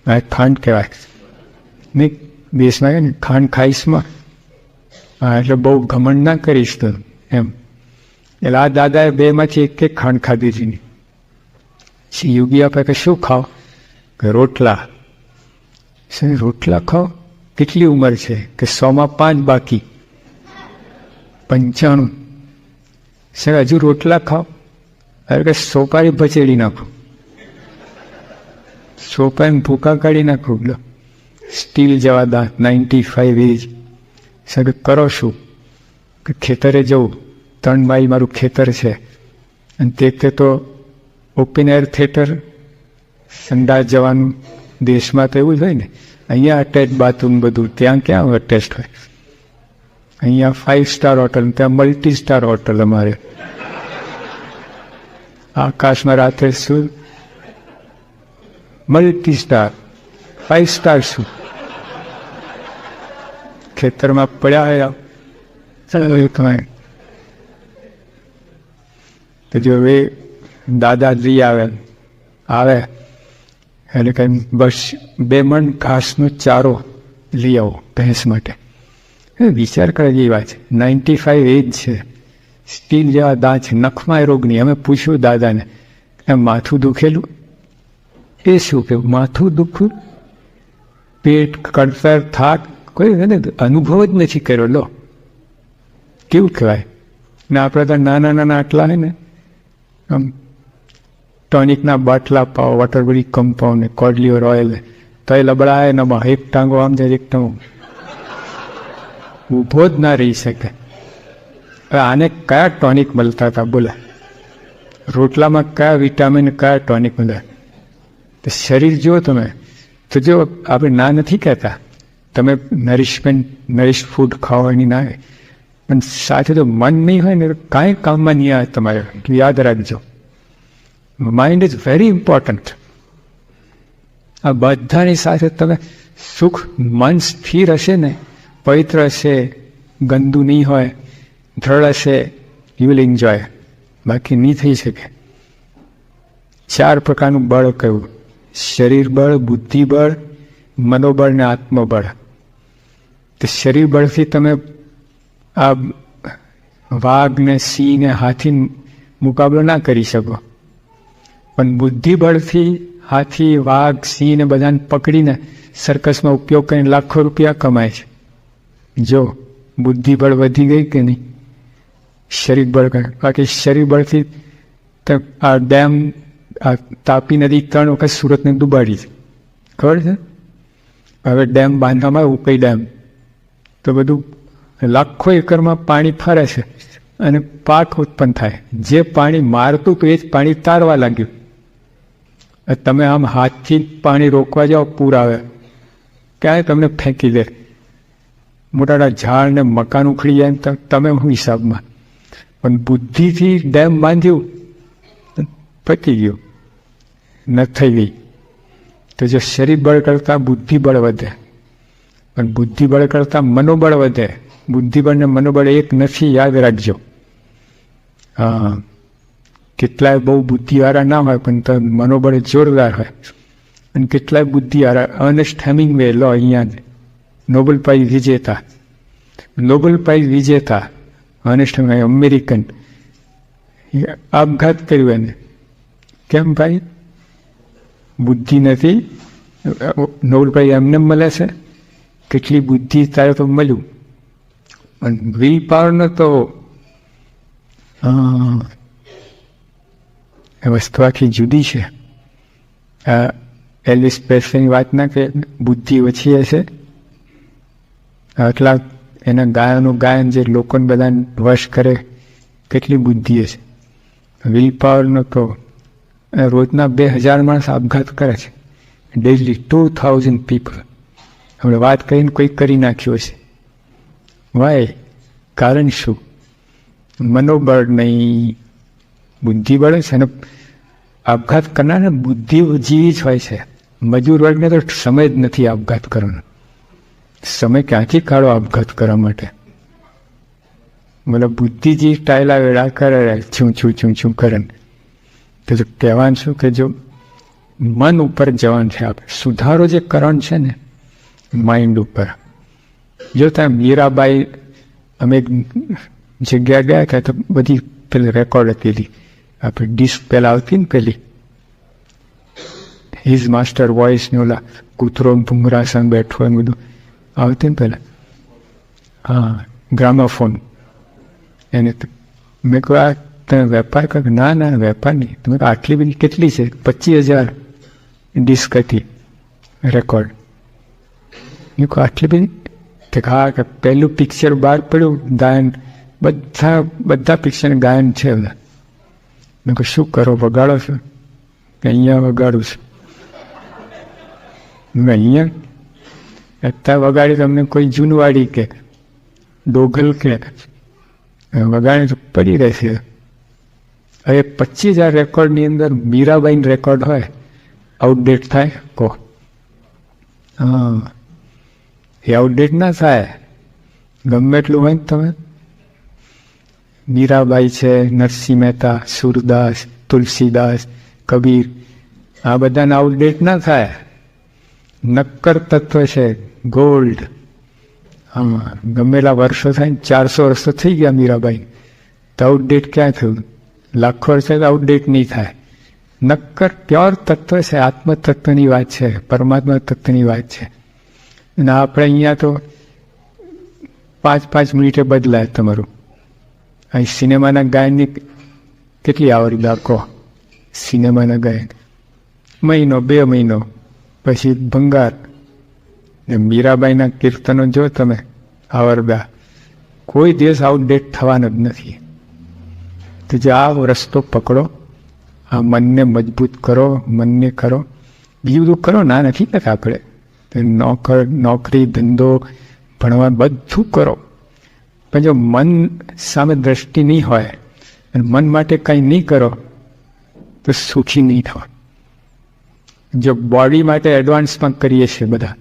S2: આ ખાંડ કહેવાય નહીં. દેશમાં કહે ને ખાંડ ખાઈશમાં, હા, એટલે બહુ ઘમંડ ના કરીશ તો એમ. એટલે આ દાદાએ બેમાંથી એક ખાંડ ખાધી હતી નહીં. પછી યોગી આપે કે શું ખાઓ? કે રોટલા. રોટલા ખાઓ? કેટલી ઉંમર છે? કે 100માં 5 બાકી, 95. સર હજુ રોટલા ખાઓ? અરે કે સોપારી ભચેડી નાખો, સોપારી ભૂકા કાઢી નાખો. સ્ટીલ જેવા દાંત, 95 એજ. સર કરો શું? કે ખેતરે જવું, 3 માઇલ મારું ખેતર છે, અને તે તો ઓપન એર થિયેટર, સંડાસ જવાનું. દેશમાં તો એવું જ હોય ને, અહીંયા અટેચ બાથરૂમ બધું, ત્યાં ક્યાં અટેચ હોય? અહીંયા 5 સ્ટાર હોટલ, ત્યાં મલ્ટી સ્ટાર હોટલ. અમારે આકાશમાં રાત્રે શું મલ્ટી સ્ટાર, 5 સ્ટાર શું? ખેતરમાં પડ્યા તો જો હવે દાદાજી આવે એટલે કંઈ બસ 2 મણ ઘાસનો ચારો લઈ આવો ભેંસ માટે. વિચાર કરે જેવી વાત છે. 95 એજ છે, સ્ટીલ જેવા દાંત છે, નખમાં રોગ નહીં. અમે પૂછ્યું દાદાને, એમ માથું દુખેલું? એ શું કે માથું દુખવું, પેટ, કળતર, થાક, કોઈ અનુભવ જ નથી કર્યો. લો કેવું કહેવાય ને. આપણે તો નાના નાના આટલા હોય ને, આમ ટોનિકના બાટલા પાવ, વોટરબરી કમ્પાઉન્ડ, કોડલિયોર ઓઇલ, તો એ લબડાય ને એક ટાંગો આમ જાય, એક ટાંગો ઊભો જ ના રહી શકે. હવે આને કયા ટોનિક મળતા હતા બોલે? રોટલામાં કયા વિટામિન, કયા ટોનિક મળે? તો શરીર જુઓ તમે, તો જો આપણે ના નથી કહેતા, તમે નરિશ ફૂડ ખાઓ એની ના, પણ સાથે તો મન નહીં હોય ને કાંઈ કામમાં નહીં આવે તમારે. યાદ રાખજો, માઇન્ડ ઇઝ વેરી ઇમ્પોર્ટન્ટ. આ બધાની સાથે તમે સુખ, મન સ્થિર હશે ને, પવિત્ર હશે, ગંદુ નહીં હોય, દ્રઢ હશે, યુ વિલ એન્જોય. બાકી નહીં થઈ શકે. 4 પ્રકારનું બળ કહ્યું: શરીર બળ, બુદ્ધિ બળ, મનોબળ ને આત્મબળ. તો શરીર બળથી તમે આ વાઘ ને સિંહ ને હાથી મુકાબલો ના કરી શકો, પણ બુદ્ધિ બળથી હાથી, વાઘ, સિંહ ને બધાને પકડીને સર્કસમાં ઉપયોગ કરીને લાખો રૂપિયા કમાય છે. જો બુદ્ધિ બળ વધી ગઈ કે નહીં? શરીર બળ કરે. બાકી શરીર બળથી આ ડેમ, આ તાપી નદી 3 વખત સુરતને ડૂબાડી છે, ખબર છે? હવે ડેમ બાંધવામાં આવ્યું, કઈ ડેમ, તો બધું લાખો એકરમાં પાણી ફરે છે અને પાક ઉત્પન્ન થાય. જે પાણી મારતું હતું એ જ પાણી તારવા લાગ્યું. તમે આમ હાથથી પાણી રોકવા જાઓ, પૂર આવે, ક્યાંય તમને ફેંકી દે. મોટા ઝાડ ને મકાન ઉખડી જાય તો તમે હું હિસાબમાં. પણ બુદ્ધિથી ડેમ બાંધ્યું, પતી ગયું, ન થઈ ગઈ. તો જો શરીર બળ કરતાં બુદ્ધિબળ વધે, પણ બુદ્ધિબળ કરતાં મનોબળ વધે. બુદ્ધિબળ ને મનોબળ એક નથી, યાદ રાખજો. હા, કેટલાય બહુ બુદ્ધિવાળા ના હોય પણ તો મનોબળ જોરદાર હોય. અને કેટલાય બુદ્ધિવાળા, અર્નેસ્ટ હેમિંગવે લો અહીંયા નોબેલ પ્રાઇઝ વિજેતા, અર્નેસ્ટ હેમિંગવે અમેરિકન, આપઘાત કર્યો એને. કેમ ભાઈ? બુદ્ધિ નથી. નોબેલ પ્રાઇઝ એમને મળે છે? કેટલી બુદ્ધિ તારે તો મળ્યું, પણ વિલ પાવર તો એ વસ્તુ આખી જુદી છે. એલ્વિસ પ્રેસ્લીની વાત ના કે બુદ્ધિ ઓછી હશે, આટલા એના ગાયન જે લોકોને બધાને વશ કરે, કેટલી બુદ્ધિ હશે. વિલ પાવરનો તો રોજના 2000 માણસ આપઘાત કરે છે, ડેઇલી 2000 પીપલ. આપણે વાત કરીને કોઈ કરી નાખ્યો છે. વાય? કારણ શું? મનોબળ નહીં, બુદ્ધિબળ છે. અને આપઘાત કરનારને બુદ્ધિજીવી જ હોય છે. મજૂર વર્ગને તો સમય જ નથી આપઘાત કરવાનો. સમય ક્યાંથી કાઢો આપઘાત કરવા માટે? મતલબ બુદ્ધિજી ટાયલા વેળા કરે, છું કરે. તો કહેવાનું શું કે જો મન ઉપર જવાનું છે. આપણે સુધારો જે કરવાનું છે ને માઇન્ડ ઉપર. જો ત્યાં મીરાબાઈ અમે એક જગ્યા ગયા હતા તો બધી પેલી રેકોર્ડ હતી, આપણે ડિસ્ક પહેલાં આવતી ને પેલી હિઝ માસ્ટર વોઇસ ને ઓલા કૂતરો ભૂંગરા સંગ બેઠો એમ બધું આવતી ને પહેલાં. હા, ગ્રામોફોન. એને મેં કહ્યું આ તમે વેપાર કરો? ના ના વેપાર નહીં. તમે આટલી બધી કેટલી છે? 25,000 ડિસ્ક હતી રેકોર્ડ. મેં કહું આટલી બધી? કે હા, કે પહેલું પિક્ચર બહાર પડ્યું ગાયન, બધા પિક્ચર ગાયન છે બધા. મેં કહું શું કરો, વગાડો છો? કે અહીંયા વગાડું છું. મેં અહીંયા અત્યારે વગાડી તમને કોઈ જૂનવાડી કે ડોગલ કે વગાડી તો પડી રહેશે. હવે 25,000 રેકોર્ડની અંદર મીરાબાઈનો રેકોર્ડ હોય, આઉટડેટ થાય? કહો. હા, એ આઉટડેટ ના થાય. ગમે એટલું હોય ને તમે મીરાબાઈ છે, નરસિંહ મહેતા, સુરદાસ, તુલસીદાસ, કબીર, આ બધાને આઉટડેટ ના થાય. નક્કર તત્વ છે, ગોલ્ડ. હા, ગમેલા વર્ષો થાય ને 400 વર્ષ તો થઈ ગયા મીરાબાઈ, તો આઉટડેટ ક્યાં થયું? લાખો વર્ષે તો આઉટડેટ નહીં થાય. નક્કર પ્યોર તત્વ છે, આત્મ તત્વની વાત છે, પરમાત્મા તત્વની વાત છે. અને આપણે અહીંયા તો 5 મિનિટે બદલાય તમારું. અહીં સિનેમાના ગાયનની કેટલી આવડી દાખો? સિનેમાના ગાયન મહિનો 2 મહિનો પછી ભંગાર. ને મીરાબાઈના કીર્તનો જો તમે આવરદા, કોઈ દિવસ આઉટડેટ થવાનો જ નથી. તો જે આ રસ્તો પકડો, આ મનને મજબૂત કરો, મનને કરો, બીજું બધું કરો. ના નથી કરતા આપણે. નોકરી ધંધો ભણવા બધું કરો, પણ જો મન સામે દ્રષ્ટિ નહીં હોય અને મન માટે કંઈ નહીં કરો તો સુખી નહીં થવા. જો બોડી માટે એડવાન્સમાં કરીએ છીએ બધા,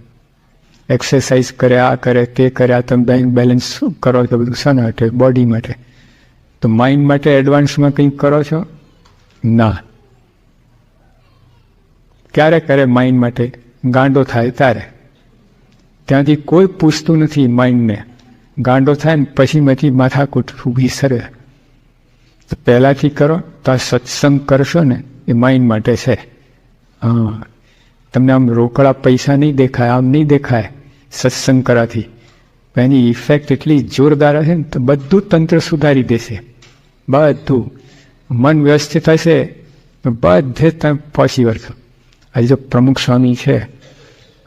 S2: એક્સરસાઇઝ કરે, આ કરે, તે કરે, આ તમે બેંક બેલેન્સ શું કરો તો બધું શાના માટે? બોડી માટે. તો માઇન્ડ માટે એડવાન્સમાં કંઈક કરો છો? ના. ક્યારે કરે માઇન્ડ માટે? ગાંડો થાય ત્યારે. ત્યાંથી કોઈ પૂછતું નથી માઇન્ડને. ગાંડો થાય ને પછી માંથી માથાકૂટ ઊભી સરે. તો પહેલાંથી કરો તો આ સત્સંગ કરશો ને એ માઇન્ડ માટે છે. હા, તમને આમ રોકડા પૈસા નહીં દેખાય, આમ નહીં દેખાય સત્સંગ કરવાથી. એની ઇફેક્ટ એટલી જોરદાર હશે ને તો બધું તંત્ર સુધારી દેશે. બધું મન વ્યવસ્થિત હશે તો બધે તમે પહોંચી વળશો. આજે જો પ્રમુખ સ્વામી છે,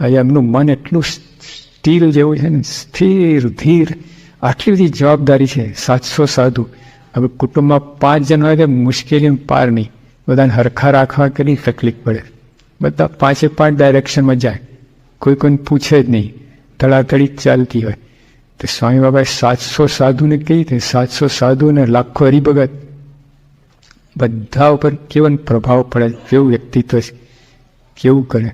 S2: આજે એમનું મન એટલું સ્ટીલ જેવું છે ને, સ્થિર ધીર. આટલી બધી જવાબદારી છે. 700 સાધુ. હવે કુટુંબમાં 5 જણ હોય તો મુશ્કેલી પાર નહીં. બધાને હરખા રાખવા કેટલી તકલીફ પડે. બધા 5 ડાયરેક્શનમાં જાય, કોઈને પૂછે જ નહીં, તળાતળી ચાલતી હોય. તો સ્વામી બાબાએ 700 સાધુને કહી રીતે, 700 સાધુ અને લાખો હરિભગત, બધા ઉપર કેવો પ્રભાવ પડે, કેવું વ્યક્તિત્વ છે, કેવું કરે.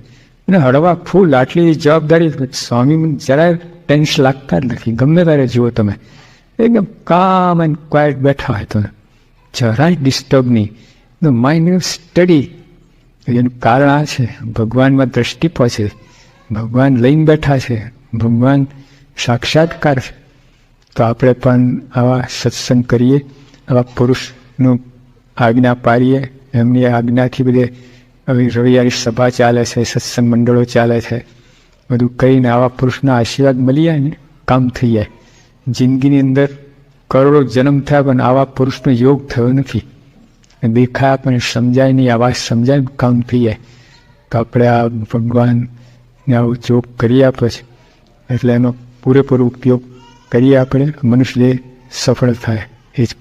S2: અને હળવા ફૂલ આટલી જવાબદારી. સ્વામી જરાય ટેન્શન લાગતા જ નથી. ગમે ત્યારે જુઓ તમે એકદમ કામ એન્ડ ક્વાઇટ બેઠા હોય તો જરાય ડિસ્ટર્બ નહીં. Mind study. એનું કારણ આ છે, ભગવાનમાં દ્રષ્ટિ પહોંચે, ભગવાન લઈને બેઠા છે, ભગવાન સાક્ષાત્કાર છે. તો આપણે પણ આવા સત્સંગ કરીએ, આવા પુરુષનું આજ્ઞા પાડીએ. એમની આજ્ઞાથી બધે હવે રવિવારી સભા ચાલે છે, સત્સંગ મંડળો ચાલે છે, બધું કહીને આવા પુરુષના આશીર્વાદ મળી જાય ને કામ થઈ જાય. જિંદગીની અંદર કરોડો જન્મ થયા પણ આવા પુરુષનો યોગ થયો નથી. દેખાય પણ સમજાય નહીં, આવાજ સમજાય કામ થઈ જાય. તો આપણે આ ભગવાનને આવો જોગ કરી આપે છે, એટલે એનો પૂરેપૂરો ઉપયોગ કરીએ આપણે, મનુષ્ય સફળ થાય એ જ